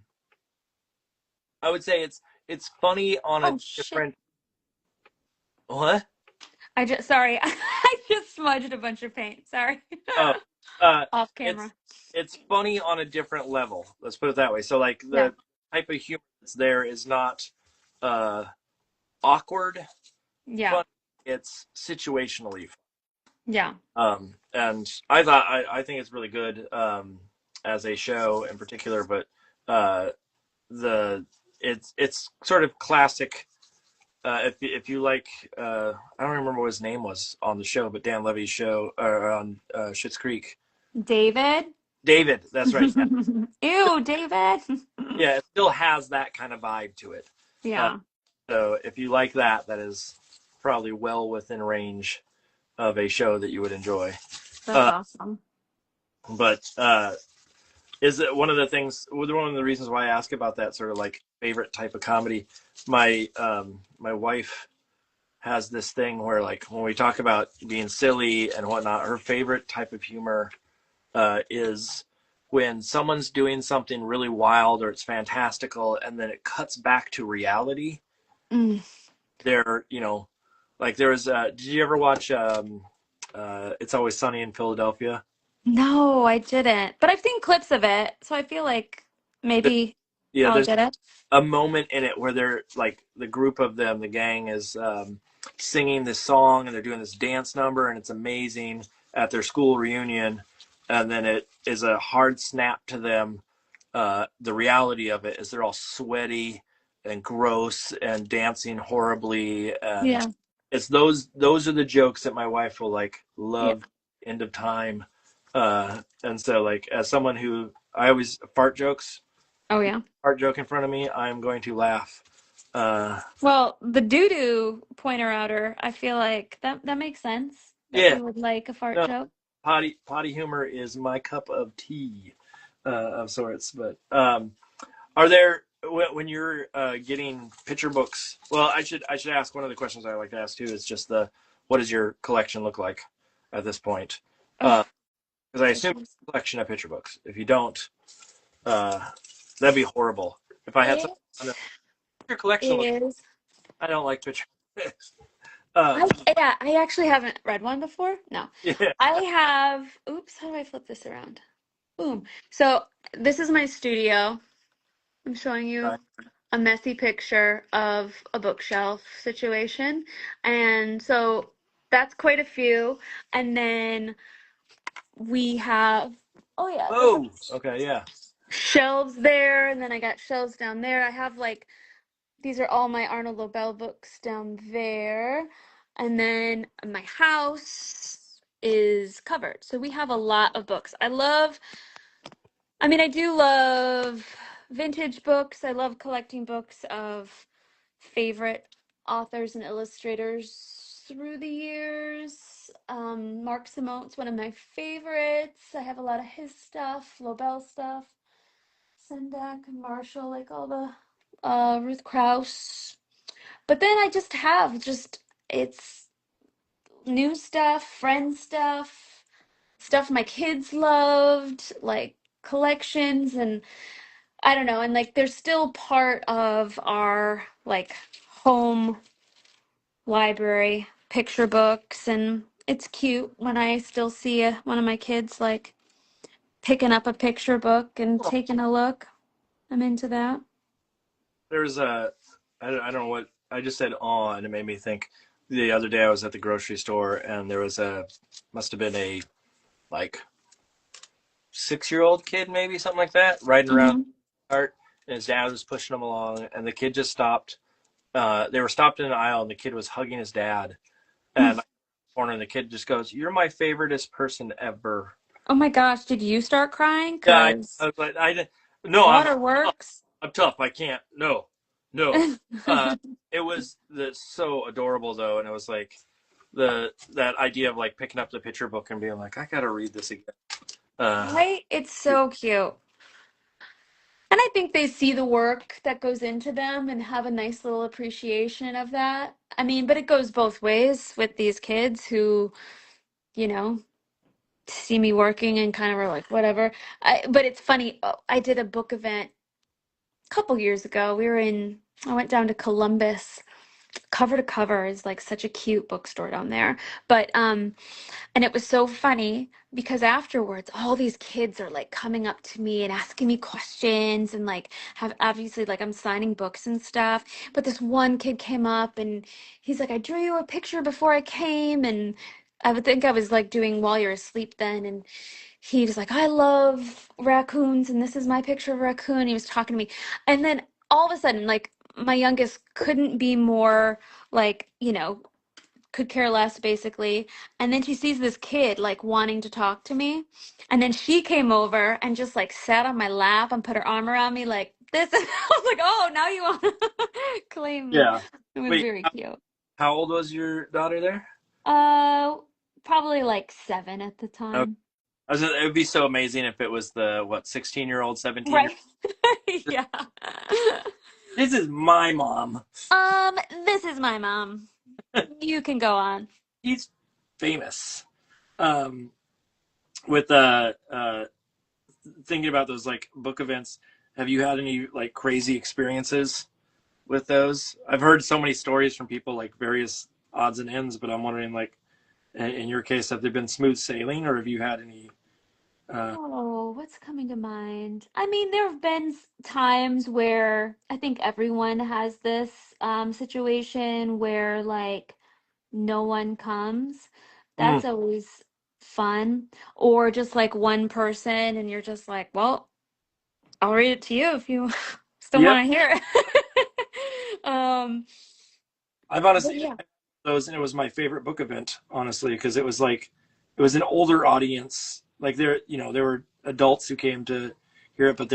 I would say it's funny on a Oh shit. different what? I just sorry. I just smudged a bunch of paint. Sorry. Oh, uh, Off it's camera. it's funny on a different level. Let's put it that way. So like Yeah. the type of humor that's there is not uh, awkward Yeah. fun. It's situationally Yeah. and I think it's really good as a show in particular, but uh, the it's sort of classic. If you like, I don't remember what his name was on the show, but Dan Levy's show on Schitt's Creek. David. David, that's right. Yeah, Ew, David. yeah, it still has that kind of vibe to it. Uh, Yeah. so if you like that, that is probably well within range of a show that you would enjoy. That's Uh, awesome. but is it one of the things? One of the reasons why I ask about that sort of like favorite type of comedy? My wife has this thing where like when we talk about being silly and whatnot, her favorite type of humor is when someone's doing something really wild or it's fantastical, and then it cuts back to reality. Mm. There, like there was. Did you ever watch It's Always Sunny in Philadelphia? No, I didn't. But I've seen clips of it, so I feel like maybe Yeah, I'll there's get it. a moment in it where they're like the group of them, the gang is singing this song and they're doing this dance number and it's amazing at their school reunion, and then it is a hard snap to them. The reality of it is they're all sweaty and gross and dancing horribly, and Yeah. it's those are the jokes that my wife will like Yeah. love. End of time, and so like as someone who I always fart jokes Oh yeah. fart joke in front of me, I'm going to laugh. Uh, Well, the doodoo pointer outer, I feel like that makes sense that yeah, you would like a fart no, joke. potty humor is my cup of tea of sorts. But are there when you're getting picture books? Well, I should ask one of the questions I like to ask too. Is just the what does your collection look like at this point? Oh, Because I good assume you question. have a collection of picture books. If you don't, uh, that'd be horrible. If I had It some on a picture collection, is. I don't like picture. um, Yeah, I actually haven't read one before. No. yeah. I have, oops, how do I flip this around? Boom. So this is my studio. I'm showing you a messy picture of a bookshelf situation. And so that's quite a few. And then we have, oh yeah, there's Oh, okay, yeah. shelves there. And then I got shelves down there. I have like, these are all my Arnold Lobel books down there. And then my house is covered. So we have a lot of books. I do love vintage books. I love collecting books of favorite authors and illustrators through the years. Mark Simone's one of my favorites. I have a lot of his stuff, Lobel stuff, Sendak and Marshall, like all the Ruth Krauss. But then I just have it's new stuff, friend stuff, stuff my kids loved, like collections, and I don't know, and like they're still part of our like home library, picture books, and it's cute when I still see one of my kids like picking up a picture book and taking a look. I'm into that. There's a, I don't know what I just said and it made me think. The other day I was at the grocery store and there was must have been a like 6-year old kid, maybe something like that, riding around Hmm. the cart, and his dad was pushing him along, and the kid just stopped. They were stopped in an aisle, and the kid was hugging his dad, and corner, and the kid just goes, "You're my favoriteest person ever." Oh my gosh, did you start crying? Yeah, Cause I was like, I didn't. No, waterworks. I'm tough. I can't. No, no. Uh, it was so adorable though, and it was like that idea of like picking up the picture book and being like, I gotta read this again. Right? It's so cute. And I think they see the work that goes into them and have a nice little appreciation of that. But it goes both ways with these kids who, you know, see me working and kind of are like, whatever. But it's funny. I did a book event a couple years ago. I went down to Columbus. Cover to Cover is like such a cute bookstore down there. But and it was so funny because afterwards, all these kids are like coming up to me and asking me questions and like have obviously like I'm signing books and stuff. But this one kid came up and he's like, I drew you a picture before I came. And I would think I was like doing While You're Asleep then. And he was like, I love raccoons and this is my picture of a raccoon. He was talking to me. And then all of a sudden, like my youngest couldn't be more like, could care less basically. And then she sees this kid like wanting to talk to me. And then she came over and just like sat on my lap and put her arm around me like this. And I was like, oh, now you want to claim me. Yeah. It was Wait, very cute. how old was your daughter there? Uh, Probably like 7 at the Okay. time. It would be so amazing if it was the what 16-year-old, 17-year. Right. Yeah. This is my mom. This is my mom. You can go on. He's famous. Um, with thinking about those like book events, have you had any like crazy experiences with those? I've heard so many stories from people like various odds and ends, but I'm wondering like in your case, have they been smooth sailing, or have you had any? Oh, what's coming to mind? There have been times where I think everyone has this situation where like no one comes. Mm, That's always fun. Or just like one person and you're just like, well, I'll read it to you if you still yeah, want to hear it. I've But honestly yeah. those, and it was my favorite book event, honestly, because it was like it was an older audience. Like there were adults who came to hear it, but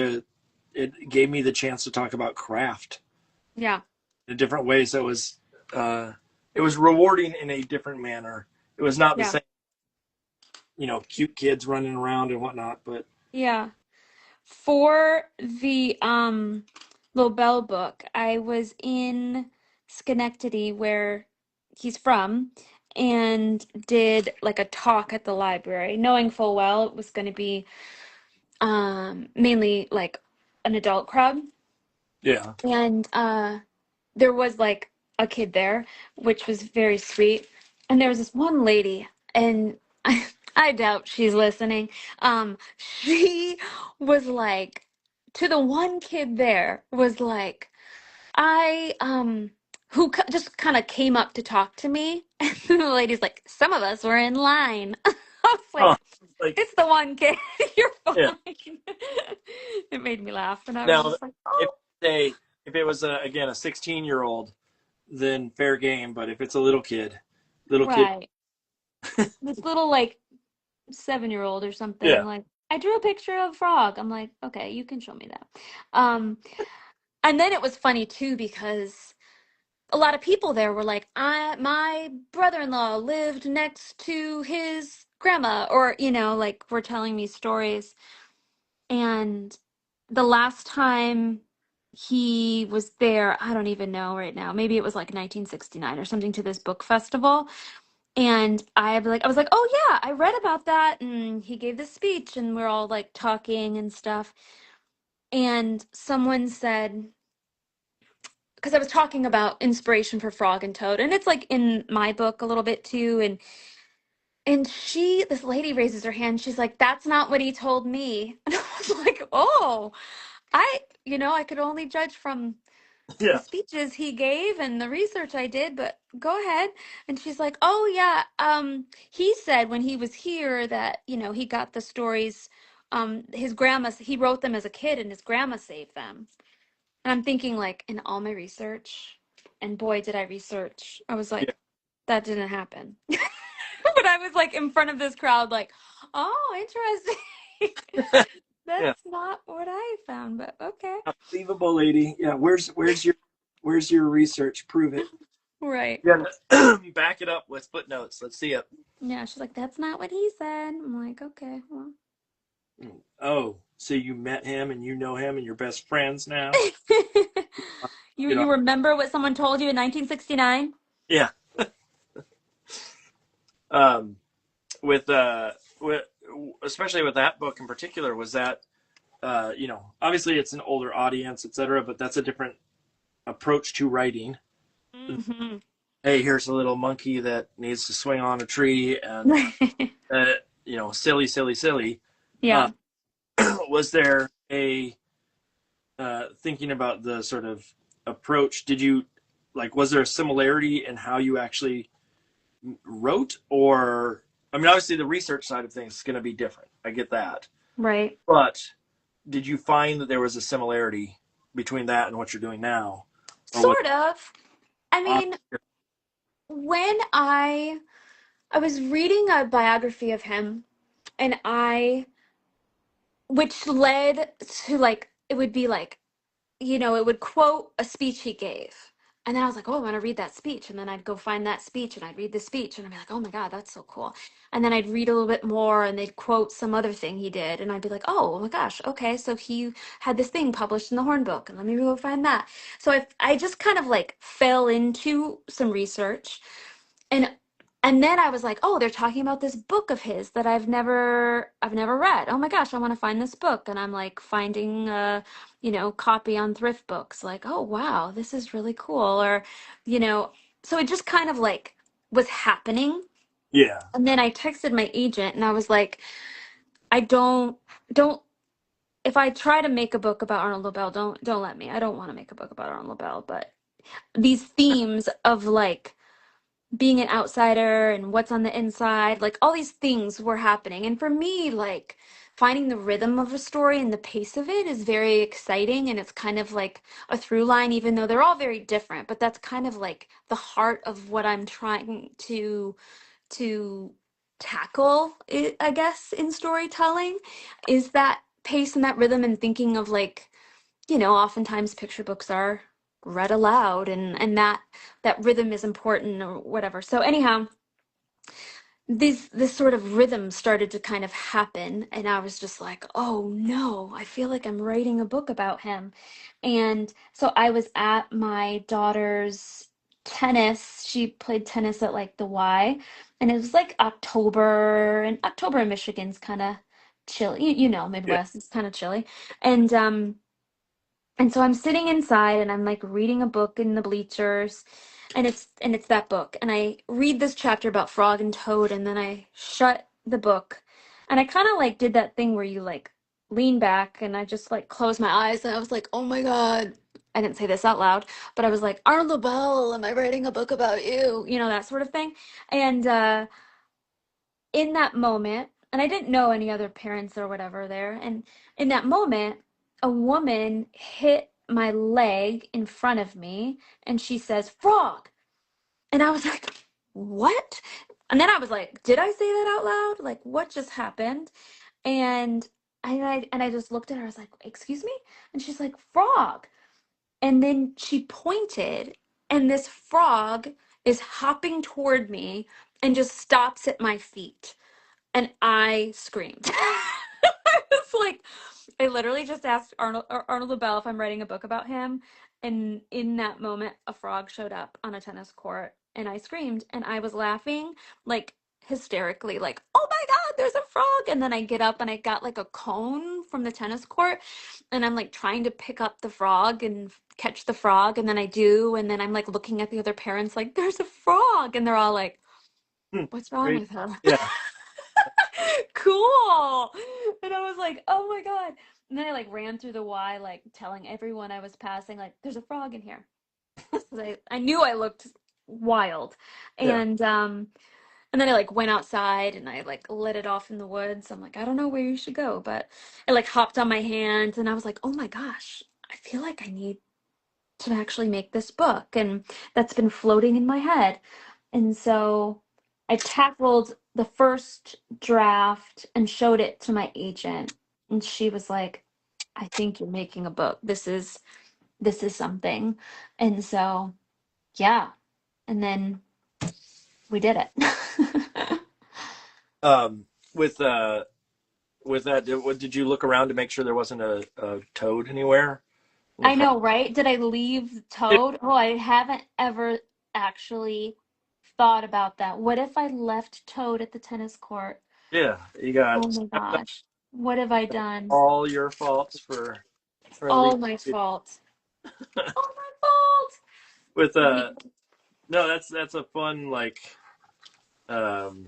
it gave me the chance to talk about craft Yeah. in different ways. It was rewarding in a different manner. It was not the Yeah. same, cute kids running around and whatnot, but Yeah. For the Lobel book, I was in Schenectady where he's from and did like a talk at the library, knowing full well it was going to be mainly like an adult crowd. Yeah. And there was like a kid there, which was very sweet. And there was this one lady, and I doubt she's listening. She was like, to the one kid there, was like, I just kind of came up to talk to me, and the lady's like, some of us were in line. I was Oh, like, like it's the one kid. You're yeah. fine. It made me laugh, and I was Now, just like, if oh, they if it was again a 16-year-old, then fair game. But if it's a little kid, right. This little like 7-year-old or something, yeah, like, I drew a picture of a frog. I'm like, okay, you can show me that. Um, and then it was funny too because a lot of people there were like, my brother-in-law lived next to his grandma, or like, were telling me stories. And the last time he was there, I don't even know right now. Maybe it was like 1969 or something, to this book festival. And I was like, oh yeah, I read about that. And he gave this speech, and we're all like talking and stuff. And someone said, because I was talking about inspiration for Frog and Toad, and it's like in my book a little bit too. And this lady raises her hand. She's like, that's not what he told me. And I was like, oh, I could only judge from the yeah, speeches he gave and the research I did, but go ahead. And she's like, oh yeah, he said when he was here that, he got the stories, his grandma, he wrote them as a kid and his grandma saved them. And I'm thinking, like, in all my research, and boy, did I research. I was yeah, like, that didn't happen. But I was like in front of this crowd, like, oh, interesting. yeah. That's not what I found, but okay. Unbelievable, lady. Yeah. Where's your research? Prove it. Right. Yeah. Back it up with footnotes. Let's see it. Yeah, she's like, that's not what he said. I'm like, okay, well. Oh, so you met him and you know him and you're best friends now? You You know. you remember what someone told you in 1969? Yeah. Um, with with especially with that book in particular, was that obviously it's an older audience, etc., but that's a different approach to writing. Mm-hmm. Hey, here's a little monkey that needs to swing on a tree, and silly, silly, silly. Uh, Yeah. was there a thinking about the sort of approach? Did you was there a similarity in how you actually wrote, or I mean, obviously the research side of things is going to be different. I get that, Right. but did you find that there was a similarity between that and what you're doing now, or was Sort of. I it mean, when I was reading a biography of him, and which led to, like, it would be like, it would quote a speech he gave. And then I was like, oh, I want to read that speech. And then I'd go find that speech and I'd read the speech and I'd be like, oh my God, that's so cool. And then I'd read a little bit more and they'd quote some other thing he did. And I'd be like, oh my gosh, okay. So he had this thing published in the Horn Book, and let me go find that. So I just kind of like fell into some research, and then I was like, oh, they're talking about this book of his that I've never read. Oh my gosh, I want to find this book. And I'm like finding a, copy on thrift books, like, oh wow, this is really cool. Or, you know, so it just kind of like was happening. yeah, And then I texted my agent and I was like, I don't if I try to make a book about Arnold Lobel, don't let me. I don't want to make a book about Arnold Lobel, but these themes of like being an outsider and what's on the inside, like all these things were happening. And for me, like finding the rhythm of a story and the pace of it is very exciting. And it's kind of like a through line, even though they're all very different. But that's kind of like the heart of what I'm trying to tackle, I guess, in storytelling, is that pace and that rhythm, and thinking of like, oftentimes picture books are read aloud, and that rhythm is important or whatever. So anyhow, this sort of rhythm started to kind of happen, and I was just like, oh no, I feel like I'm writing a book about him. And so I was at my daughter's tennis. She played tennis at like the Y, and it was like October, and October in Michigan's kind of chilly. yeah, Midwest, it's kind of chilly. And And so I'm sitting inside and I'm like reading a book in the bleachers, and it's that book. And I read this chapter about Frog and Toad, and then I shut the book. And I kind of like did that thing where you like lean back, and I just like closed my eyes, and I was like, "Oh my God." I didn't say this out loud, but I was like, "Arnold Bell, am I writing a book about you?" You know, that sort of thing. And in that moment, and I didn't know any other parents or whatever there, and in that moment, a woman hit my leg in front of me and she says, "Frog." And I was like, "What?" And then I was like, "Did I say that out loud? Like, what just happened?" And I just looked at her. I was like, "Excuse me?" And she's like, "Frog." And then she pointed, and this frog is hopping toward me and just stops at my feet. And I screamed. I was like, I literally just asked Arnold LaBelle if I'm writing a book about him. And in that moment, a frog showed up on a tennis court and I screamed and I was laughing like hysterically, like, "Oh my God, there's a frog." And then I get up and I got like a cone from the tennis court and I'm like trying to pick up the frog and catch the frog. And then I do. And then I'm like looking at the other parents, like, "There's a frog." And they're all like, Hmm. "What's wrong Great. with her?" Yeah. Cool. And I was like, "Oh my God." And then I like ran through the Y, like telling everyone I was passing, like, "There's a frog in here." 'Cause I knew I looked wild. Yeah. And then I like went outside and I like let it off in the woods. I'm like, "I don't know where you should go," but it like hopped on my hand and I was like, "Oh my gosh, I feel like I need to actually make this book." And that's been floating in my head. And so I tackled the first draft and showed it to my agent. And she was like, "I think you're making a book. This is something." And so, yeah. And then we did it. Um, with with that, did you look around to make sure there wasn't a toad anywhere in the I front? know, right? Did I leave Toad? Oh, I haven't ever actually thought about that. What if I left Toad at the tennis court? Yeah, you Oh got my gosh. What have I done? all your faults for All leaving. my fault. All my fault. With We, no, that's a fun like um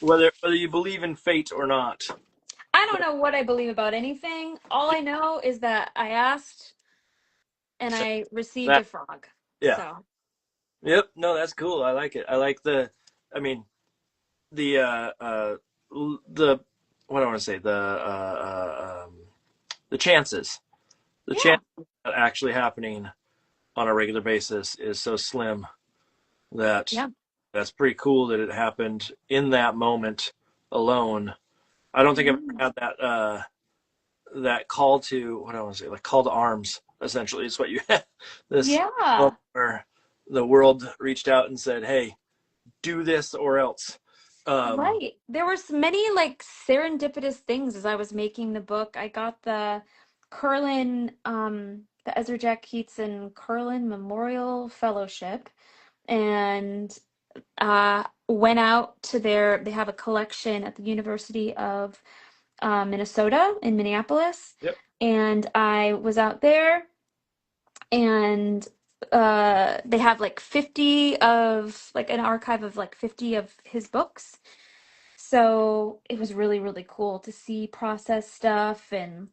whether you believe in fate or not. I don't know what I believe about anything. All I know is that I asked and I received That a frog. yeah. So, Yep. No, that's cool. I like it. I like I mean the the what do I want to say the chances the chance yeah. of that actually happening on a regular basis is so slim that Yeah. that's pretty cool that it happened in that moment alone. I don't think I've Mhm. ever had that call to what do I want to say, like call to arms. Essentially, is what you had. This moment Yeah. where the world reached out and said, "Hey, do this or else." Um, Right. There were many like serendipitous things as I was making the book. I got the the Ezra Jack Keats and Curlin Memorial Fellowship and went out to they have a collection at the University of Minnesota in Minneapolis. yep. And I was out there and they have like 50 of like an archive of like 50 of his books. So it was really, really cool to see process stuff and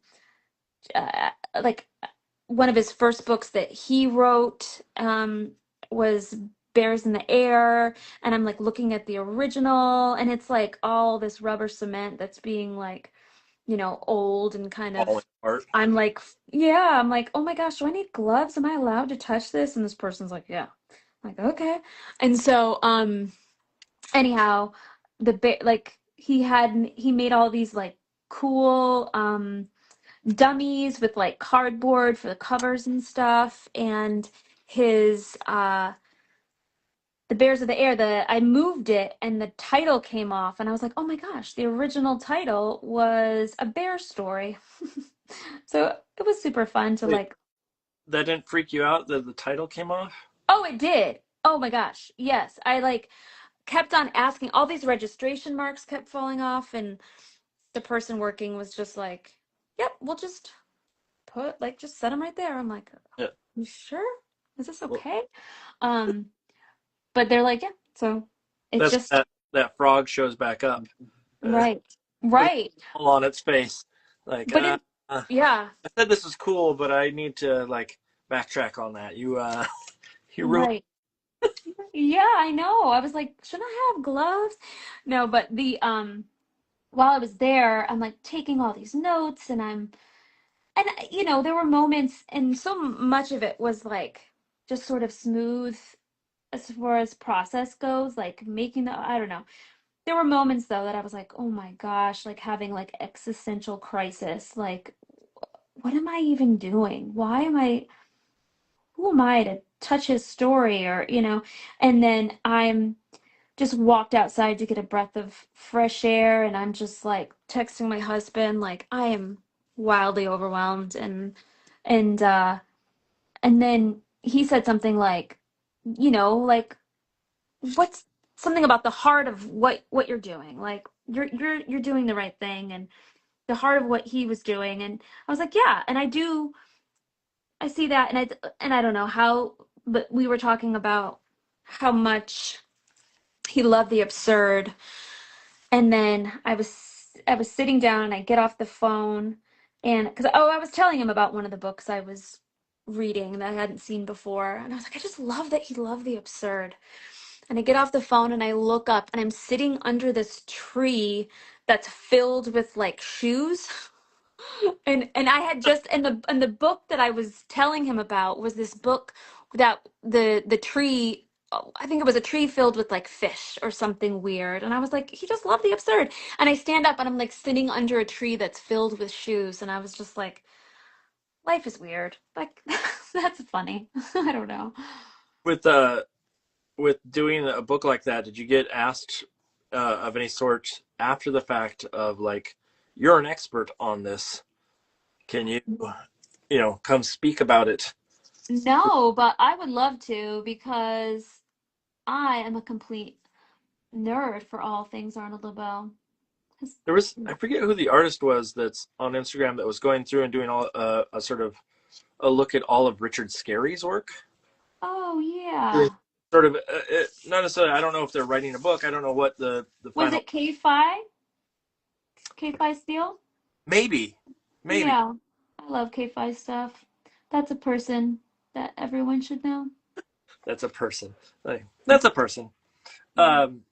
like one of his first books that he wrote was Bears in the Air. And I'm like looking at the original and it's like all this rubber cement that's being like, old and kind Falling of. apart. I'm like, yeah, I'm like, "Oh my gosh, do I need gloves? Am I allowed to touch this?" And this person's like, "Yeah." I'm like, "Okay." And so, anyhow, like he made all these like cool dummies with like cardboard for the covers and stuff, and his the Bears of the Air, I moved it and the title came off and I was like, "Oh my gosh, the original title was A Bear Story." So it was super fun to Wait, like, that didn't freak you out that the title came off? oh, it did. Oh my gosh. Yes. I like kept on asking, all these registration marks kept falling off and the person working was just like, "Yep, we'll just just set them right there. I'm like, Yeah. you sure? Is this Well, okay? Um, but they're like, yeah. So it's that's just that frog shows back up right, with right. all on its face. Like, But it, yeah, I said this was cool, but I need to like backtrack on that. You you ruined. right. Yeah, I know. I was like, should I have gloves? No, but the while I was there, I'm like taking all these notes and there were moments and so much of it was like just sort of smooth as far as process goes, like making I don't know. There were moments though that I was like, "Oh my gosh," like having like existential crisis, like what am I even doing? Who am I to touch his story or. And then I'm just walked outside to get a breath of fresh air and I'm just like texting my husband like I am wildly overwhelmed and then he said something like what's something about the heart of what you're doing, like you're doing the right thing and the heart of what he was doing. And I was like, yeah, and I see that. And I don't know how, but we were talking about how much he loved the absurd. And then I was sitting down and I get off the phone and because I was telling him about one of the books I was reading that I hadn't seen before. And I was like, I just love that he loved the absurd. And I get off the phone and I look up and I'm sitting under this tree that's filled with like shoes. And I had just and the book that I was telling him about was this book that the tree, I think it was a tree filled with like fish or something weird. And I was like, he just loved the absurd. And I stand up and I'm like sitting under a tree that's filled with shoes. And I was just like, life is weird. Like that's funny. I don't know. With with doing a book like that, did you get asked of any sort after the fact of like, you're an expert on this? Can you, come speak about it? No, but I would love to because I am a complete nerd for all things Arnold Lobel. 'Cause- There was, I forget who the artist was that's on Instagram that was going through and doing all a sort of a look at all of Richard Scarry's work. Oh Doing yeah. sort of not necessarily. I don't know if they're writing a book. I don't know what the Was final. it K-Fi? K-Fi Steel? Maybe, maybe Yeah. I love K-Fi stuff. That's a person that everyone should know. that's a person. Like, that's a person. Um,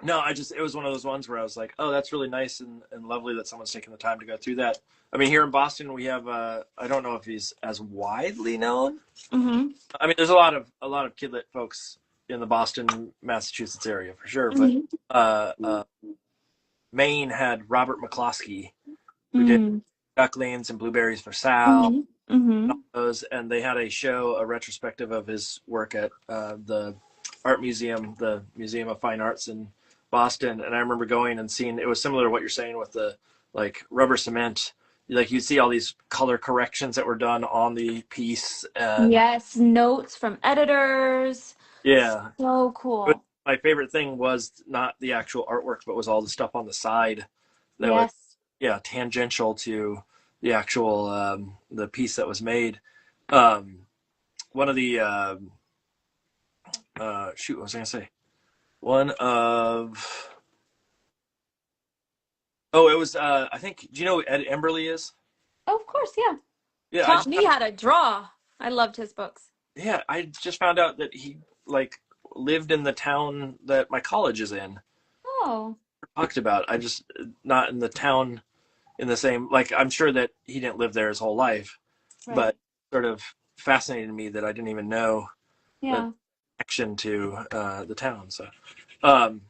No, it was one of those ones where I was like, oh, that's really nice and lovely that someone's taking the time to go through that. I mean, here in Boston, we have, I don't know if he's as widely known. Mm-hmm. I mean, there's a lot of kidlit folks in the Boston, Massachusetts area for sure. But Mm-hmm. uh, Maine had Robert McCloskey, who did Mm-hmm. Ducklings and Blueberries for Sal, Mm-hmm. Mm-hmm. and all those, and they had a retrospective of his work at the art museum, the Museum of Fine Arts in Boston. And I remember going and seeing, it was similar to what you're saying with the like rubber cement. Like you see all these color corrections that were done on the piece, and Yes, notes from editors. yeah, So cool. my favorite thing was not the actual artwork, but was all the stuff on the side that was, Yes. yeah, tangential to the actual the piece that was made. Um, one of the shoot, what was I gonna say? One of Oh, it was I think, do you know who Ed Emberley is? Oh, of course, yeah. Yeah, Taught me how to draw. I loved his books. I just found out that he like lived in the town that my college is in. Oh, Talked about. I just not in the town in the same, like, I'm sure that he didn't live there his whole life, right. but sort of fascinated me that I didn't even know the Yeah. connection to the town. So um,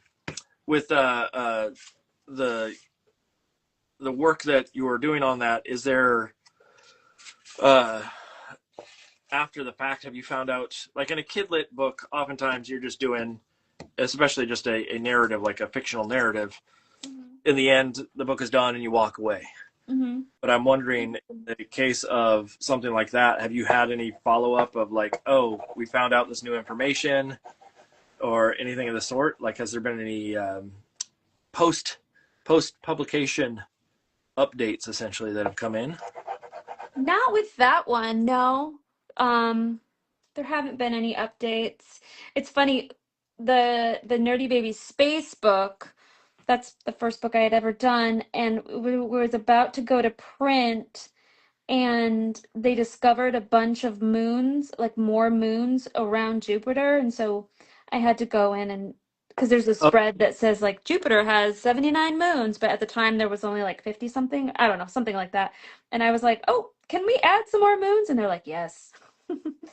with the the work that you were doing on that, is there uh, after the fact, have you found out, like in a kidlit book, oftentimes you're just doing, especially just a narrative, like a fictional narrative. Mm-hmm. In the end, the book is done and you walk away. Mm-hmm. But I'm wondering, in the case of something like that, have you had any follow up of like, oh, we found out this new information or anything of the sort? Like, has there been any post publication updates essentially that have come in? Not with that one, no. Um, there haven't been any updates. It's funny, the Nerdy Baby Space book, that's the first book I had ever done, and we was about to go to print, and they discovered a bunch of moons, like more moons around Jupiter, and so I had to go in and because there's a Oh, spread that says like Jupiter has 79 moons, but at the time there was only like 50 something. I don't know, something like that. And I was like, "Oh, can we add some more moons?" And they're like, "Yes."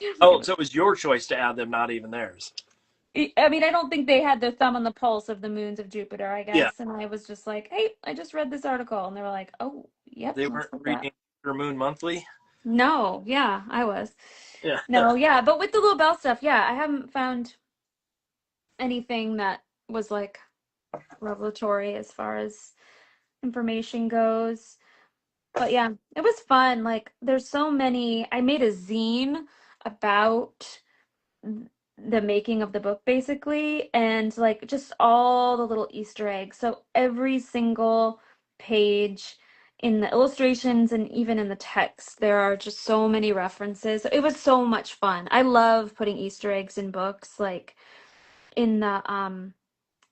It oh, was, so it was your choice to add them, not even theirs. I mean, I don't think they had their thumb on the pulse of the moons of Jupiter, I Yeah, guess. And I was just like, "Hey, I just read this article." And they were like, "Oh, yep, they let's weren't put that." reading Jupiter Moon Monthly. No, yeah, I was. Yeah. No, yeah, but with the little bell stuff, yeah, I haven't found anything that was like revelatory as far as information goes. But yeah, it was fun. Like, there's so many. I made a zine about the making of the book, basically, and like just all the little Easter eggs. So every single page in the illustrations and even in the text, there are just so many references. It was so much fun. I love putting Easter eggs in books, like in the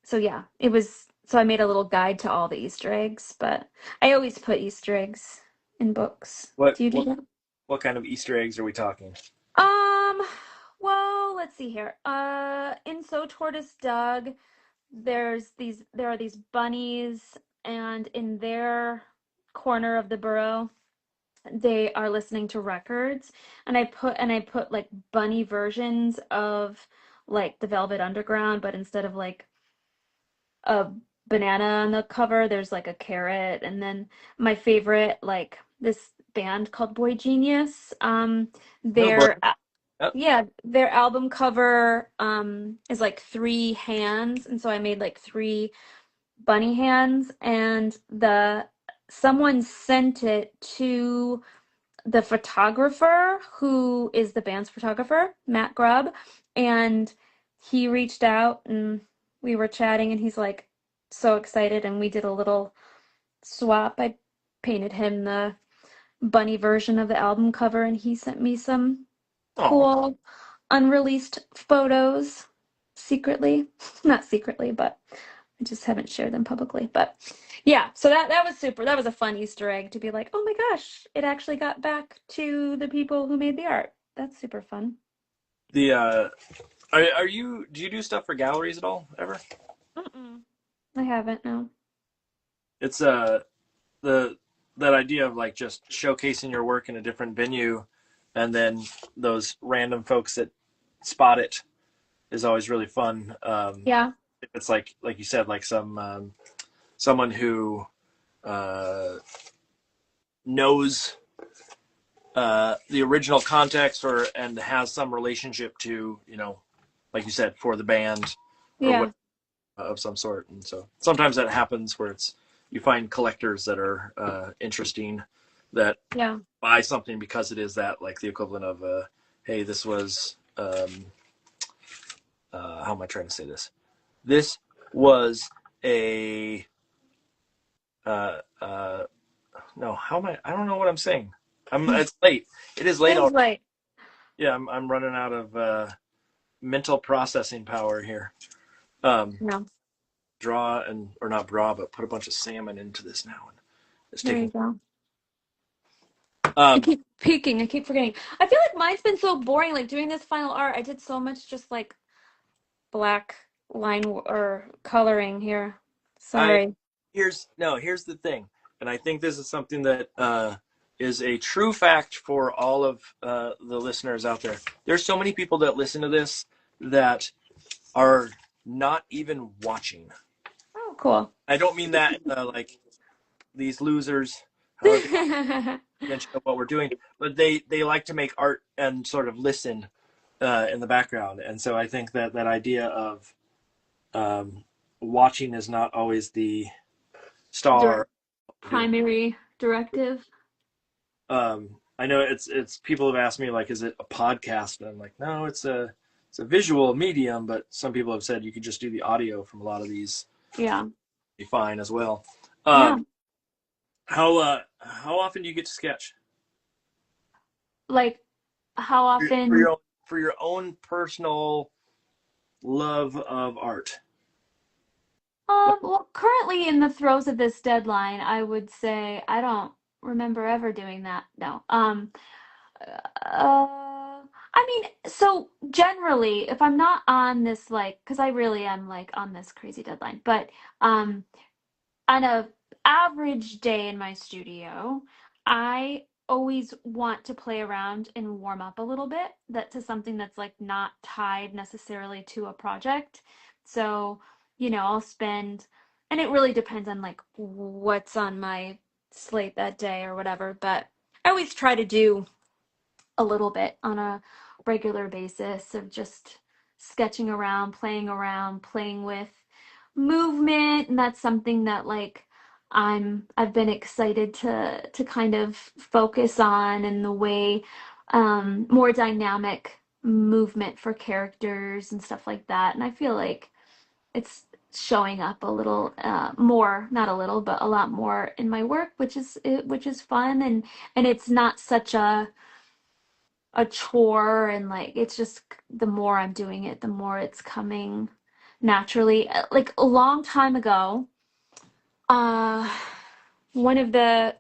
so yeah, it was so I made a little guide to all the Easter eggs, but I always put Easter eggs in books. What Do you do what that? what kind of Easter eggs are we talking? Um, well, let's see here. In So Tortoise Dug, there are these bunnies, and in their corner of the burrow, they are listening to records, and I put like bunny versions of like the Velvet Underground, but instead of like a banana on the cover, there's like a carrot, and then my favorite, like this band called Boy Genius, No, but their oh, yeah, their album cover is like three hands, and so I made like three bunny hands, and the someone sent it to the photographer who is the band's photographer, Matt Grubb, and he reached out and we were chatting, and he's like so excited, and we did a little swap. I painted him the bunny version of the album cover, and he sent me some oh, cool unreleased photos secretly. Not secretly, but I just haven't shared them publicly. But yeah, so that was super. That was a fun Easter egg to be like, oh my gosh, it actually got back to the people who made the art. That's super fun. the are you do you do stuff for galleries at all ever? Mm-mm. I haven't, no. It's the that idea of like just showcasing your work in a different venue, and then those random folks that spot it is always really fun. Yeah, If it's like you said, like someone who uh, knows the original context or and has some relationship to like you said for the band or what yeah, of some sort, and so sometimes that happens where it's you find collectors that are interesting that yeah. buy something because it is that like the equivalent of hey, this was how am I trying to say this? This was a uh, uh, no. How am I? I don't know what I'm saying. It's late. It is late It is already. like, Yeah, I'm running out of mental processing power here. Um, no, draw and or not draw, but put a bunch of salmon into this now, and it's there you taking. go. I Um, keep peeking. I keep forgetting. I feel like mine's been so boring. Like doing this final art, I did so much just like black or coloring here. I Sorry. here's the thing, and I think this is something that is a true fact for all of the listeners out there. There's so many people that listen to this that are not even watching. Oh, cool. I don't mean that like these losers. How dare mention of what we're doing, but they like to make art and sort of listen in the background, and so I think that that idea of watching is not always the Dir star doing. primary directive. I know it's people have asked me like, is it a podcast? And I'm like, no, it's a visual medium, but some people have said you could just do the audio from a lot of these, Yeah. be fine as well. Yeah. How often do you get to sketch? Like how For often? your for your own personal love of art. Like, Well, currently in the throes of this deadline, I would say I don't remember ever doing that. No. I mean, so generally, if I'm not on this, like, because I really am like on this crazy deadline, but um, on a average day in my studio, I always want to play around and warm up a little bit that to something that's like not tied necessarily to a project. So, I'll spend, and it really depends on like what's on my slate that day or whatever, but I always try to do a little bit on a regular basis of just sketching around, playing with movement, and that's something that like I've been excited to kind of focus on and the way more dynamic movement for characters and stuff like that. And I feel like it's showing up a little more, not a little, but a lot more in my work, which is fun and it's not such a chore and like it's just the more I'm doing it, the more it's coming naturally. Like a long time ago, uh one of the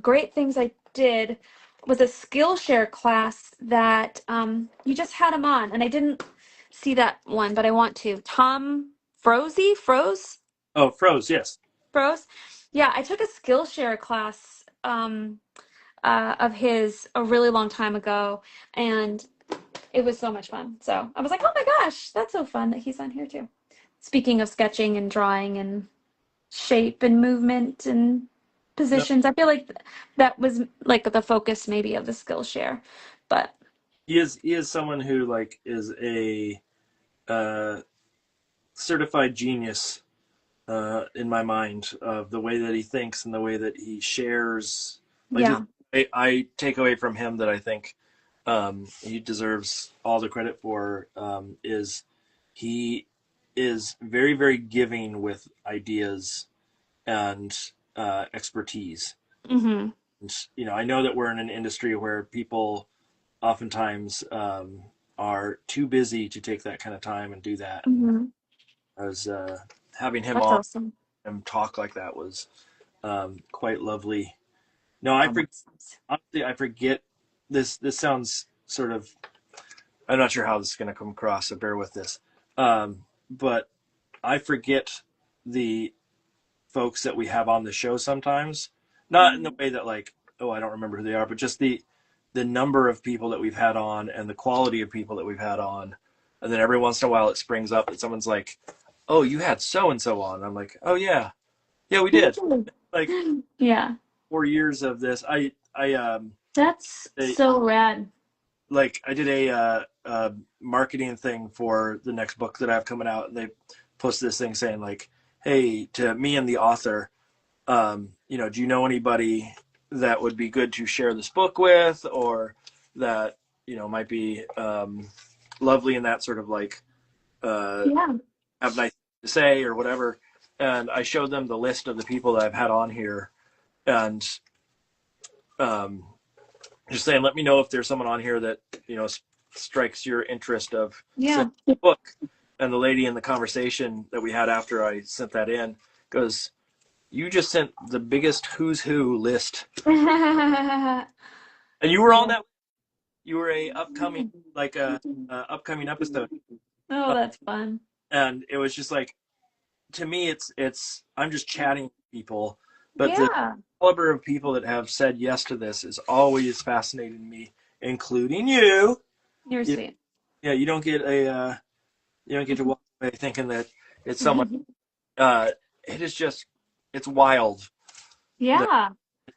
great things I did was a Skillshare class that you just had him on and I didn't see that one, but I want to. Tom Froze? oh, froze, yes. Froze? Yeah, I took a Skillshare class of his a really long time ago, and it was so much fun. So I was like, oh my gosh, that's so fun that he's on here too. Speaking of sketching and drawing and shape and movement and No, positions, I feel like that was like the focus maybe of the Skillshare. But he is someone who like is a uh, certified genius in my mind of the way that he thinks and the way that he shares. Like yeah. I take away from him that I think he deserves all the credit for is he is very, very giving with ideas and expertise. Mm-hmm. And, I know that we're in an industry where people oftentimes are too busy to take that kind of time and do that. And Mm-hmm. as having him That's on awesome. and talk like that was quite lovely. No, Oh, that's nice. honestly, I forget this. This sounds sort of. I'm not sure how this is going to come across, so bear with this. But I forget the folks that we have on the show sometimes. Not in the Mhm. way that like, oh, I don't remember who they are, but just the number of people that we've had on and the quality of people that we've had on. And then every once in a while it springs up that someone's like, "Oh, you had so and so on." I'm like, "Oh yeah, yeah, we did." Like Yeah, 4 years of this. that's I so rad. like I did a marketing thing for the next book that I have coming out, and they posted this thing saying like, "Hey, to me and the author, do you know anybody that would be good to share this book with, or that might be lovely in that sort of like Yeah. have nice to say or whatever?" And I showed them the list of the people that I've had on here, and um, just saying, let me know if there's someone on here that strikes your interest of Yeah. sending a book. And the lady in the conversation that we had after I sent that in goes, "You just sent the biggest who's who list, and you were on Yeah. that. You were a upcoming like a upcoming episode, Oh, uh, that's fun. and it was just like to me, it's I'm just chatting with people, but the Yeah. caliber of people that have said yes to this is always fascinating me, including you. You're You sweet. Yeah, you don't get to walk away thinking that it's someone. Uh, it is just it's wild that Yeah.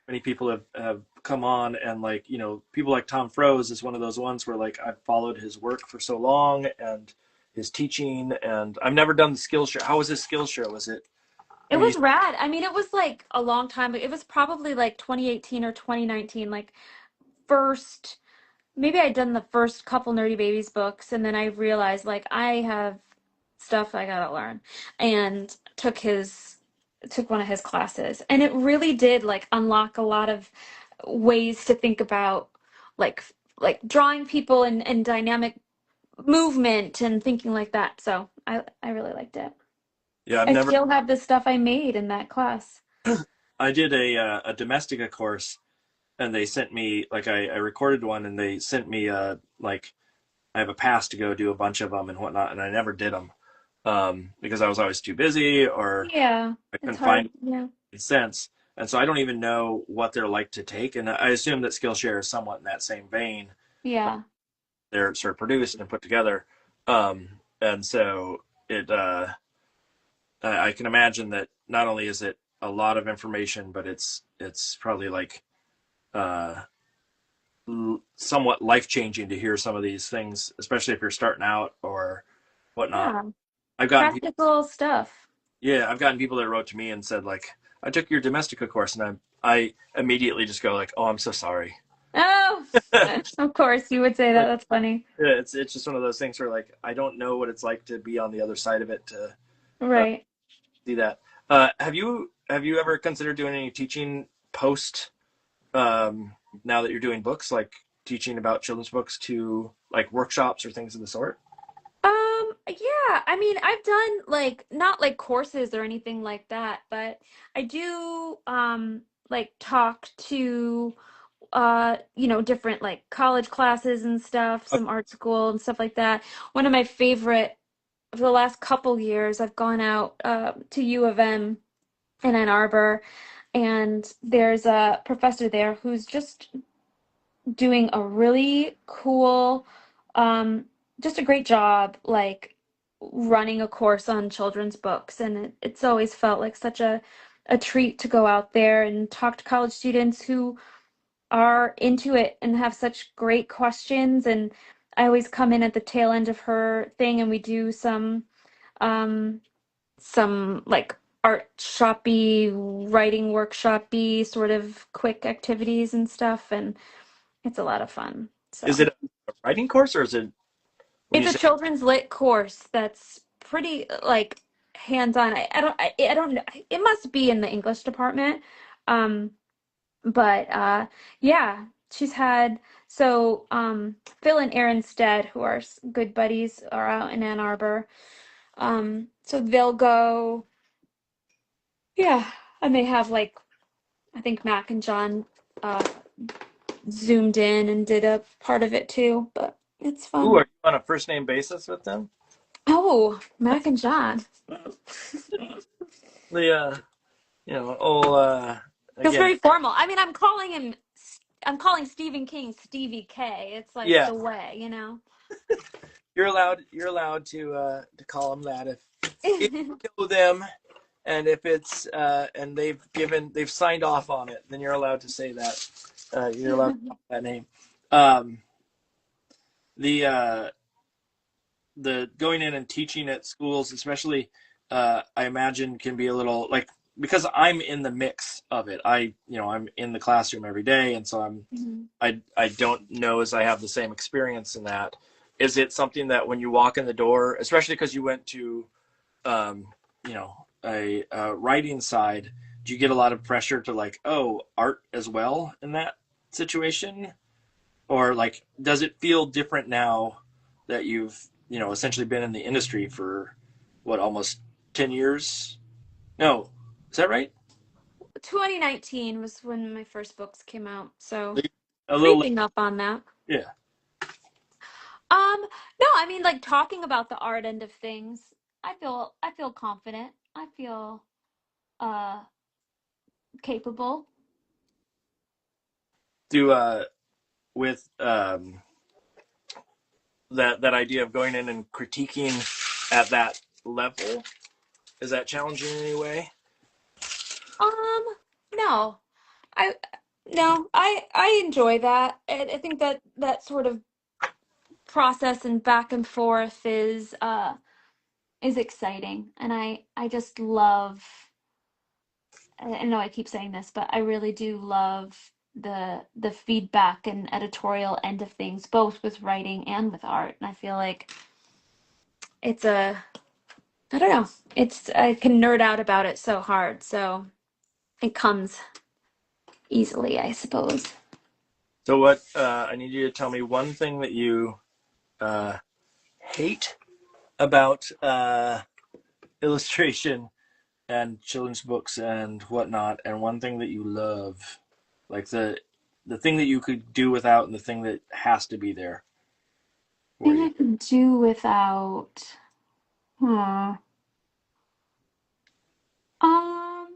many people have come on and like people like Tom Froze is one of those ones where like I've followed his work for so long and his teaching, and I've never done the Skillshare. How was his Skillshare? Was it? It I mean, was rad. I mean, it was like a long time. It was probably like 2018 or 2019, like first, maybe I'd done the first couple Nerdy Babies books, and then I realized like I have stuff I gotta learn, and took one of his classes, and it really did like unlock a lot of ways to think about like drawing people and dynamic movement and thinking like that. So I really liked it. Yeah, I've I never. still have the stuff I made in that class. I did a domestica course, and they sent me like I recorded one, and they sent me like I have a pass to go do a bunch of them and whatnot, and I never did them because I was always too busy or Yeah, I it's couldn't find hard. Yeah. sense. And so I don't even know what they're like to take. And I assume that Skillshare is somewhat in that same vein. Yeah. They're sort of produced and put together. And so it, I can imagine that not only is it a lot of information, but it's probably like uh, somewhat life changing to hear some of these things, especially if you're starting out or whatnot. Yeah. I've gotten people, Practical stuff. yeah, I've gotten people that wrote to me and said like, I took your domestica course, and I immediately just go like, oh, I'm so sorry. Oh, of course you would say that. Like, That's funny. yeah, it's just one of those things where like I don't know what it's like to be on the other side of it to uh, Right. see that. Have you ever considered doing any teaching post now that you're doing books, like teaching about children's books to like workshops or things of the sort? Yeah, I mean, I've done like not like courses or anything like that, but I do like talk to different like college classes and stuff, some art school and stuff like that. One of my favorite for the last couple years, I've gone out to U of M in Ann Arbor, and there's a professor there who's just doing a really cool, um, just a great job, like running a course on children's books. And it's always felt like such a treat to go out there and talk to college students who are into it and have such great questions. And I always come in at the tail end of her thing, and we do um, some like art shoppy, writing workshopy sort of quick activities and stuff. And it's a lot of fun. Is So it a writing course or is it when it's you a say children's lit course that's pretty like hands-on. I don't know. It must be in the English department. Um, but yeah, she's had Phil and Aaron Stead, who are good buddies, are out in Ann Arbor. So they'll go, yeah, and they have like I think Mac and John uh zoomed in and did a part of it too, but it's ooh, are fun. you on a first name basis with them? Oh, Mac and John. The oh Feels again, very formal. I mean, I'm calling Stephen King Stevie K. It's like yeah, the way, you know. you're allowed to call them that if you know them, and if it's and they've signed off on it, then you're allowed to say that. You're allowed to call that name. Um, the the going in and teaching at schools, especially, I imagine can be a little like because I'm in the mix of it. I'm in the classroom every day, and so Mhm. I don't know as I have the same experience in that. Is it something that when you walk in the door, especially because you went to um, a writing side, do you get a lot of pressure to like, oh, art as well in that situation? Or like, does it feel different now that you've, essentially been in the industry for what, almost 10 years? No, is that right? 2019 was when my first books came out, so A little, creeping up on that. yeah. No, I mean like talking about the art end of things. I feel confident. I feel uh capable. Do with that idea of going in and critiquing at that level, is that challenging in any way? Um, no. I no, I enjoy that. I think that that sort of process and back and forth is exciting. And I just love I know I keep saying this, but I really do love the feedback and editorial end of things, both with writing and with art. And I feel like it's a I don't know. It's I can nerd out about it so hard. So it comes easily, I suppose. So what? I need you to tell me one thing that you hate about illustration and children's books and whatnot, and one thing that you love, like the thing that you could do without, and the thing that has to be there for Thing you. I could do without. Hmm. Um,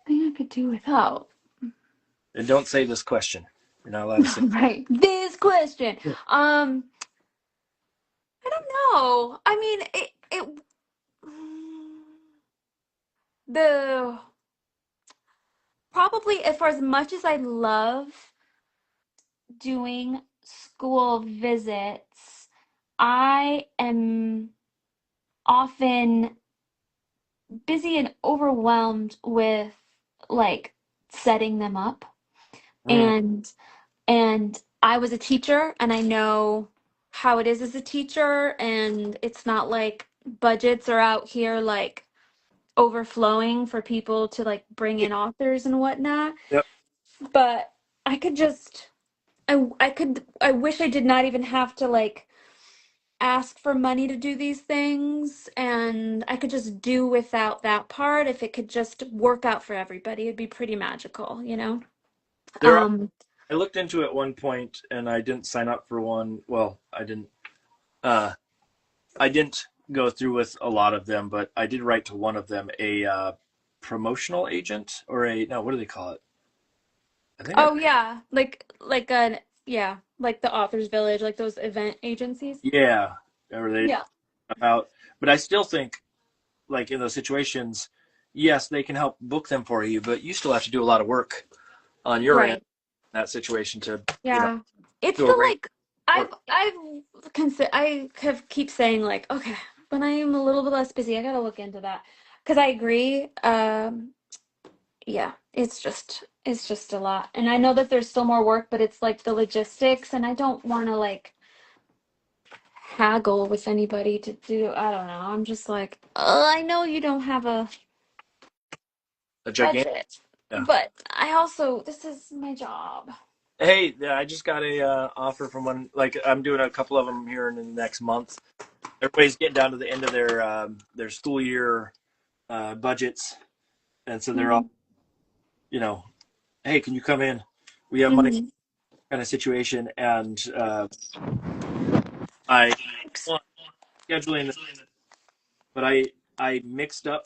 thing I could do without. And don't say this question. You're not allowed to say. Right. This question. Um, I don't know. I mean, the probably for as much as I love doing school visits, I am often busy and overwhelmed with like setting them up. Mm, And I was a teacher and I know how it is as a teacher, and it's not like budgets are out here like overflowing for people to like bring in authors and whatnot. yep. But I could just I wish I did not even have to like ask for money to do these things, and I could just do without that part. If it could just work out for everybody, it'd be pretty magical, you know? There are. Um, I looked into it at one point, and I didn't sign up for one. Well, I didn't. Uh, I didn't go through with a lot of them, but I did write to one of them, a promotional agent or a no. What do they call it? I think oh yeah, like an yeah, like the Authors Village, like those event agencies. yeah, or they Yeah. about. But I still think, like in those situations, yes, they can help book them for you, but you still have to do a lot of work on your end Right. in that situation to Yeah. It's to the arrange like work. I have keep saying like, okay, when I am a little bit less busy, I gotta look into that. Because I agree. Yeah, it's just a lot. And I know that there's still more work, but it's like the logistics, and I don't wanna like haggle with anybody to do, I don't know. I'm just like, I know you don't have a A gigantic. budget, Yeah. but I also, this is my job. Hey, yeah, I just got a offer from one. Like I'm doing a couple of them here in the next month. Everybody's getting down to the end of their school year budgets, and so they're all, Hmm. you know, hey, can you come in? We have money, Hmm. kind of situation, and I want scheduling this, but I mixed up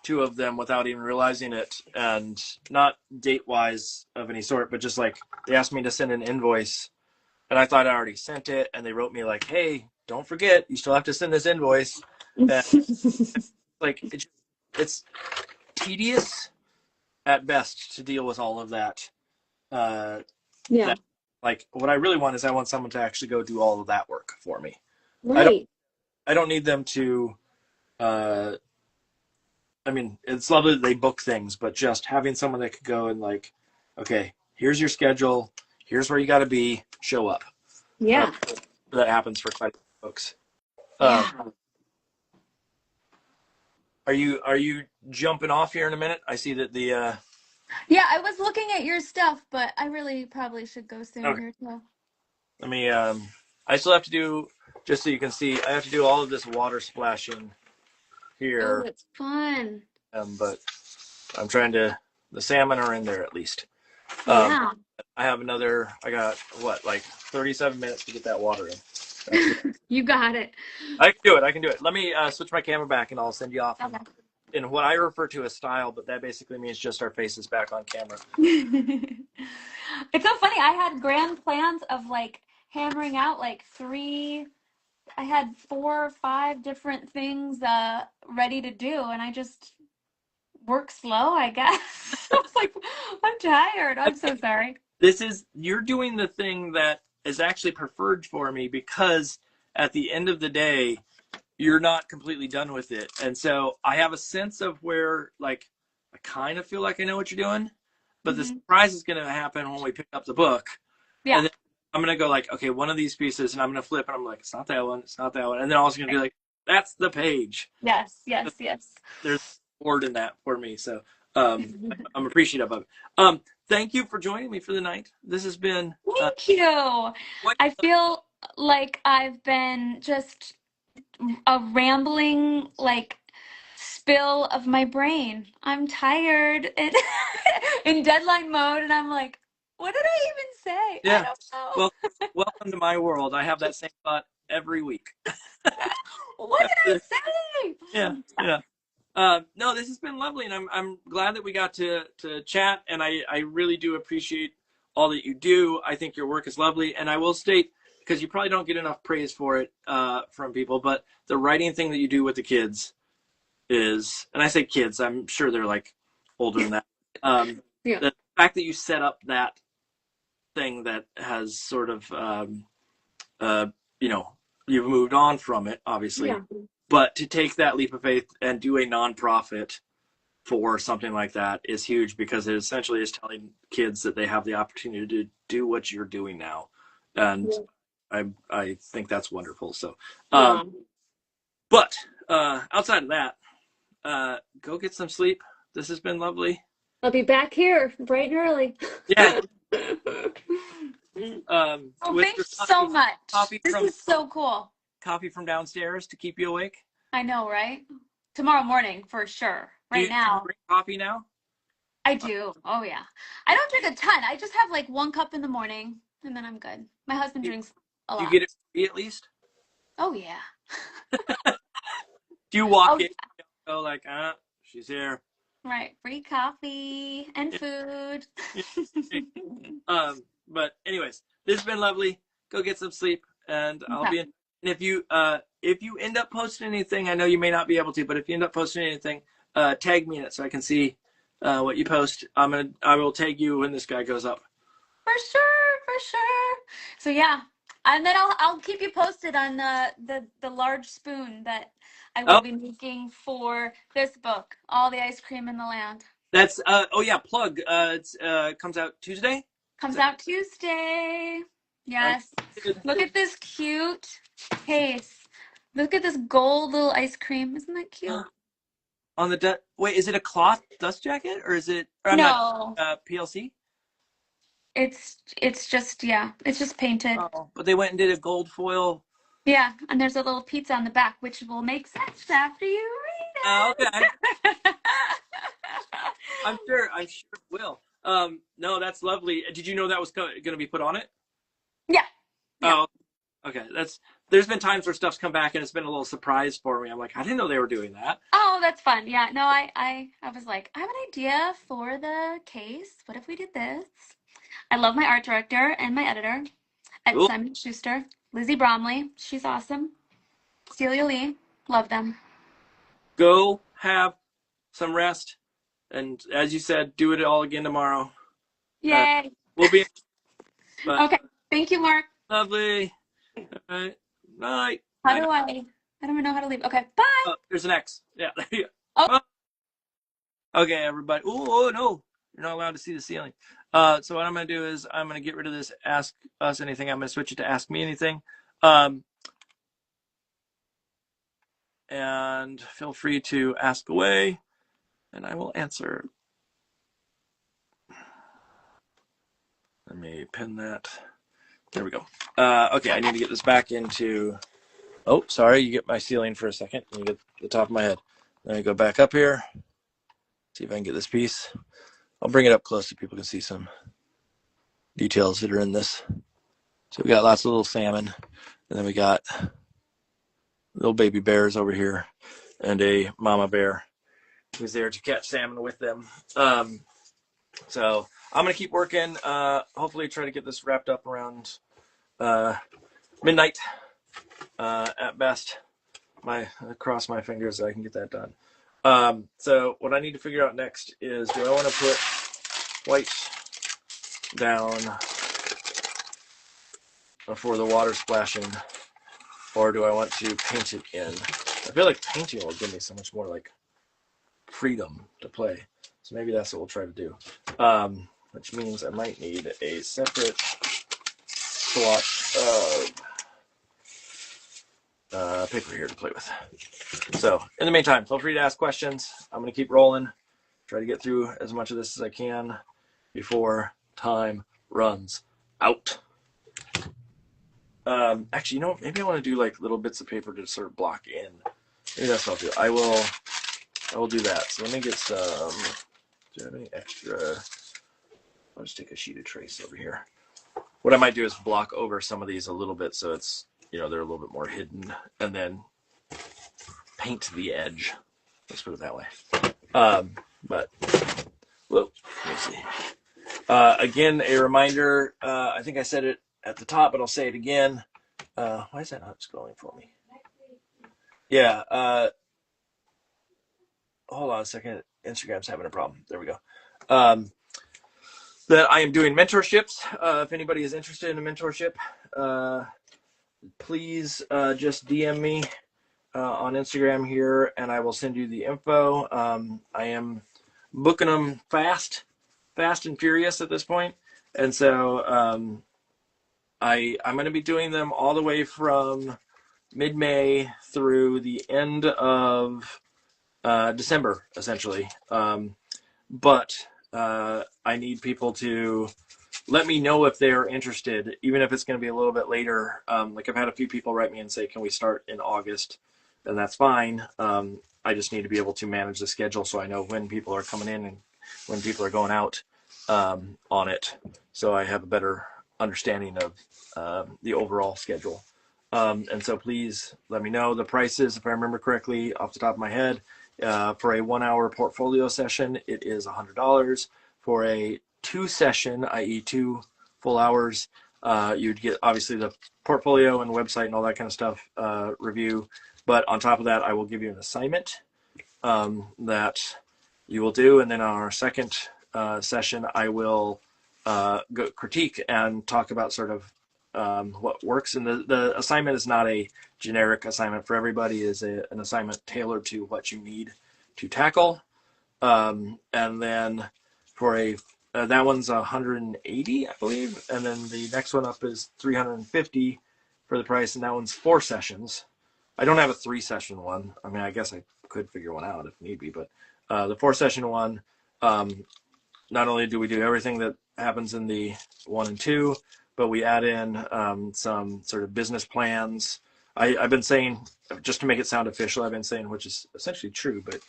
two of them without even realizing it, and not date wise of any sort, but just like they asked me to send an invoice, and I thought I already sent it, and they wrote me like, hey, don't forget, you still have to send this invoice, and like it's tedious at best to deal with all of that. Uh, Yeah, that like what I really want is I want someone to actually go do all of that work for me. I don't right. I don't need them to. Uh, I mean, it's lovely that they book things, but just having someone that could go and like, okay, here's your schedule, here's where you got to be, show up. Uh, Yeah. that happens for quite a few folks. Um, Yeah. are you jumping off here in a minute? I see that the Yeah, I was looking at your stuff, but I really probably should go soon okay. here too. Let me. I still have to do, just so you can see. I have to do all of this water splashing Oh, here, it's fun. but I'm trying to. The salmon are in there at least. Um, Yeah. I have another. I got what, like 37 minutes to get that water in. That's me. You got it. I can do it. I can do it. Let me switch my camera back, and I'll send you off Okay. in what I refer to as style, but that basically means just our faces back on camera. It's so funny. I had grand plans of like hammering out like I had 4 or 5 different things ready to do, and I just work slow, I guess. I was like, I'm tired. I'm so sorry. You're doing the thing that is actually preferred for me, because at the end of the day, you're not completely done with it. And so I have a sense of where, like, I kind of feel like I know what you're doing, but the Hmm. surprise is going to happen when we pick up the book. Yeah. And then I'm going to go, like, okay, one of these pieces, and I'm going to flip, and I'm like, it's not that one, it's not that one. And then I'm also going to be like, that's the page. Yes, yes, yes. There's a board in that for me. So I'm appreciative of it. Thank you for joining me for the night. This has been Thank you. quite I feel like I've been just a rambling, like, spill of my brain. I'm tired and in deadline mode, and I'm like, what did I even say? I yeah. don't know. Well, welcome to my world. I have that same thought every week. What did I say? Yeah, yeah. No, this has been lovely, and I'm glad that we got to chat. And I really do appreciate all that you do. I think your work is lovely, and I will state, because you probably don't get enough praise for it from people, but the writing thing that you do with the kids is, and I say kids, I'm sure they're like older than that. Yeah. The fact that you set up that thing that has sort of you know, you've moved on from it, obviously, Yeah. but to take that leap of faith and do a nonprofit for something like that is huge, because it essentially is telling kids that they have the opportunity to do what you're doing now, and I think that's wonderful. So, Yeah. but outside of that, go get some sleep. This has been lovely. I'll be back here bright and early. Yeah. Oh, With your thanks so much. coffee This from is so cool. downstairs to keep you awake. I know, right? Tomorrow morning for sure. Do Right you now, drink coffee now? I do. Oh yeah. I don't drink a ton. I just have like 1 cup in the morning and then I'm good. My husband Do drinks a you lot. get it free at least? Oh yeah. Do you walk Oh in and go like, she's here? right. Free coffee and Yeah, food. yeah, yeah. But anyways, this has been lovely. Go get some sleep, and I'll Okay. be in. And if you end up posting anything, I know you may not be able to, but if you end up posting anything, tag me in it so I can see what you post. I will tag you when this guy goes up. For sure, for sure. So yeah. And then I'll keep you posted on the large spoon that I will Oh, be making for this book, All the Ice Cream in the Land. that's oh yeah, plug. It's comes out Tuesday. Is Comes that out Tuesday. I'm Yes. excited. Look at this cute case. Look at this gold little ice cream. Isn't that cute? On the wait, is it a cloth dust jacket, or is it? Or I'm not No. PLC. It's just yeah, it's just painted. Oh, but they went and did a gold foil. Yeah, and there's a little pizza on the back, which will make sense after you Okay, read it. I'm sure it will. No, that's lovely. Did you know that was going to be put on it? Yeah, yeah. Oh, okay. There's been times where stuff's come back and it's been a little surprise for me. I'm like, I didn't know they were doing that. Oh, that's fun. Yeah, no, I was like, I have an idea for the case. What if we did this? I love my art director and my editor at Cool. Simon Schuster, Lizzie Bromley. She's awesome. Celia Lee, love them. Go have some rest, and as you said, do it all again tomorrow. Uh, Yay. we'll be. But Okay. Thank you, Mark. lovely. All right. Night. How Night. do I don't even know how to leave. Okay, bye. Oh, there's an X. Yeah. There you Oh, go. Okay, everybody. Oh no, you're not allowed to see the ceiling. So what I'm gonna do is I'm gonna get rid of this ask us anything. I'm gonna switch it to ask me anything. And feel free to ask away, and I will answer. Let me pin that. There we go. Okay, I need to get this back into. Oh, sorry, you get my ceiling for a second. You get the top of my head. Then I go back up here. See if I can get this piece. I'll bring it up close so people can see some details that are in this. So we got lots of little salmon, and then we got little baby bears over here, and a mama bear who's there to catch salmon with them. So I'm gonna keep working. Hopefully, try to get this wrapped up around midnight at best. Cross my fingers that I can get that done. So what I need to figure out next is, do I want to put white down for the water splashing, or do I want to paint it in? I feel like painting will give me so much more like freedom to play. So maybe that's what we'll try to do. Which means I might need a separate swatch of paper here to play with. So in the meantime, feel free to ask questions. I'm going to keep rolling. try to get through as much of this as I can before time runs out. Actually, you know, maybe I want to do like little bits of paper to sort of block in. Maybe that's what I'll do. I will do that. So let me get some. Do I have any extra? I'll just take a sheet of trace over here. What I might do is block over some of these a little bit so it's, you know, they're a little bit more hidden, and then paint the edge. Let's put it that way. But whoa, let me see. Again, a reminder. I think I said it at the top, but I'll say it again. Why is that not scrolling for me? Yeah. Hold on a second. Instagram's having a problem. There we go. That I am doing mentorships. If anybody is interested in a mentorship, please just DM me on Instagram here, and I will send you the info. I am booking them fast and furious at this point, and so I'm going to be doing them all the way from mid-May through the end of December, essentially. But I need people to let me know if they're interested, even if it's going to be a little bit later. Like I've had a few people write me and say, can we start in August? And that's fine. I just need to be able to manage the schedule so I know when people are coming in and when people are going out on it. So I have a better understanding of the overall schedule. And so please let me know the prices. If I remember correctly off the top of my head, for a 1 hour portfolio session, it is $100. For a 2 session, i.e. 2 full hours, you'd get obviously the portfolio and website and all that kind of stuff review. But on top of that, I will give you an assignment that you will do. And then on our second session, I will go critique and talk about sort of what works. And the assignment is not a generic assignment for everybody. It is an assignment tailored to what you need to tackle. And then for that one's 180, I believe. And then the next one up is 350 for the price. And that one's 4 sessions. I don't have a 3-session one. I mean, I guess I could figure one out if need be, but the 4-session one, not only do we do everything that happens in the 1 and 2, but we add in some sort of business plans. I've been saying, just to make it sound official, I've been saying, which is essentially true, but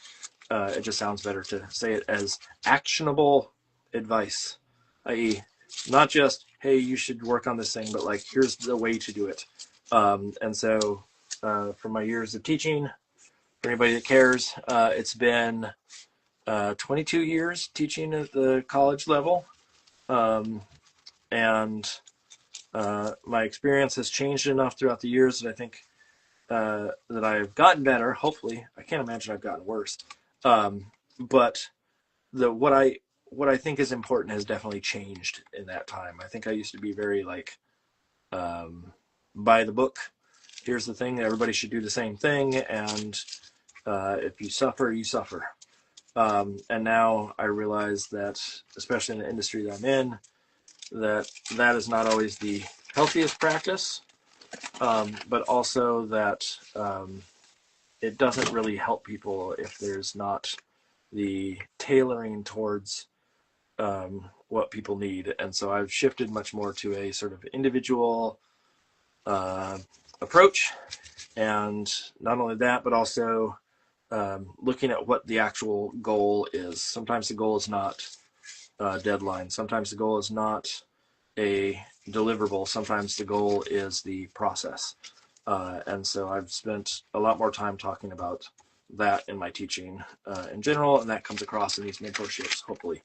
it just sounds better to say it as actionable advice, i.e. not just, hey, you should work on this thing, but like, here's the way to do it. And so from my years of teaching, for anybody that cares, it's been 22 years teaching at the college level. And my experience has changed enough throughout the years that I think that I've gotten better. Hopefully, I can't imagine I've gotten worse. But what I think is important has definitely changed in that time. I think I used to be very like by the book. Here's the thing: everybody should do the same thing, and if you suffer, you suffer. And now I realize that, especially in the industry that I'm in, that is not always the healthiest practice, but also that it doesn't really help people if there's not the tailoring towards what people need. And so I've shifted much more to a sort of individual approach, and not only that, but also looking at what the actual goal is. Sometimes the goal is not deadline. Sometimes the goal is not a deliverable. Sometimes the goal is the process. And so I've spent a lot more time talking about that in my teaching in general, and that comes across in these mentorships, hopefully.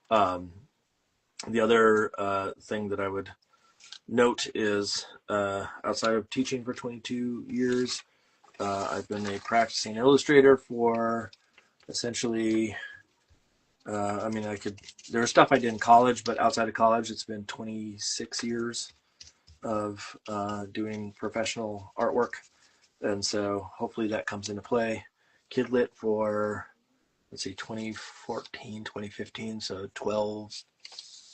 The other thing that I would note is outside of teaching for 22 years, I've been a practicing illustrator for essentially, there was stuff I did in college, but outside of college, it's been 26 years of doing professional artwork. And so hopefully that comes into play. Kidlit for, 2014, 2015, so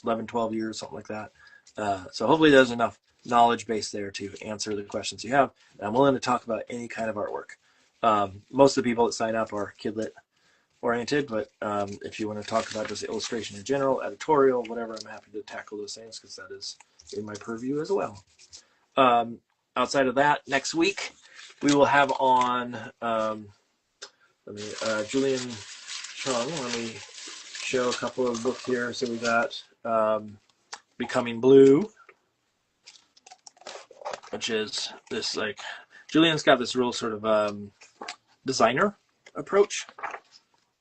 11, 12 years, something like that. So hopefully there's enough knowledge base there to answer the questions you have. And I'm willing to talk about any kind of artwork. Most of the people that sign up are Kidlit oriented, but if you want to talk about just illustration in general, editorial, whatever, I'm happy to tackle those things because that is in my purview as well. Outside of that, next week we will have on Julian Chung. Let me show a couple of books here. So we got Becoming Blue, which is this like Julian's got this real sort of designer approach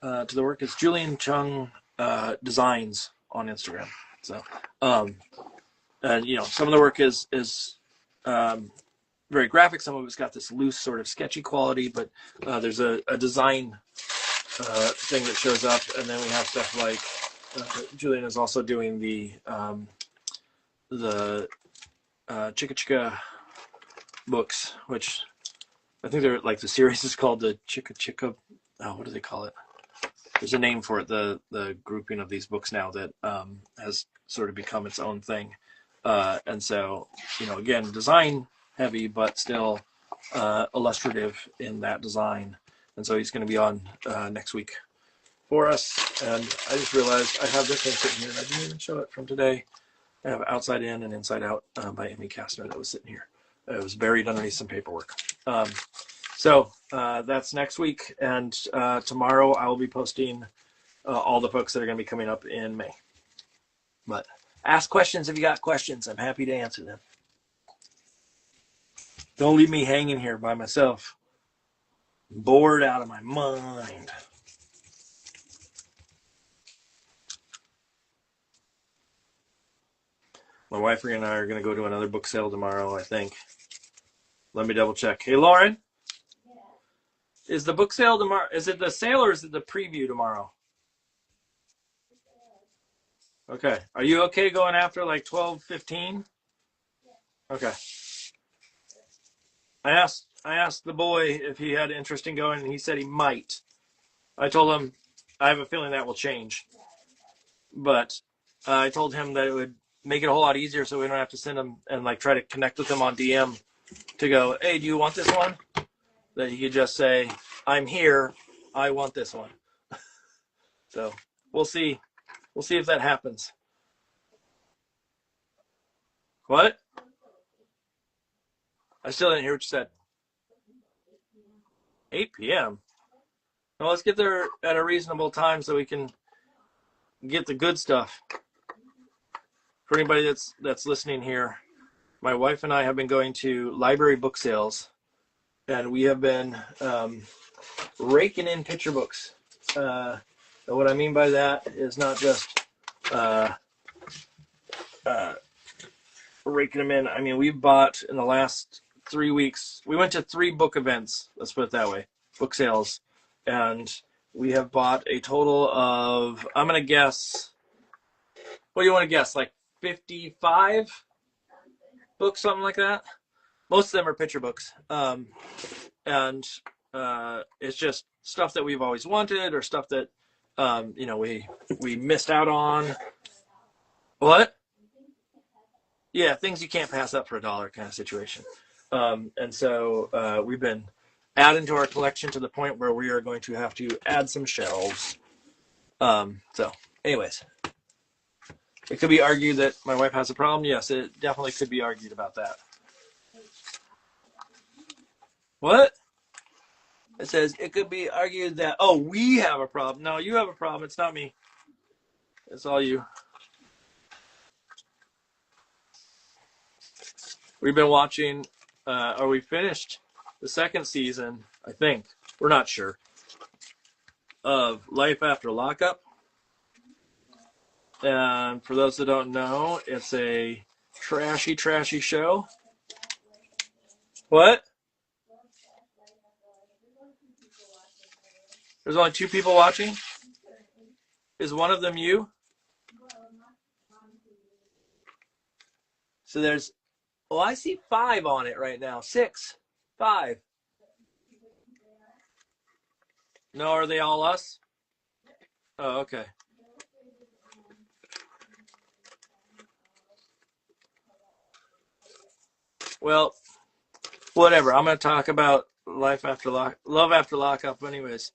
to the work. It's Julian Chung Designs on Instagram. So, and you know, some of the work is very graphic. Some of it's got this loose sort of sketchy quality, but there's a design thing that shows up, and then we have stuff like Julian is also doing the Chicka Chicka books, which I think they're like the series is called the Chicka Chicka. Oh, what do they call it? There's a name for it. The grouping of these books now that has sort of become its own thing, and so you know, again, design heavy, but still illustrative in that design. And so he's going to be on next week for us. And I just realized I have this thing sitting here. I didn't even show it from today. I have Outside In and Inside Out by Emmy Kastner that was sitting here. It was buried underneath some paperwork. So that's next week. And tomorrow I will be posting all the books that are going to be coming up in May. But ask questions if you got questions. I'm happy to answer them. Don't leave me hanging here by myself. Bored out of my mind. My wife and I are going to go to another book sale tomorrow, I think. Let me double check. Hey, Lauren? Yeah. Is the book sale tomorrow? Is it the sale or is it the preview tomorrow? Okay. Are you okay going after like 12:15? Okay. I asked the boy if he had interest in going, and he said he might. I told him I have a feeling that will change. But I told him that it would make it a whole lot easier so we don't have to send him and like try to connect with him on DM to go, hey, do you want this one? That he could just say, I'm here, I want this one. So we'll see. We'll see if that happens. What? I still didn't hear what you said. 8 p.m. Well, let's get there at a reasonable time so we can get the good stuff. For anybody that's listening here, my wife and I have been going to library book sales, and we have been raking in picture books. And what I mean by that is not just raking them in. I mean, we've bought in the last 3 weeks. We went to 3 book events. Let's put it that way, book sales, and we have bought a total of, I'm gonna guess. What do you want to guess? Like 55 books, something like that. Most of them are picture books, and it's just stuff that we've always wanted or stuff that you know, we missed out on. What? Yeah, things you can't pass up for $1 kind of situation. And so we've been adding to our collection to the point where we are going to have to add some shelves. So, anyways, it could be argued that my wife has a problem. Yes, it definitely could be argued about that. What? It says it could be argued that, oh, we have a problem. No, you have a problem. It's not me. It's all you. We've been watching, or we finished the 2nd season, I think. We're not sure. Of Life After Lockup. And for those that don't know, it's a trashy show. What? There's only 2 people watching? Is one of them you? So there's, oh, I see 5 on it right now. 6, 5. No, are they all us? Oh, okay. Well, whatever. I'm going to talk about Love After Lockup anyways.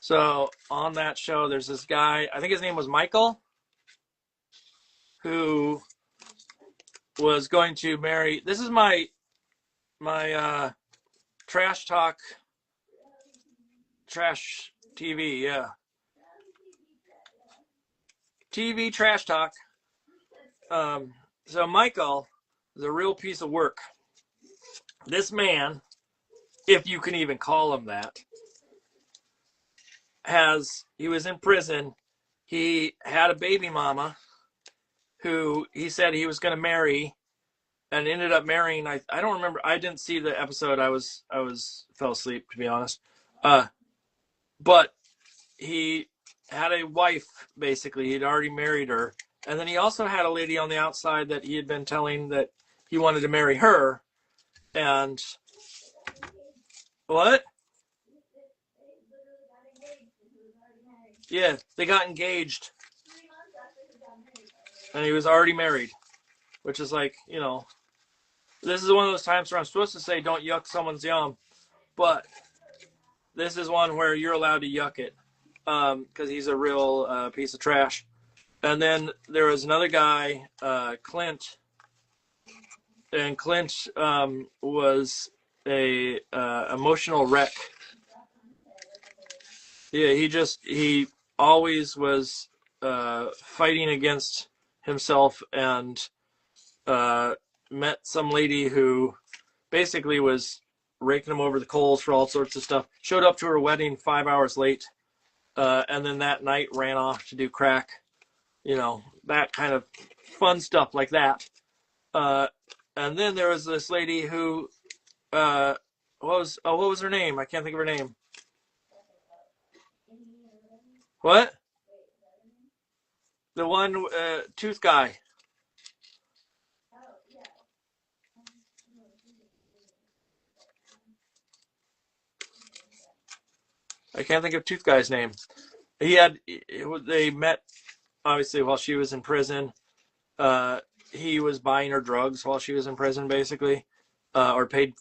So on that show, there's this guy, I think his name was Michael, who was going to marry. This is my trash talk, trash TV, yeah, TV trash talk. So Michael is a real piece of work. This man, if you can even call him that, he was in prison. He had a baby mama who he said he was going to marry, and ended up marrying. I don't remember. I didn't see the episode. I fell asleep, to be honest. But he had a wife, basically. He'd already married her, and then he also had a lady on the outside that he had been telling that he wanted to marry her. And what? Yeah, they got engaged, and he was already married, which is like, this is one of those times where I'm supposed to say don't yuck someone's yum, but this is one where you're allowed to yuck it, because he's a real piece of trash. And then there was another guy, Clint, and Clint was a emotional wreck. Yeah, he always was fighting against himself, and met some lady who basically was raking him over the coals for all sorts of stuff. Showed up to her wedding 5 hours late, and then that night ran off to do crack. That kind of fun stuff like that. And then there was this lady who, what was her name? I can't think of her name. What? The one tooth guy. I can't think of tooth guy's name. They met obviously while she was in prison. He was buying her drugs while she was in prison, basically, or paid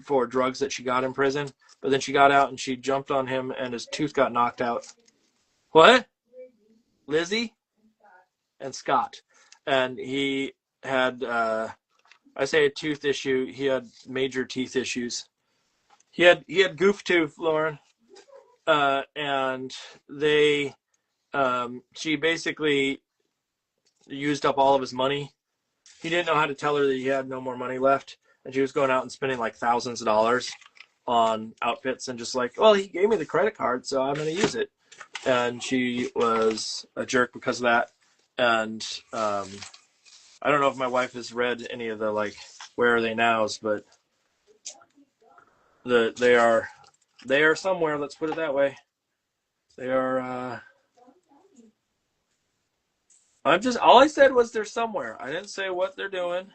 for drugs that she got in prison. But then she got out and she jumped on him, and his tooth got knocked out. What? Lizzie and Scott. And he had, I say a tooth issue. He had major teeth issues. He had goof tooth, Lauren, and she basically used up all of his money. He didn't know how to tell her that he had no more money left, and she was going out and spending like thousands of dollars on outfits, and just like, well, he gave me the credit card, so I'm going to use it. And she was a jerk because of that. And I don't know if my wife has read any of the like Where Are They Nows, but they are somewhere. Let's put it that way. They are. All I said was they're somewhere. I didn't say what they're doing.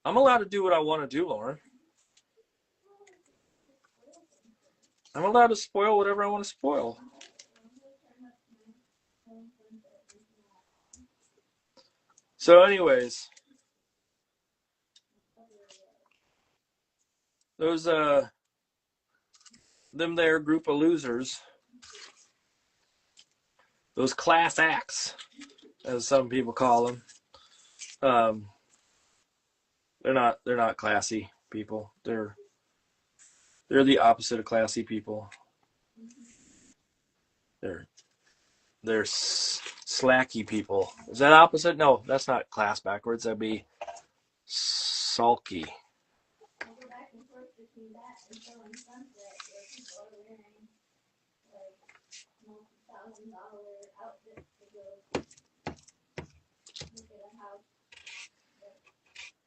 I'm allowed to do what I want to do, Lauren. I'm allowed to spoil whatever I want to spoil. So anyways, those them there group of losers, those class acts, as some people call them, they're not classy people. They're the opposite of classy people. They're slacky people. Is that opposite? No, that's not class backwards. That'd be sulky.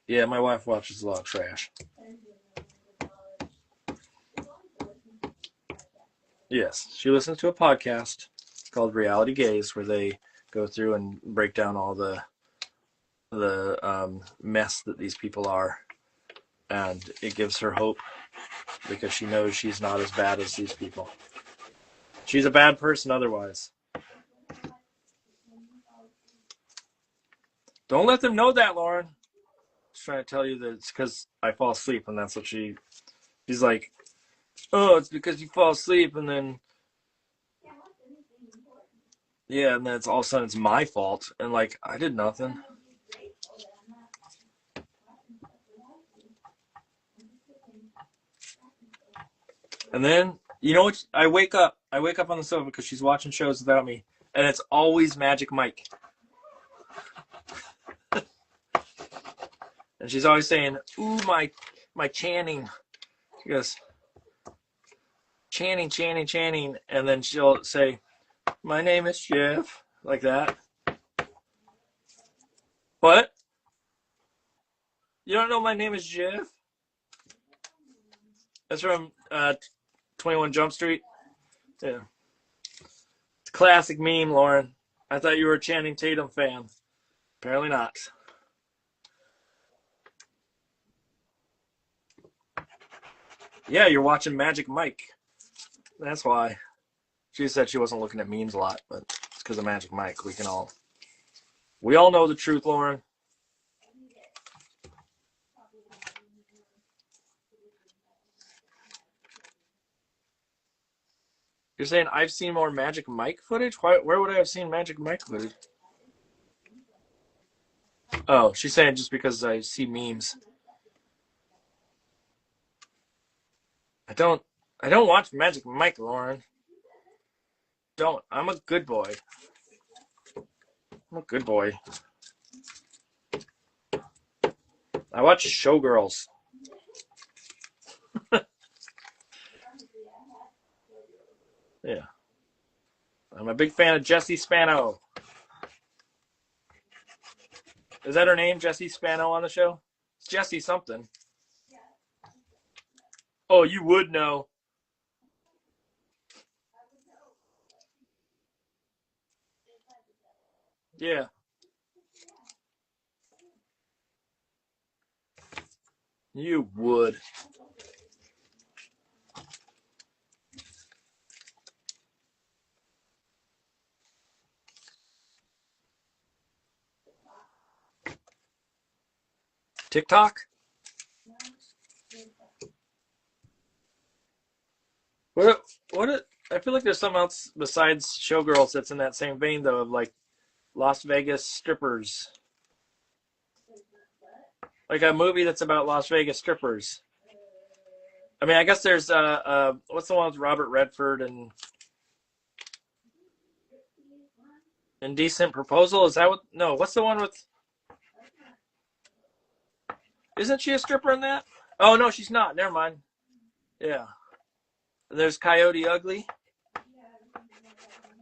Yeah, my wife watches a lot of trash. Yes, she listens to a podcast called Reality Gaze, where they go through and break down all the mess that these people are, and it gives her hope because she knows she's not as bad as these people. She's a bad person otherwise. Don't let them know that, Lauren. She's trying to tell you that it's because I fall asleep, and that's what she's like, oh, it's because you fall asleep, and then, yeah, and then it's all of a sudden it's my fault. And like, I did nothing. And then, you know what? I wake up on the sofa because she's watching shows without me. And it's always Magic Mike. And she's always saying, ooh, my Channing. She goes, Channing, Channing, Channing. And then she'll say, my name is Jeff. Like that. What? You don't know my name is Jeff? That's from 21 Jump Street. Yeah. It's a classic meme, Lauren. I thought you were a Channing Tatum fan. Apparently not. Yeah, you're watching Magic Mike. That's why. She said she wasn't looking at memes a lot, but it's because of Magic Mike. We all know the truth, Lauren. You're saying I've seen more Magic Mike footage? Where would I have seen Magic Mike footage? Oh, she's saying just because I see memes. I don't watch Magic Mike, Lauren. Don't. I'm a good boy. I'm a good boy. I watch Showgirls. Yeah. I'm a big fan of Jessie Spano. Is that her name, Jessie Spano, on the show? It's Jessie something. Oh, you would know. Yeah. You would. TikTok? What I feel like there's something else besides Showgirls that's in that same vein though, of like Las Vegas strippers. Like a movie that's about Las Vegas strippers. I mean, I guess there's what's the one with Robert Redford and Indecent Proposal? Is that what? No, what's the one with? Isn't she a stripper in that? Oh no, she's not. Never mind. Yeah. And there's Coyote Ugly,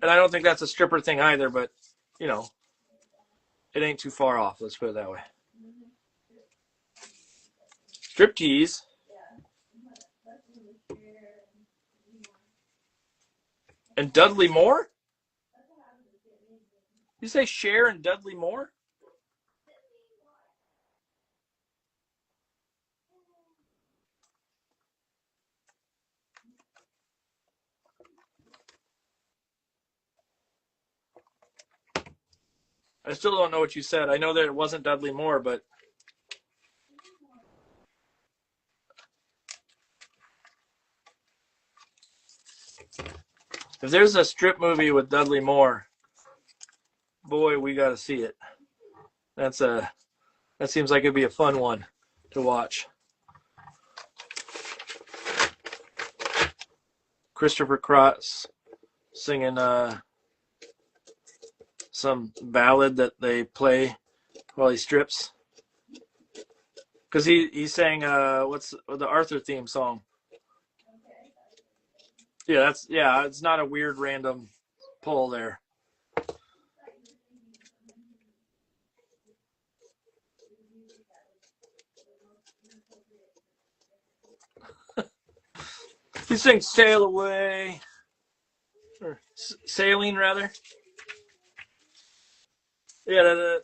and I don't think that's a stripper thing either. But you know, it ain't too far off. Let's put it that way. Striptease. And Dudley Moore? You say Cher and Dudley Moore? I still don't know what you said. I know that it wasn't Dudley Moore, but if there's a strip movie with Dudley Moore, boy, we got to see it. That seems like it'd be a fun one to watch. Christopher Cross singing some ballad that they play while he strips. Because he sang what's the Arthur theme song? Yeah, it's not a weird random pull there. He sings "Sail Away," or "Sailing" rather. Yeah,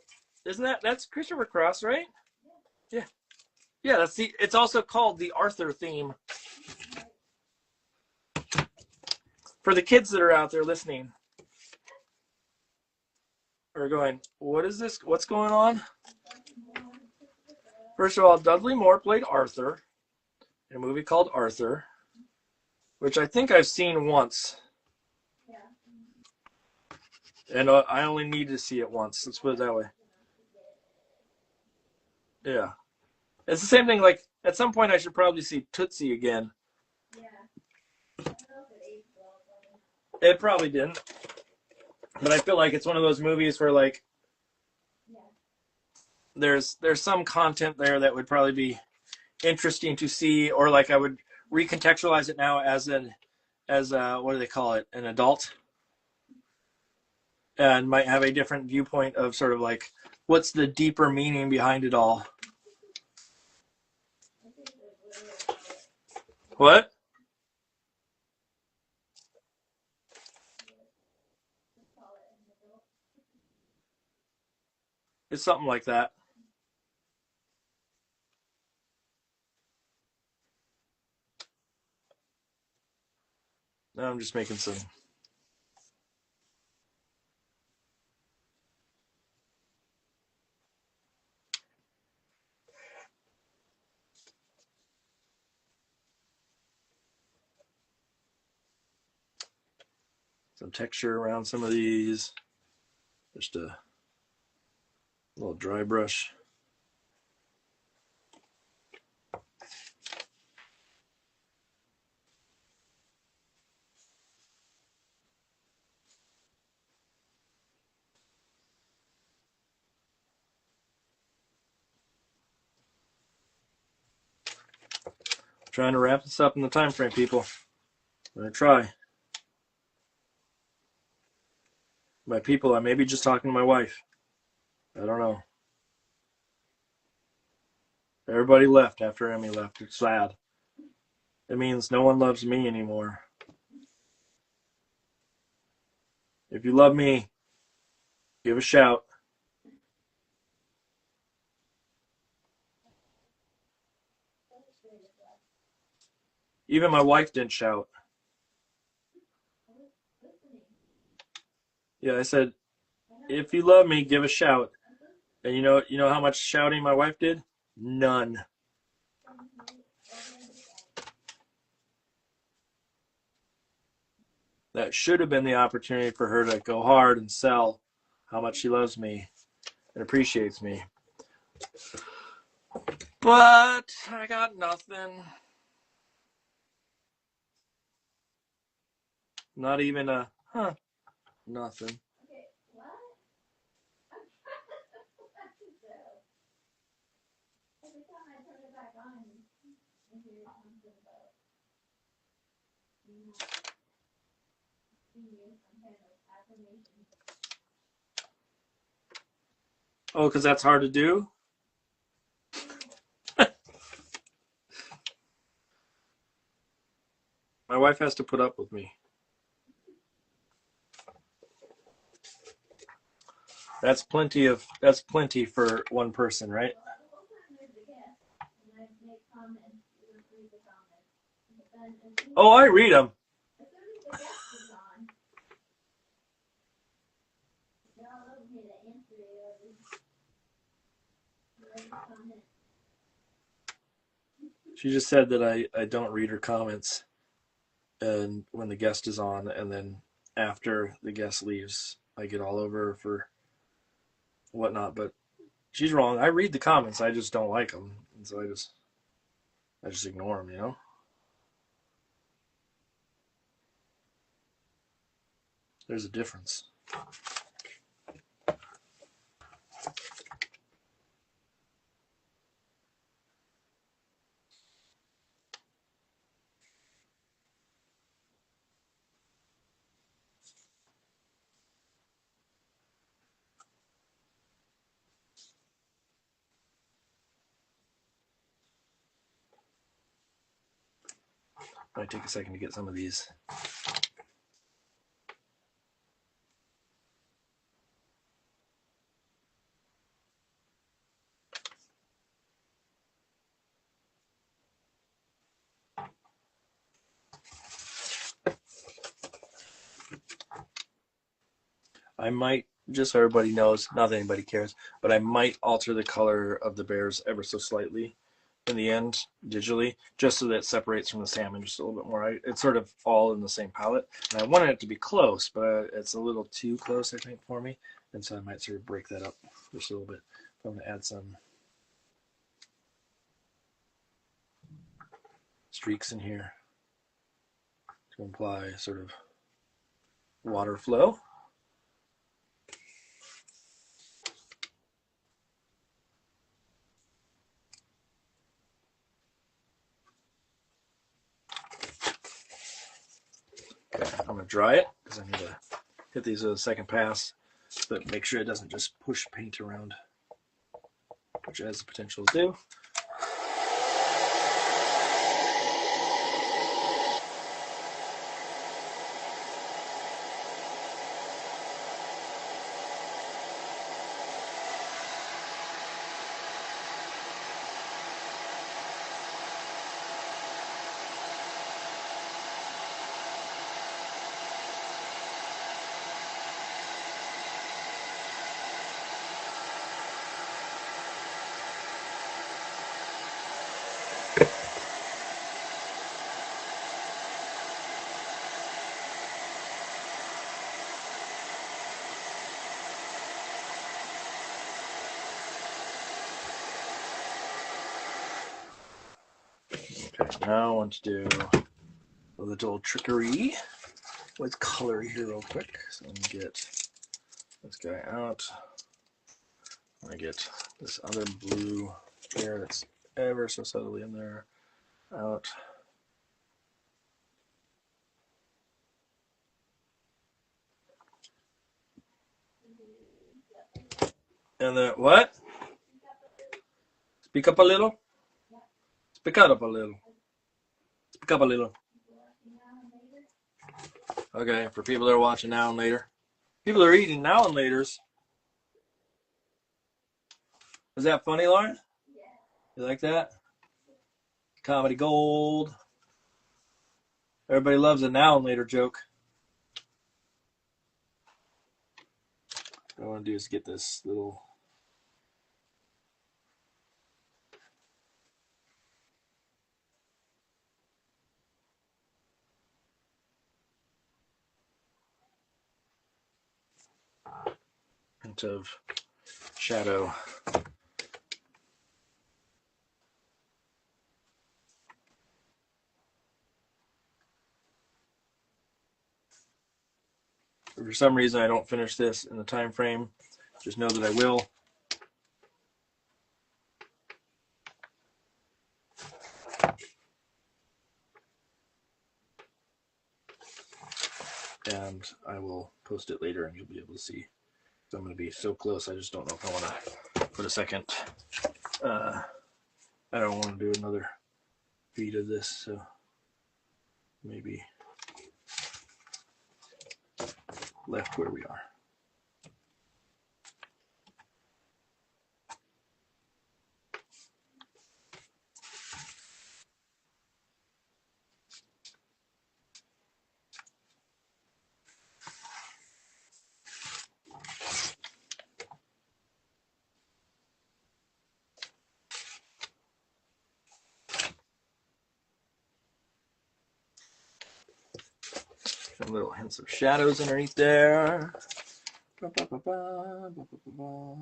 isn't that's Christopher Cross, right? Yeah, yeah. It's also called the Arthur theme. For the kids that are out there listening, are going, what is this? What's going on? First of all, Dudley Moore played Arthur in a movie called Arthur, which I think I've seen once. And I only need to see it once. Let's put it that way. Yeah. It's the same thing, like, at some point I should probably see Tootsie again. It probably didn't. But I feel like it's one of those movies where, like, there's some content there that would probably be interesting to see, or like I would recontextualize it now as what do they call it, an adult, and might have a different viewpoint of sort of like what's the deeper meaning behind it all. What? It's something like that. Now I'm just making some texture around some of these. Just a little dry brush. Trying to wrap this up in the time frame, people. I'm gonna try. By people, I may be just talking to my wife. I don't know. Everybody left after Emmy left. It's sad. It means no one loves me anymore. If you love me, give a shout. Even my wife didn't shout. Yeah, I said, if you love me, give a shout. And you know how much shouting my wife did? None. That should have been the opportunity for her to go hard and sell how much she loves me and appreciates me. But I got nothing. Not even a, nothing. Oh, because that's hard to do? My wife has to put up with me. That's plenty for one person, right? Oh, I read them. She just said that I don't read her comments, and when the guest is on, and then after the guest leaves, I get all over her for whatnot. But she's wrong. I read the comments. I just don't like them, and so I just ignore them. You know. There's a difference. Might take a second to get some of these. I might just so everybody knows, not that anybody cares, but I might alter the color of the bears ever so slightly in the end, digitally, just so that it separates from the salmon just a little bit more. It's sort of all in the same palette, and I wanted it to be close, but it's a little too close, I think, for me, and so I might sort of break that up just a little bit. I'm going to add some streaks in here to imply sort of water flow. Okay, I'm going to dry it because I need to hit these with a second pass, but make sure it doesn't just push paint around, which it has the potential to do. Okay, now I want to do a little trickery with color here real quick. So I'm going to get this guy out. I'm going to get this other blue here that's ever so subtly in there out. And then, what? Speak up a little? Speak up a little. Speak up a little. Okay, for people that are watching now and later. People are eating now and laters. Is that funny, Lauren? You like that? Comedy gold. Everybody loves a now and later joke. What I want to do is get this little hint of shadow. If for some reason I don't finish this in the time frame, just know that I will. And I will post it later and you'll be able to see. So I'm going to be so close, I just don't know if I want to put a second. I don't want to do another feed of this, so maybe left where we are. Some little hints of shadows underneath there. Ba, ba, ba, ba, ba, ba, ba.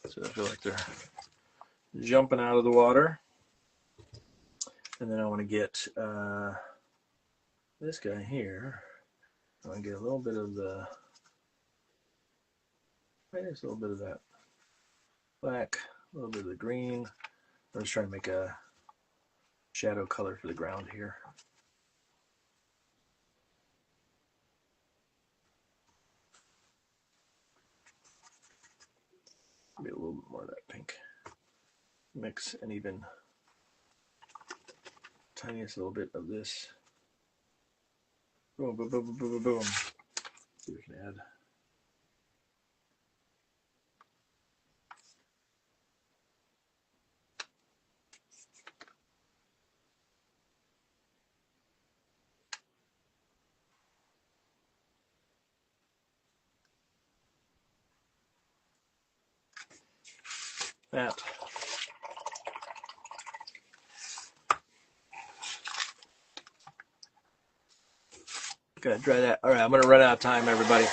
So I feel like they're jumping out of the water. And then I want to get this guy here. I want to get a little bit of the, just a little bit of that black, a little bit of the green. I'm just trying to make a shadow color for the ground here. Maybe a little bit more of that pink mix, and even tiniest little bit of this. Boom, boom, boom, boom, boom, boom. See if we can add that. Gotta dry that. All right, I'm gonna run out of time, everybody.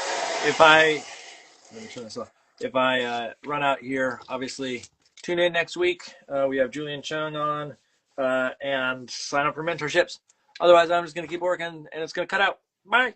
Let me turn this off. If I run out here, obviously tune in next week. We have Julian Chung on, and sign up for mentorships. Otherwise, I'm just gonna keep working, and it's gonna cut out. Bye.